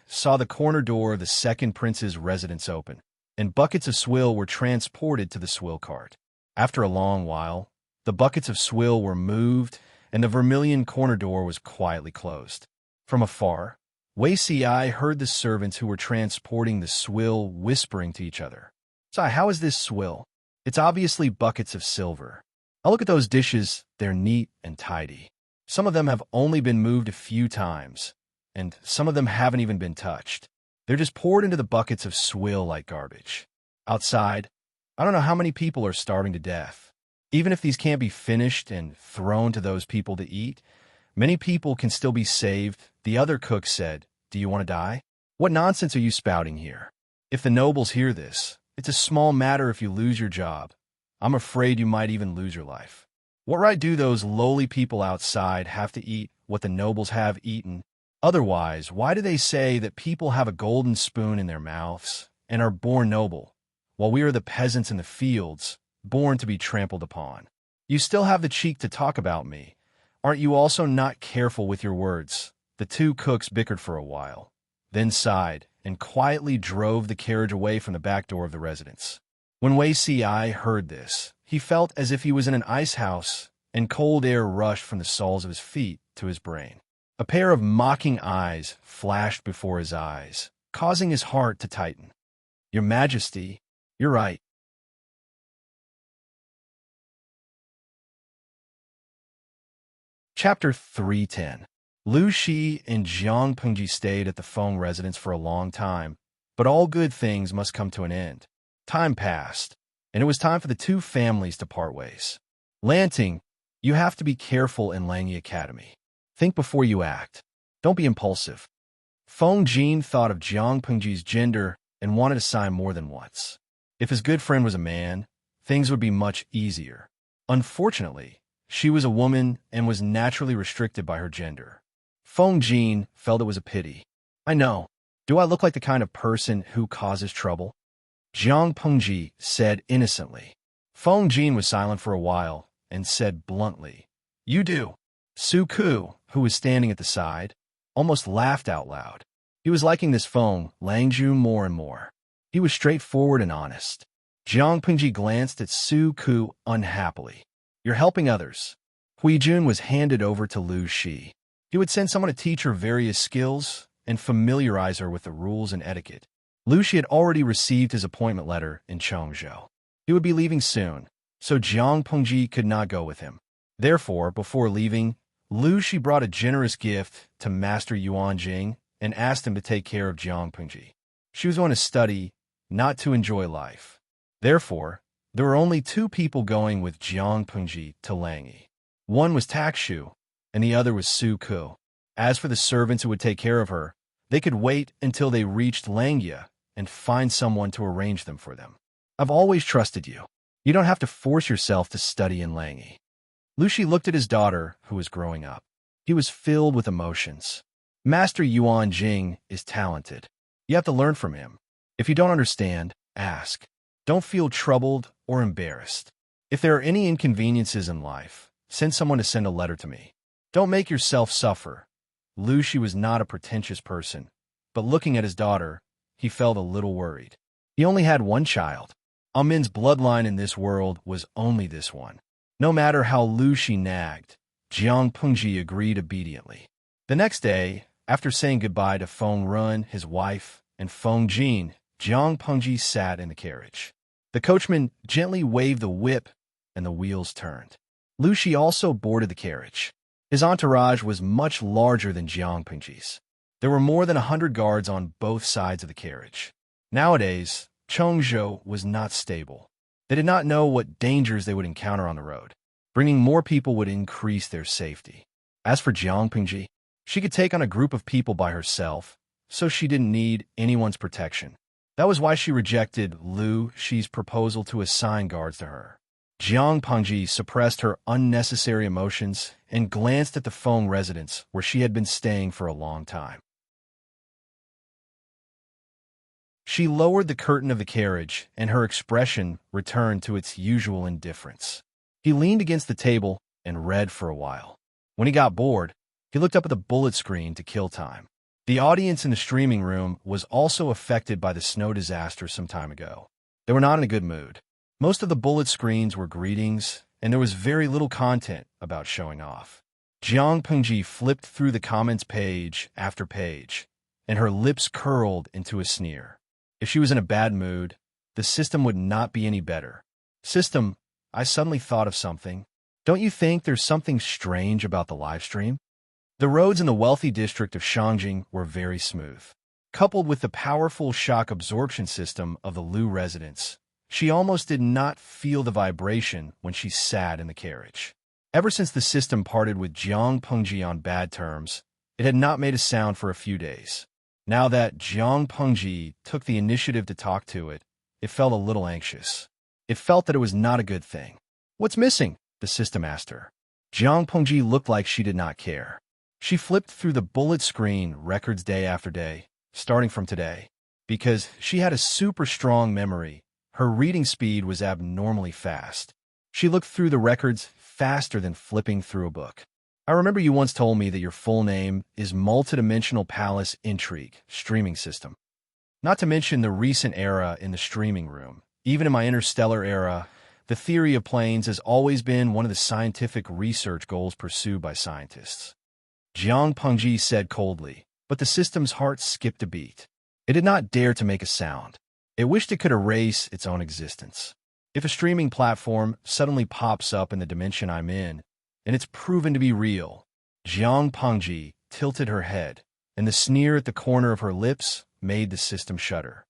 saw the corner door of the second prince's residence open, and buckets of swill were transported to the swill cart. After a long while, the buckets of swill were moved, and the vermilion corner door was quietly closed. From afar, Wei Si heard the servants who were transporting the swill whispering to each other. "Sai, how is this swill? It's obviously buckets of silver. I'll look at those dishes, they're neat and tidy. Some of them have only been moved a few times, and some of them haven't even been touched. They're just poured into the buckets of swill like garbage. Outside, I don't know how many people are starving to death. Even if these can't be finished and thrown to those people to eat, many people can still be saved." The other cook said, "Do you want to die? What nonsense are you spouting here? If the nobles hear this, it's a small matter if you lose your job. I'm afraid you might even lose your life. What right do those lowly people outside have to eat what the nobles have eaten? Otherwise, why do they say that people have a golden spoon in their mouths and are born noble, while we are the peasants in the fields, born to be trampled upon? You still have the cheek to talk about me. Aren't you also not careful with your words?" The 2 cooks bickered for a while, then sighed and quietly drove the carriage away from the back door of the residence. When Wei Si heard this, he felt as if he was in an ice house, and cold air rushed from the soles of his feet to his brain. A pair of mocking eyes flashed before his eyes, causing his heart to tighten. "Your Majesty, you're right." Chapter 310. Lu Shi and Jiang Pengji stayed at the Feng residence for a long time, But all good things must come to an end. Time passed, and it was time for the two families to part ways. Lanting, you have to be careful in Langi Academy. Think before you act. Don't be impulsive. Feng Jin thought of Jiang Pengji's gender and wanted to sign more than once. If his good friend was a man, things would be much easier. Unfortunately, she was a woman and was naturally restricted by her gender. Feng Jin felt it was a pity. I know. Do I look like the kind of person who causes trouble? Jiang Pengji said innocently. Feng Jin was silent for a while and said bluntly, You do. Su Ku, who was standing at the side, almost laughed out loud. He was liking this Feng Langju more and more. He was straightforward and honest. Jiang Pengji glanced at Su Ku unhappily. You're helping others. Hui Jun was handed over to Lu Shi. He would send someone to teach her various skills and familiarize her with the rules and etiquette. Lu Shi had already received his appointment letter in Chongzhou. He would be leaving soon, so Jiang Pengji could not go with him. Therefore, before leaving, Lu Shi brought a generous gift to Master Yuan Jing and asked him to take care of Jiang Pengji. She was going to study, not to enjoy life. Therefore, there were only two people going with Jiang Pengji to Langi. One was Takshu, and the other was Su Ku. As for the servants who would take care of her, they could wait until they reached Langia and find someone to arrange them for them. I've always trusted you. You don't have to force yourself to study in Langi. Lu Shi looked at his daughter, who was growing up. He was filled with emotions. Master Yuan Jing is talented. You have to learn from him. If you don't understand, ask. Don't feel troubled or embarrassed. If there are any inconveniences in life, send someone to send a letter to me. Don't make yourself suffer. Lu Shi was not a pretentious person, but looking at his daughter, he felt a little worried. He only had one child. Amin's bloodline in this world was only this one. No matter how Lu Shi nagged, Jiang Pengji agreed obediently. The next day, after saying goodbye to Feng Run, his wife, and Feng Jin, Jiang Pengji sat in the carriage. The coachman gently waved the whip, and the wheels turned. Lu Shi also boarded the carriage. His entourage was much larger than Jiang Pengji's. There were more than 100 guards on both sides of the carriage. Nowadays, Chongzhou was not stable. They did not know what dangers they would encounter on the road. Bringing more people would increase their safety. As for Jiang Pengji, she could take on a group of people by herself, so she didn't need anyone's protection. That was why she rejected Lu Shi's proposal to assign guards to her. Jiang Pengji suppressed her unnecessary emotions and glanced at the Feng residence where she had been staying for a long time. She lowered the curtain of the carriage, and her expression returned to its usual indifference. He leaned against the table and read for a while. When he got bored, he looked up at the bullet screen to kill time. The audience in the streaming room was also affected by the snow disaster some time ago. They were not in a good mood. Most of the bullet screens were greetings, and there was very little content about showing off. Jiang Pengji flipped through the comments page after page, and her lips curled into a sneer. If she was in a bad mood, the system would not be any better. System, I suddenly thought of something. Don't you think there's something strange about the live stream? The roads in the wealthy district of Shangjing were very smooth. Coupled with the powerful shock absorption system of the Lu residence, she almost did not feel the vibration when she sat in the carriage. Ever since the system parted with Jiang Pengji on bad terms, it had not made a sound for a few days. Now that Jiang Pengji took the initiative to talk to it, it felt a little anxious. It felt that it was not a good thing. What's missing? The system asked her. Jiang Pengji looked like she did not care. She flipped through the bullet screen records day after day, starting from today. Because she had a super strong memory, her reading speed was abnormally fast. She looked through the records faster than flipping through a book. I remember you once told me that your full name is Multidimensional Palace Intrigue Streaming System. Not to mention the recent era in the streaming room. Even in my interstellar era, the theory of planes has always been one of the scientific research goals pursued by scientists. Jiang Pengji said coldly, but the system's heart skipped a beat. It did not dare to make a sound. It wished it could erase its own existence. If a streaming platform suddenly pops up in the dimension I'm in, and it's proven to be real, Jiang Pengji tilted her head, and the sneer at the corner of her lips made the system shudder.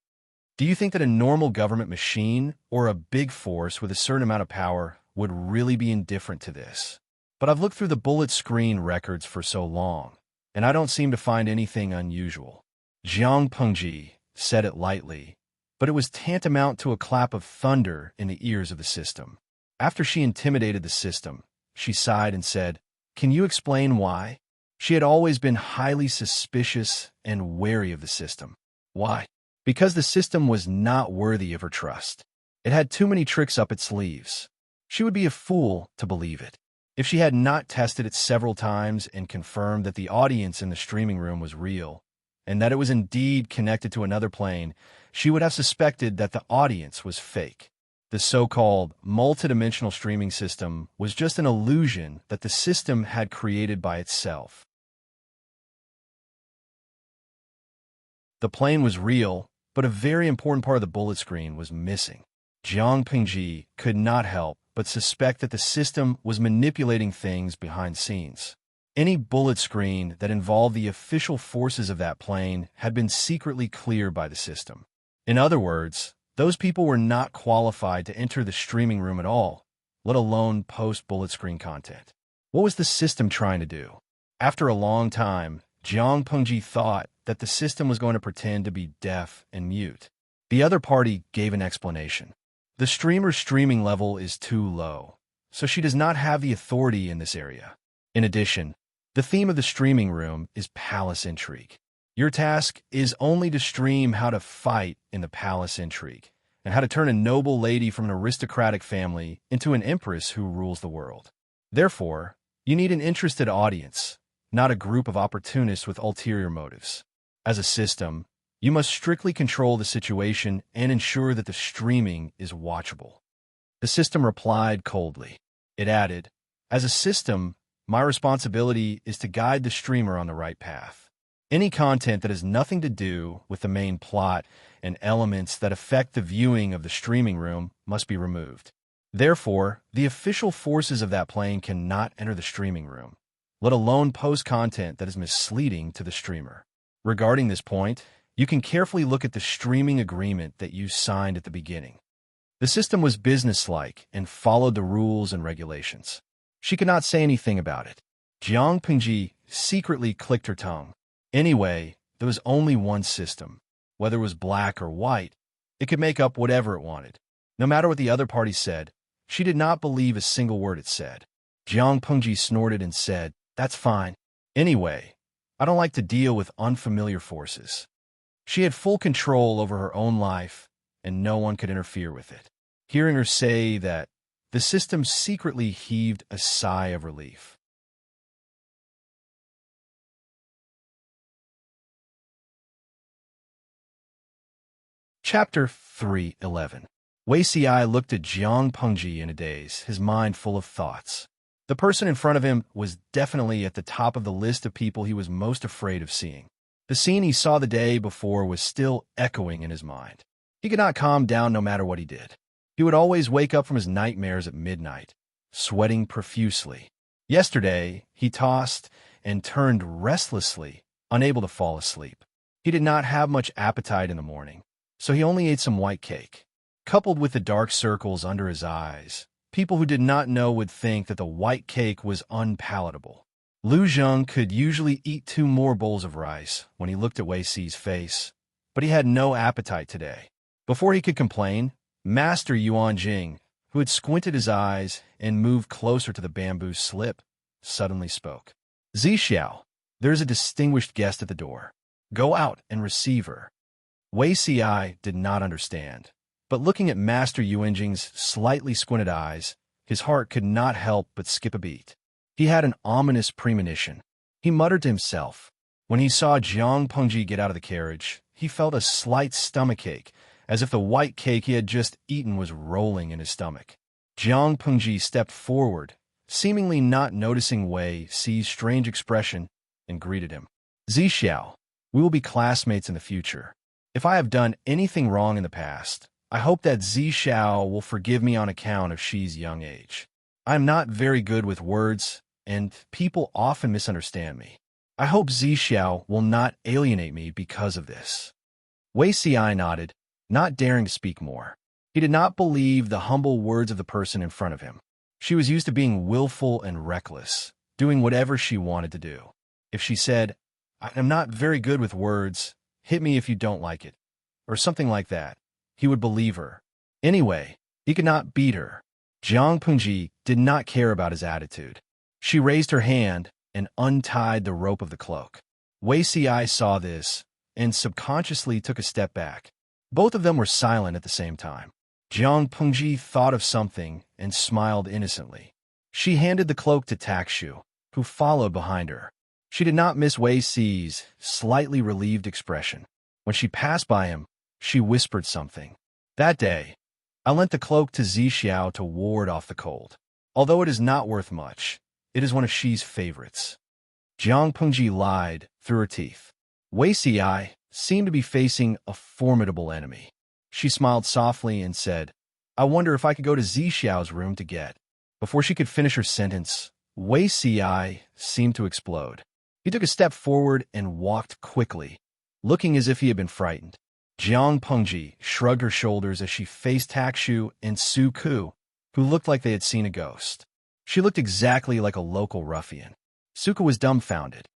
Do you think that a normal government machine or a big force with a certain amount of power would really be indifferent to this? But I've looked through the bullet screen records for so long, and I don't seem to find anything unusual. Jiang Pengji said it lightly, but it was tantamount to a clap of thunder in the ears of the system. After she intimidated the system, she sighed and said, "Can you explain why?" She had always been highly suspicious and wary of the system. Why? Because the system was not worthy of her trust. It had too many tricks up its sleeves. She would be a fool to believe it. If she had not tested it several times and confirmed that the audience in the streaming room was real, and that it was indeed connected to another plane, she would have suspected that the audience was fake. The so-called multidimensional streaming system was just an illusion that the system had created by itself. The plane was real, but a very important part of the bullet screen was missing. Jiang Pengji could not help but suspect that the system was manipulating things behind scenes. Any bullet screen that involved the official forces of that plane had been secretly cleared by the system. In other words, those people were not qualified to enter the streaming room at all, let alone post bullet screen content. What was the system trying to do? After a long time, Jiang Pengji thought that the system was going to pretend to be deaf and mute. The other party gave an explanation. The streamer's streaming level is too low, so she does not have the authority in this area. In addition, the theme of the streaming room is palace intrigue. Your task is only to stream how to fight in the palace intrigue, and how to turn a noble lady from an aristocratic family into an empress who rules the world. Therefore, you need an interested audience, not a group of opportunists with ulterior motives. As a system, you must strictly control the situation and ensure that the streaming is watchable. The system replied coldly. It added, "As a system, my responsibility is to guide the streamer on the right path. Any content that has nothing to do with the main plot and elements that affect the viewing of the streaming room must be removed. Therefore, the official forces of that plane cannot enter the streaming room, let alone post content that is misleading to the streamer. Regarding this point, you can carefully look at the streaming agreement that you signed at the beginning." The system was businesslike and followed the rules and regulations. She could not say anything about it. Jiang Pengji secretly clicked her tongue. Anyway, there was only one system. Whether it was black or white, it could make up whatever it wanted. No matter what the other party said, she did not believe a single word it said. Jiang Pengji snorted and said, "That's fine. Anyway, I don't like to deal with unfamiliar forces." She had full control over her own life, and no one could interfere with it. Hearing her say that, the system secretly heaved a sigh of relief. Chapter 3:11. Wei Xiai looked at Jiang Pengji in a daze, his mind full of thoughts. The person in front of him was definitely at the top of the list of people he was most afraid of seeing. The scene he saw the day before was still echoing in his mind. He could not calm down no matter what he did. He would always wake up from his nightmares at midnight, sweating profusely. Yesterday, he tossed and turned restlessly, unable to fall asleep. He did not have much appetite in the morning, so he only ate some white cake. Coupled with the dark circles under his eyes, people who did not know would think that the white cake was unpalatable. Lu Zheng could usually eat 2 more bowls of rice when he looked at Wei Xi's face, but he had no appetite today. Before he could complain, Master Yuan Jing, who had squinted his eyes and moved closer to the bamboo slip, suddenly spoke. "Zixiao, there is a distinguished guest at the door. Go out and receive her." Wei Xiai did not understand, but looking at Master Yuan Jing's slightly squinted eyes, his heart could not help but skip a beat. He had an ominous premonition. He muttered to himself. When he saw Jiang Pengji get out of the carriage, he felt a slight stomachache, as if the white cake he had just eaten was rolling in his stomach. Jiang Pengji stepped forward, seemingly not noticing Wei Xi's strange expression, and greeted him. "Zixiao, we will be classmates in the future. If I have done anything wrong in the past, I hope that Zixiao will forgive me on account of Xi's young age. I am not very good with words, and people often misunderstand me. I hope Zixiao will not alienate me because of this." Wei Ci nodded, not daring to speak more. He did not believe the humble words of the person in front of him. She was used to being willful and reckless, doing whatever she wanted to do. If she said, "I am not very good with words, hit me if you don't like it," or something like that, he would believe her. Anyway, he could not beat her. Jiang Pengji did not care about his attitude. She raised her hand and untied the rope of the cloak. Wei Ci saw this and subconsciously took a step back. Both of them were silent at the same time. Jiang Pengji thought of something and smiled innocently. She handed the cloak to Takshu, who followed behind her. She did not miss Wei Ci's slightly relieved expression. When she passed by him, she whispered something. That day, I lent the cloak to Zixiao to ward off the cold. Although it is not worth much, it is one of Xi's favorites. Jiang Pengji lied through her teeth. Wei Ci seemed to be facing a formidable enemy. She smiled softly and said, "I wonder if I could go to Zixiao's room to get." Before she could finish her sentence, Wei Ci seemed to explode. He took a step forward and walked quickly, looking as if he had been frightened. Jiang Pengji shrugged her shoulders as she faced Takshu and Su Ku, who looked like they had seen a ghost. She looked exactly like a local ruffian. Su Ku was dumbfounded.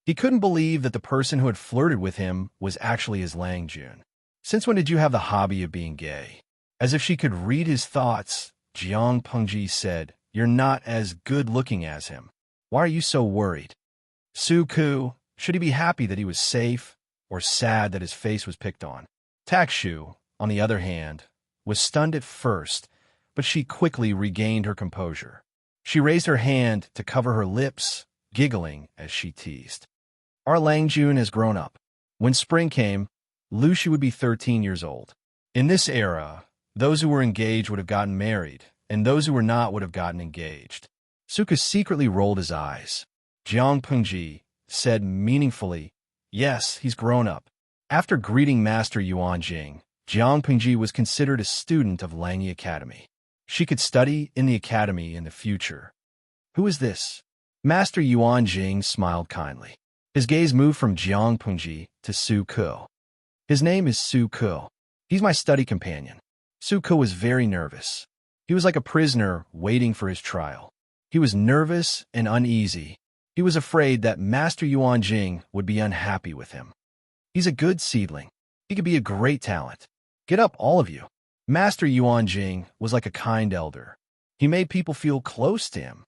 He couldn't believe that the person who had flirted with him was actually his Lang Jun. "Since when did you have the hobby of being gay?" As if she could read his thoughts, Jiang Pengji said, "You're not as good-looking as him. Why are you so worried?" Su Ku, should he be happy that he was safe, or sad that his face was picked on? Takshu, on the other hand, was stunned at first, but she quickly regained her composure. She raised her hand to cover her lips, giggling as she teased. "Our Lang Jun has grown up. When spring came, Lucy would be 13 years old. In this era, those who were engaged would have gotten married, and those who were not would have gotten engaged." Suka secretly rolled his eyes. Jiang Pengji said meaningfully, "Yes, he's grown up." After greeting Master Yuan Jing, Jiang Pengji was considered a student of Langyi Academy. She could study in the academy in the future. "Who is this?" Master Yuan Jing smiled kindly. His gaze moved from Jiang Pengji to Su Ku. "His name is Su Ku. He's my study companion." Su Ku was very nervous. He was like a prisoner waiting for his trial. He was nervous and uneasy. He was afraid that Master Yuan Jing would be unhappy with him. "He's a good seedling. He could be a great talent. Get up, all of you." Master Yuan Jing was like a kind elder. He made people feel close to him.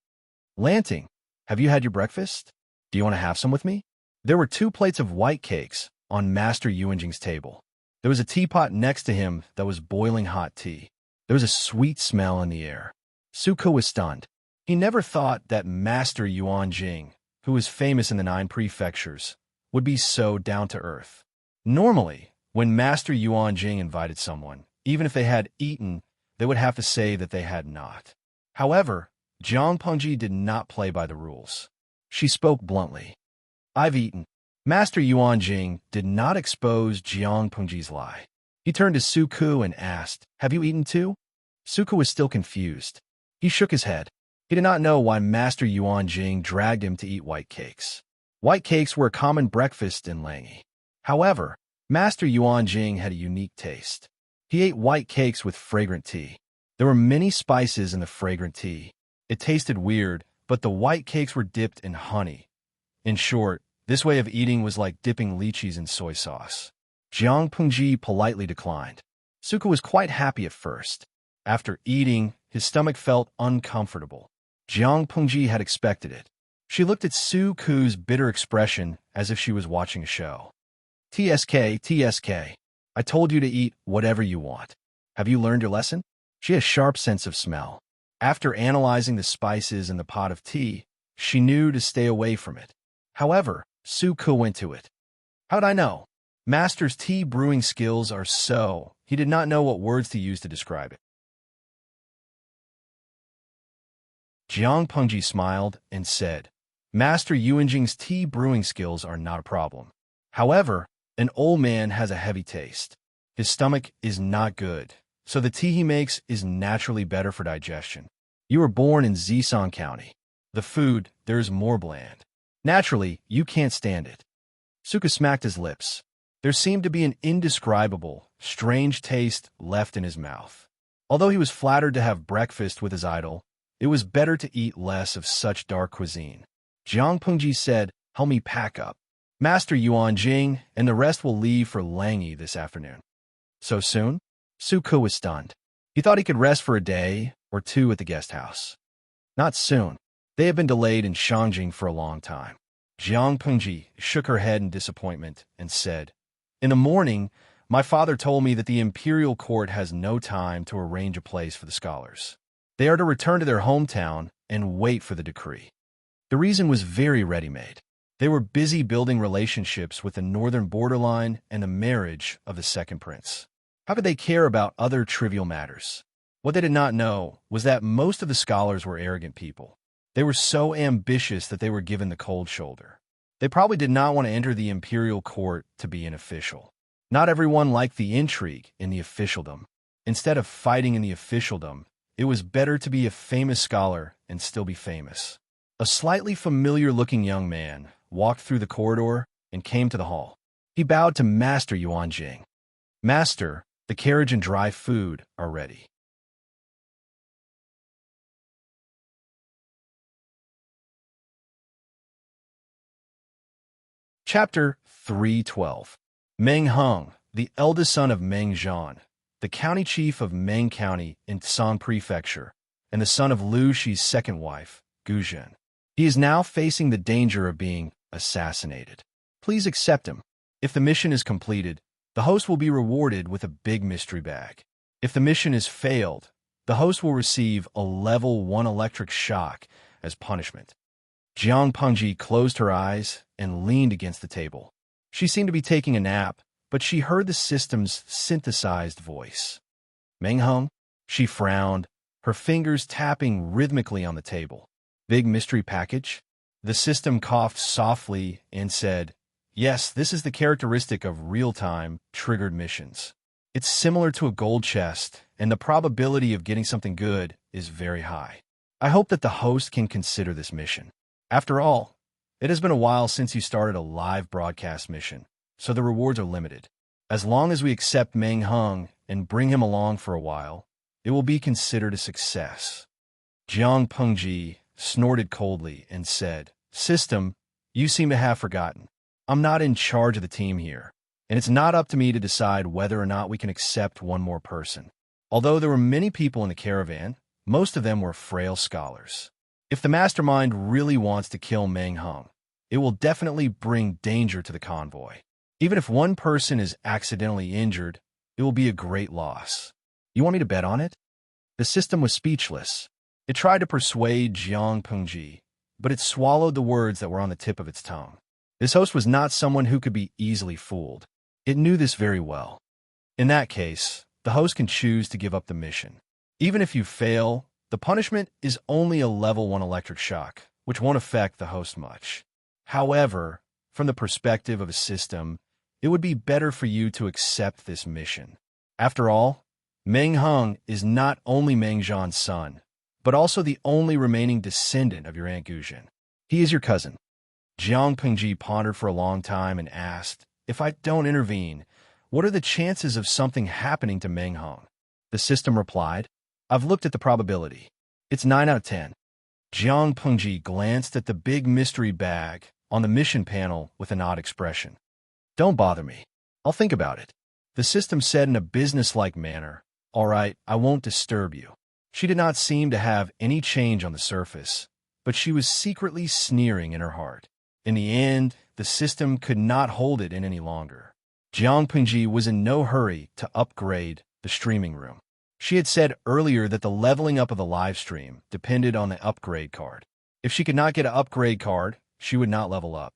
"Lanting, have you had your breakfast? Do you want to have some with me?" There were 2 plates of white cakes on Master Yuan Jing's table. There was a teapot next to him that was boiling hot tea. There was a sweet smell in the air. Su Ku was stunned. He never thought that Master Yuan Jing, who was famous in the 9 prefectures, would be so down-to-earth. Normally, when Master Yuan Jing invited someone, even if they had eaten, they would have to say that they had not. However, Jiang Pengji did not play by the rules. She spoke bluntly. "I've eaten." Master Yuan Jing did not expose Jiang Pengji's lie. He turned to Su Ku and asked, "Have you eaten too?" Su Ku was still confused. He shook his head. He did not know why Master Yuan Jing dragged him to eat white cakes. White cakes were a common breakfast in Langyi. However, Master Yuan Jing had a unique taste. He ate white cakes with fragrant tea. There were many spices in the fragrant tea. It tasted weird, but the white cakes were dipped in honey. In short, this way of eating was like dipping lychees in soy sauce. Jiang Pengji politely declined. Su Ku was quite happy at first. After eating, his stomach felt uncomfortable. Jiang Pengji had expected it. She looked at Su Ku's bitter expression as if she was watching a show. "TSK, TSK. I told you to eat whatever you want. Have you learned your lesson?" She had a sharp sense of smell. After analyzing the spices in the pot of tea, she knew to stay away from it. However, Su Ku went to it. "How'd I know?" Master's tea brewing skills are so, he did not know what words to use to describe it. Jiang Pengji smiled and said, "Master Yuanjing's tea brewing skills are not a problem. However, an old man has a heavy taste. His stomach is not good, so the tea he makes is naturally better for digestion. You were born in Zisong County. The food there is more bland. Naturally, you can't stand it." Suka smacked his lips. There seemed to be an indescribable, strange taste left in his mouth. Although he was flattered to have breakfast with his idol, it was better to eat less of such dark cuisine. Jiang Pengji said, "Help me pack up. Master Yuan Jing and the rest will leave for Langyi this afternoon." So soon? Suka was stunned. He thought he could rest for a day or two at the guest house. Not soon. They had been delayed in Shangjing for a long time. Jiang Pengji shook her head in disappointment and said, "In the morning, my father told me that the imperial court has no time to arrange a place for the scholars. They are to return to their hometown and wait for the decree." The reason was very ready-made. They were busy building relationships with the northern borderline and the marriage of the second prince. How could they care about other trivial matters? What they did not know was that most of the scholars were arrogant people. They were so ambitious that they were given the cold shoulder. They probably did not want to enter the imperial court to be an official. Not everyone liked the intrigue in the officialdom. Instead of fighting in the officialdom, it was better to be a famous scholar and still be famous. A slightly familiar-looking young man walked through the corridor and came to the hall. He bowed to Master Yuan Jing. "Master, the carriage and dry food are ready." Chapter 312. Meng Heng, the eldest son of Meng Zhan, the county chief of Meng County in Tsan Prefecture, and the son of Liu Shi's second wife, Gu Zhen. He is now facing the danger of being assassinated. Please accept him. If the mission is completed, the host will be rewarded with a big mystery bag. If the mission is failed, the host will receive a level 1 electric shock as punishment. Jiang Pengji closed her eyes and leaned against the table. She seemed to be taking a nap, but she heard the system's synthesized voice. "Meng Heng?" She frowned, her fingers tapping rhythmically on the table. "Big mystery package?" The system coughed softly and said, "Yes, this is the characteristic of real-time, triggered missions. It's similar to a gold chest, and the probability of getting something good is very high. I hope that the host can consider this mission. After all, it has been a while since you started a live broadcast mission, so the rewards are limited. As long as we accept Meng Heng and bring him along for a while, it will be considered a success." Jiang Pengji snorted coldly and said, "System, you seem to have forgotten. I'm not in charge of the team here, and it's not up to me to decide whether or not we can accept one more person. Although there were many people in the caravan, most of them were frail scholars. If the mastermind really wants to kill Meng Heng, it will definitely bring danger to the convoy. Even if one person is accidentally injured, it will be a great loss. You want me to bet on it?" The system was speechless. It tried to persuade Jiang Pengji, but it swallowed the words that were on the tip of its tongue. This host was not someone who could be easily fooled. It knew this very well. In that case, the host can choose to give up the mission. Even if you fail, the punishment is only a level 1 electric shock, which won't affect the host much. However, from the perspective of a system, it would be better for you to accept this mission. After all, Meng Heng is not only Meng Zhan's son, but also the only remaining descendant of your Aunt Guzhen. He is your cousin. Jiang Pengji pondered for a long time and asked, "If I don't intervene, what are the chances of something happening to Meng Heng?" The system replied, "I've looked at the probability. It's 9 out of 10. Jiang Pengji glanced at the big mystery bag on the mission panel with an odd expression. "Don't bother me. I'll think about it." The system said in a businesslike manner, "All right, I won't disturb you." She did not seem to have any change on the surface, but she was secretly sneering in her heart. In the end, the system could not hold it in any longer. Jiang Pengji was in no hurry to upgrade the streaming room. She had said earlier that the leveling up of the live stream depended on the upgrade card. If she could not get an upgrade card, she would not level up.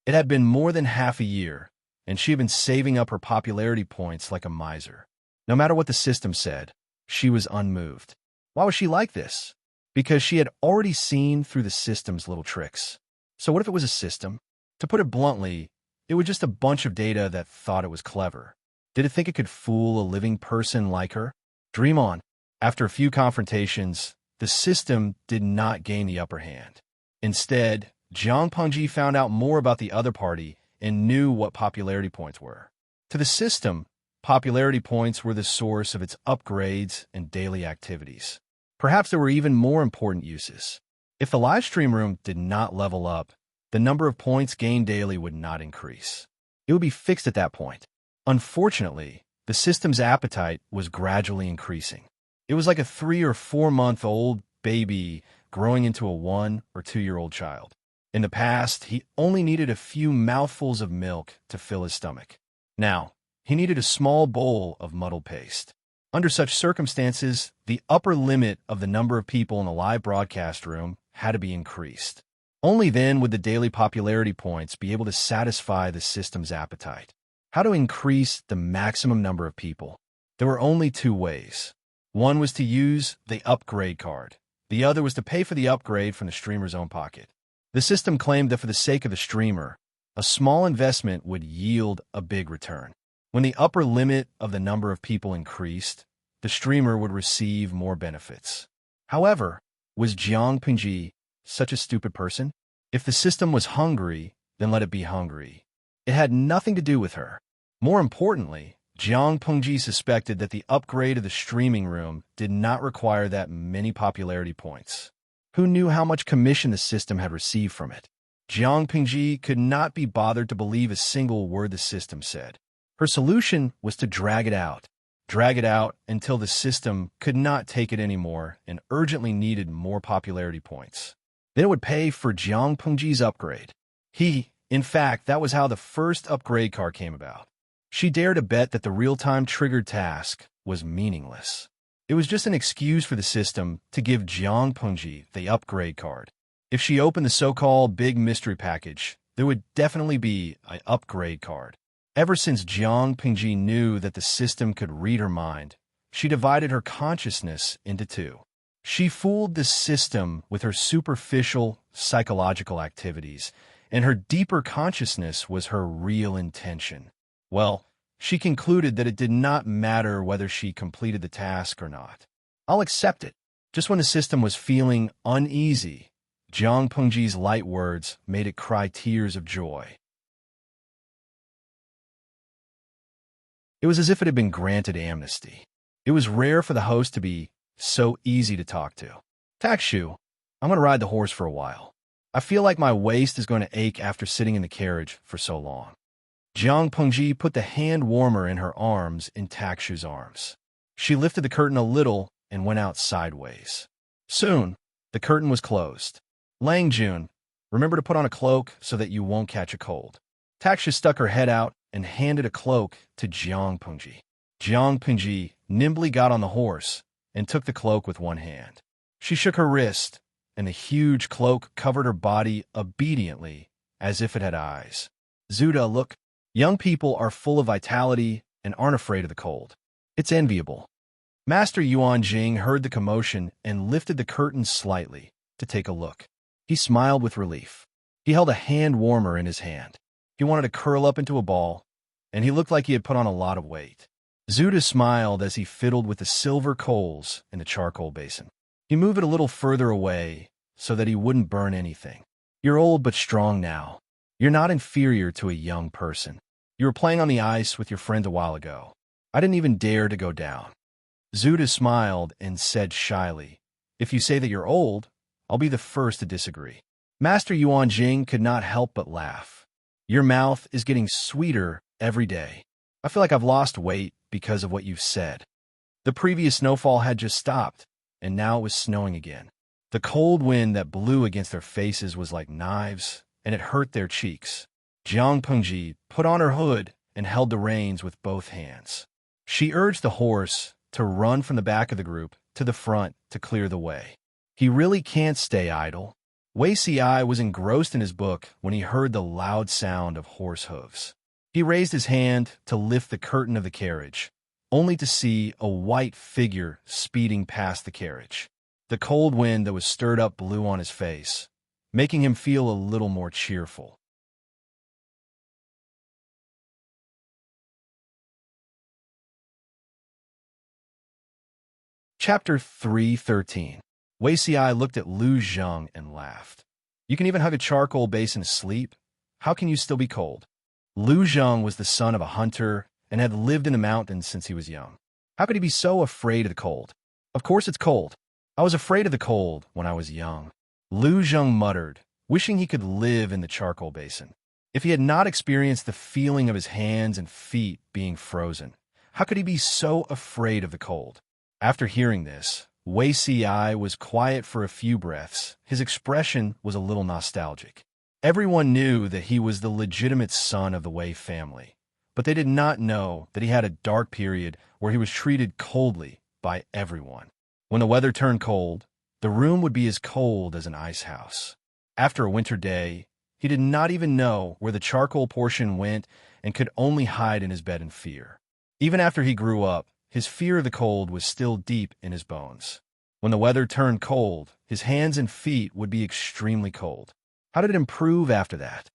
It had been more than half a year, and she had been saving up her popularity points like a miser. No matter what the system said, she was unmoved. Why was she like this? Because she had already seen through the system's little tricks. So what if it was a system? To put it bluntly, it was just a bunch of data that thought it was clever. Did it think it could fool a living person like her? Dream on. After a few confrontations, the system did not gain the upper hand. Instead, Jiang Pengji found out more about the other party and knew what popularity points were. To the system, popularity points were the source of its upgrades and daily activities. Perhaps there were even more important uses. If the live stream room did not level up, the number of points gained daily would not increase. It would be fixed at that point. Unfortunately, the system's appetite was gradually increasing. It was like a 3 or 4 month old baby growing into a 1 or 2-year-old child. In the past, he only needed a few mouthfuls of milk to fill his stomach. Now, he needed a small bowl of muddled paste. Under such circumstances, the upper limit of the number of people in the live broadcast room had to be increased. Only then would the daily popularity points be able to satisfy the system's appetite. How to increase the maximum number of people? There were only 2 ways. One was to use the upgrade card. The other was to pay for the upgrade from the streamer's own pocket. The system claimed that for the sake of the streamer, a small investment would yield a big return. When the upper limit of the number of people increased, the streamer would receive more benefits. However, was Jiang Pengji such a stupid person? If the system was hungry, then let it be hungry. It had nothing to do with her. More importantly, Jiang Pengji suspected that the upgrade of the streaming room did not require that many popularity points. Who knew how much commission the system had received from it? Jiang Pengji could not be bothered to believe a single word the system said. Her solution was to drag it out until the system could not take it anymore and urgently needed more popularity points. Then it would pay for Jiang Pengji's upgrade. In fact, that was how the first upgrade card came about. She dared to bet that the real-time triggered task was meaningless. It was just an excuse for the system to give Jiang Pengji the upgrade card. If she opened the so-called big mystery package, there would definitely be an upgrade card. Ever since Jiang Pengji knew that the system could read her mind, she divided her consciousness into 2. She fooled the system with her superficial psychological activities, and her deeper consciousness was her real intention. Well, she concluded that it did not matter whether she completed the task or not. I'll accept it. Just when the system was feeling uneasy, Jiang Pengji's light words made it cry tears of joy. It was as if it had been granted amnesty. It was rare for the host to be so easy to talk to. Takshu, I'm going to ride the horse for a while. I feel like my waist is going to ache after sitting in the carriage for so long. Jiang Pengji put the hand warmer in her arms in Takshu's arms. She lifted the curtain a little and went out sideways. Soon, the curtain was closed. Lang Jun, remember to put on a cloak so that you won't catch a cold. Takshu stuck her head out and handed a cloak to Jiang Pengji. Jiang Pengji nimbly got on the horse and took the cloak with one hand. She shook her wrist, and the huge cloak covered her body obediently, as if it had eyes. Zuda, look, young people are full of vitality and aren't afraid of the cold. It's enviable. Master Yuan Jing heard the commotion and lifted the curtain slightly to take a look. He smiled with relief. He held a hand warmer in his hand. He wanted to curl up into a ball, and he looked like he had put on a lot of weight. Zuda smiled as he fiddled with the silver coals in the charcoal basin. He moved it a little further away so that he wouldn't burn anything. You're old but strong now. You're not inferior to a young person. You were playing on the ice with your friend a while ago. I didn't even dare to go down. Zuda smiled and said shyly, if you say that you're old, I'll be the first to disagree. Master Yuan Jing could not help but laugh. Your mouth is getting sweeter every day. I feel like I've lost weight because of what you've said. The previous snowfall had just stopped, and now it was snowing again. The cold wind that blew against their faces was like knives, and it hurt their cheeks. Jiang Pengji put on her hood and held the reins with both hands. She urged the horse to run from the back of the group to the front to clear the way. He really can't stay idle. Wei Si was engrossed in his book when he heard the loud sound of horse hooves. He raised his hand to lift the curtain of the carriage, only to see a white figure speeding past the carriage. The cold wind that was stirred up blew on his face, making him feel a little more cheerful. Chapter 313. Wei Si looked at Lu Zheng and laughed. You can even hug a charcoal basin to sleep. How can you still be cold? Lu Zheng was the son of a hunter and had lived in the mountains since he was young. How could he be so afraid of the cold? Of course it's cold. I was afraid of the cold when I was young. Lu Zheng muttered, wishing he could live in the charcoal basin. If he had not experienced the feeling of his hands and feet being frozen, how could he be so afraid of the cold? After hearing this, Wei Si was quiet for a few breaths. His expression was a little nostalgic. Everyone knew that he was the legitimate son of the Wei family, but they did not know that he had a dark period where he was treated coldly by everyone. When the weather turned cold, the room would be as cold as an ice house. After a winter day, he did not even know where the charcoal portion went and could only hide in his bed in fear. Even after he grew up, his fear of the cold was still deep in his bones. When the weather turned cold, his hands and feet would be extremely cold. How did it improve after that?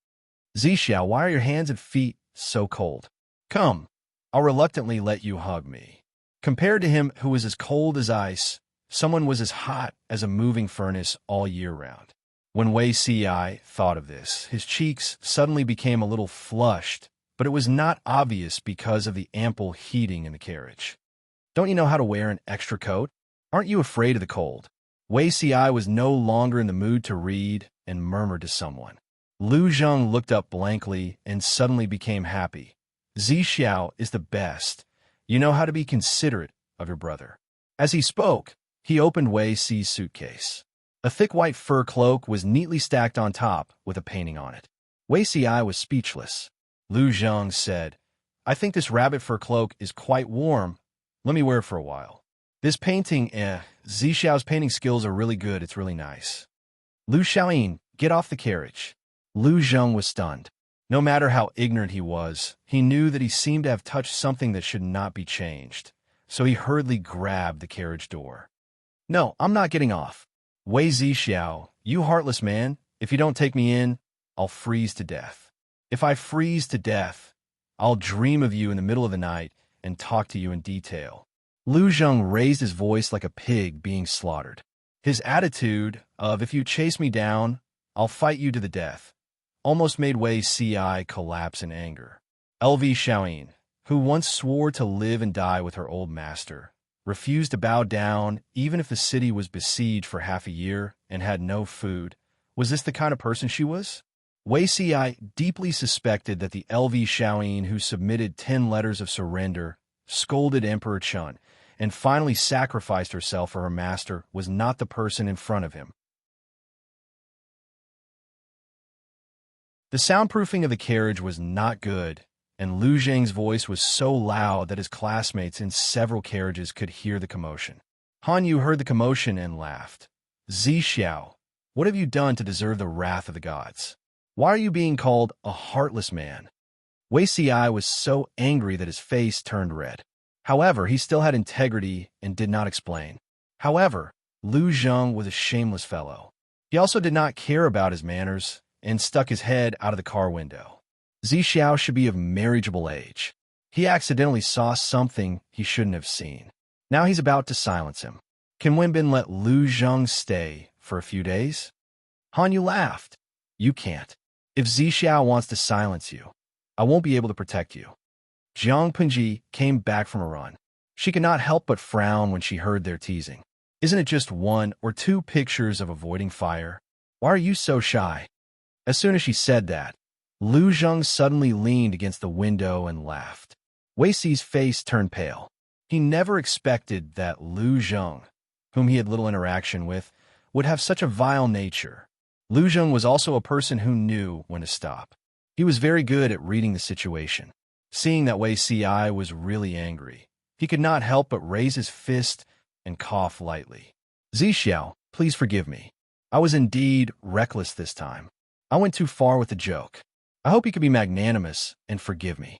Zixiao, why are your hands and feet so cold? Come, I'll reluctantly let you hug me. Compared to him who was as cold as ice, someone was as hot as a moving furnace all year round. When Wei Si thought of this, his cheeks suddenly became a little flushed, but it was not obvious because of the ample heating in the carriage. Don't you know how to wear an extra coat? Aren't you afraid of the cold? Wei Si was no longer in the mood to read and murmured to someone. Lu Zheng looked up blankly and suddenly became happy. Zixiao is the best. You know how to be considerate of your brother. As he spoke, he opened Wei Si's suitcase. A thick white fur cloak was neatly stacked on top with a painting on it. Wei Si was speechless. Lu Zheng said, I think this rabbit fur cloak is quite warm. Let me wear it for a while. This painting, Zixiao's painting skills are really good. It's really nice. Lu Xiaoyin, get off the carriage. Lu Zheng was stunned. No matter how ignorant he was, he knew that he seemed to have touched something that should not be changed. So he hurriedly grabbed the carriage door. No, I'm not getting off. Wei Zixiao, you heartless man, if you don't take me in, I'll freeze to death. If I freeze to death, I'll dream of you in the middle of the night and talk to you in detail. Lu Zheng raised his voice like a pig being slaughtered. His attitude of, if you chase me down, I'll fight you to the death, almost made Wei Si collapse in anger. LV Xiaoyin, who once swore to live and die with her old master, refused to bow down even if the city was besieged for half a year and had no food. Was this the kind of person she was? Wei Si deeply suspected that the LV Xiaoyin who submitted 10 letters of surrender, scolded Emperor Chun, and finally sacrificed herself for her master was not the person in front of him. The soundproofing of the carriage was not good, and Lu Zheng's voice was so loud that his classmates in several carriages could hear the commotion. Han Yu heard the commotion and laughed. Zixiao, what have you done to deserve the wrath of the gods? Why are you being called a heartless man? Wei Si was so angry that his face turned red. However, he still had integrity and did not explain. However, Lu Zheng was a shameless fellow. He also did not care about his manners and stuck his head out of the car window. Zixiao should be of marriageable age. He accidentally saw something he shouldn't have seen. Now he's about to silence him. Can Wenbin let Lu Zheng stay for a few days? Han Yu laughed. You can't. If Zixiao wants to silence you, I won't be able to protect you. Jiang Punji came back from a run. She could not help but frown when she heard their teasing. Isn't it just 1 or 2 pictures of avoiding fire? Why are you so shy? As soon as she said that, Lu Zheng suddenly leaned against the window and laughed. Wei Si's face turned pale. He never expected that Lu Zheng, whom he had little interaction with, would have such a vile nature. Lu Zheng was also a person who knew when to stop. He was very good at reading the situation. Seeing that Wei Si was really angry, he could not help but raise his fist and cough lightly. Zixiao, please forgive me. I was indeed reckless this time. I went too far with the joke. I hope you could be magnanimous and forgive me.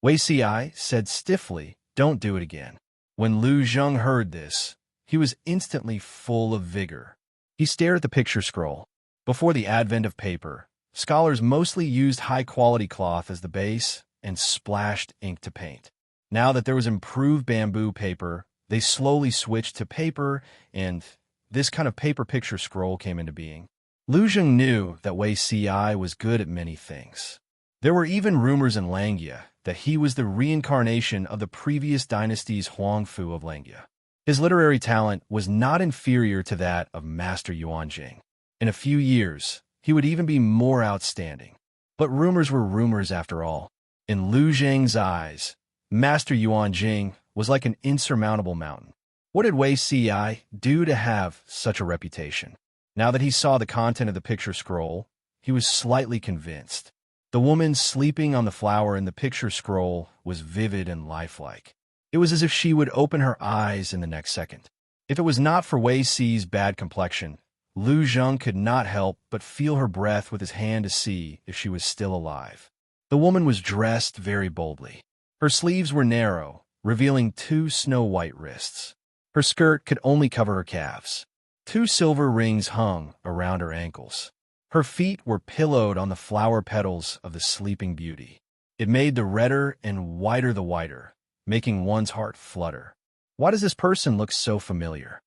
Wei Si said stiffly, don't do it again. When Lu Zheng heard this, he was instantly full of vigor. He stared at the picture scroll. Before the advent of paper, scholars mostly used high-quality cloth as the base and splashed ink to paint. Now that there was improved bamboo paper, they slowly switched to paper, and this kind of paper picture scroll came into being. Lu Zheng knew that Wei Ci was good at many things. There were even rumors in Langya that he was the reincarnation of the previous dynasty's Huangfu of Langya. His literary talent was not inferior to that of Master Yuanjing. In a few years, he would even be more outstanding. But rumors were rumors after all. In Lu Zheng's eyes, Master Yuanjing was like an insurmountable mountain. What did Wei Ci do to have such a reputation? Now that he saw the content of the picture scroll, he was slightly convinced. The woman sleeping on the flower in the picture scroll was vivid and lifelike. It was as if she would open her eyes in the next second. If it was not for Wei Ci's bad complexion, Lu Zheng could not help but feel her breath with his hand to see if she was still alive. The woman was dressed very boldly. Her sleeves were narrow, revealing 2 snow-white wrists. Her skirt could only cover her calves. 2 silver rings hung around her ankles. Her feet were pillowed on the flower petals of the sleeping beauty. It made the redder and whiter the whiter, making one's heart flutter. Why does this person look so familiar?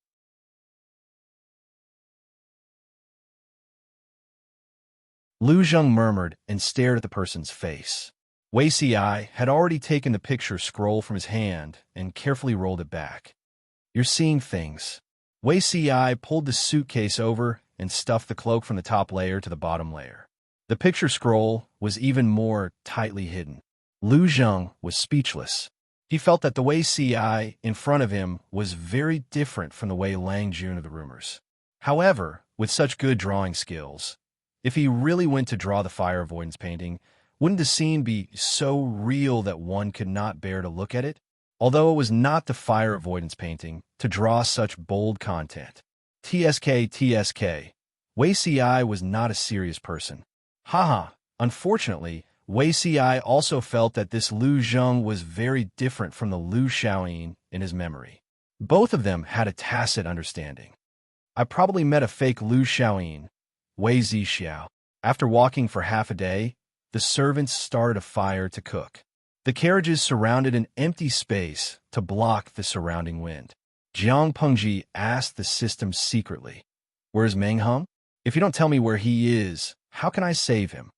Lu Zheng murmured and stared at the person's face. Wei Ci had already taken the picture scroll from his hand and carefully rolled it back. You're seeing things. Wei Ci pulled the suitcase over and stuffed the cloak from the top layer to the bottom layer. The picture scroll was even more tightly hidden. Lu Zheng was speechless. He felt that the Wei Ci in front of him was very different from the Wei Langjun of the rumors. However, with such good drawing skills, if he really went to draw the fire avoidance painting, wouldn't the scene be so real that one could not bear to look at it? Although it was not the fire avoidance painting to draw such bold content. TSK, Wei Ci was not a serious person. Haha, unfortunately, Wei Ci also felt that this Lu Zheng was very different from the Lu Xiaoyin in his memory. Both of them had a tacit understanding. I probably met a fake Lu Xiaoyin, Wei Zixiao. After walking for half a day, the servants started a fire to cook. The carriages surrounded an empty space to block the surrounding wind. Jiang Pengji asked the system secretly, "Where's Meng Heng? If you don't tell me where he is, how can I save him?"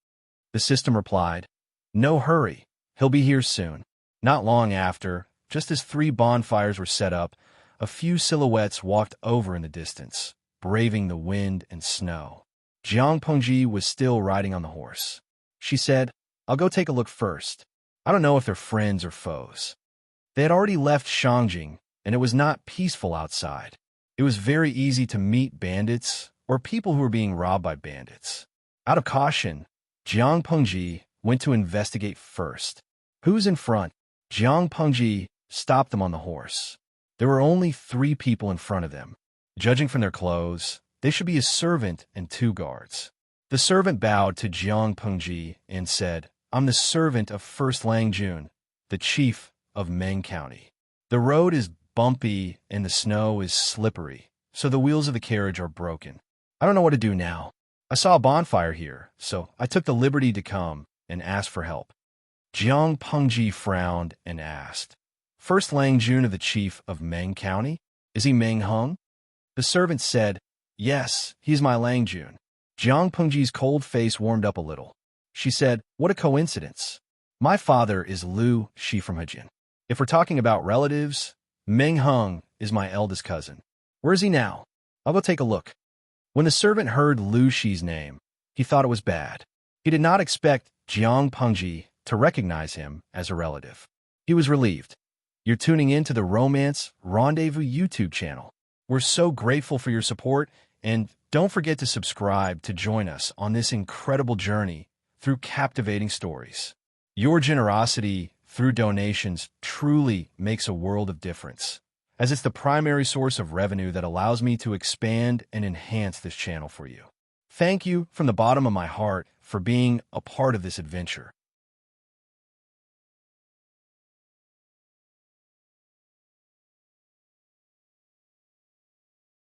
The system replied, "No hurry, he'll be here soon." Not long after, just as 3 bonfires were set up, a few silhouettes walked over in the distance, braving the wind and snow. Jiang Pengji was still riding on the horse. She said, "I'll go take a look first. I don't know if they're friends or foes." They had already left Shangjing, and it was not peaceful outside. It was very easy to meet bandits or people who were being robbed by bandits. Out of caution, Jiang Pengji went to investigate first. Who's in front? Jiang Pengji stopped them on the horse. There were only 3 people in front of them. Judging from their clothes, they should be a servant and 2 guards. The servant bowed to Jiang Pengji and said, "I'm the servant of First Langjun, the chief of Meng County. The road is bumpy and the snow is slippery, so the wheels of the carriage are broken. I don't know what to do now. I saw a bonfire here, so I took the liberty to come and ask for help." Jiang Pengji frowned and asked, "First Langjun of the chief of Meng County? Is he Meng Heng?" The servant said, "Yes, he's my Langjun." Jiang Pengji's cold face warmed up a little. She said, "What a coincidence. My father is Lu Shi from Hejin. If we're talking about relatives, Meng Heng is my eldest cousin. Where is he now? I'll go take a look." When the servant heard Lu Shi's name, he thought it was bad. He did not expect Jiang Pengji to recognize him as a relative. He was relieved. You're tuning in to the Romance Rendezvous YouTube channel. We're so grateful for your support, and don't forget to subscribe to join us on this incredible journey through captivating stories. Your generosity through donations truly makes a world of difference, as it's the primary source of revenue that allows me to expand and enhance this channel for you. Thank you from the bottom of my heart for being a part of this adventure.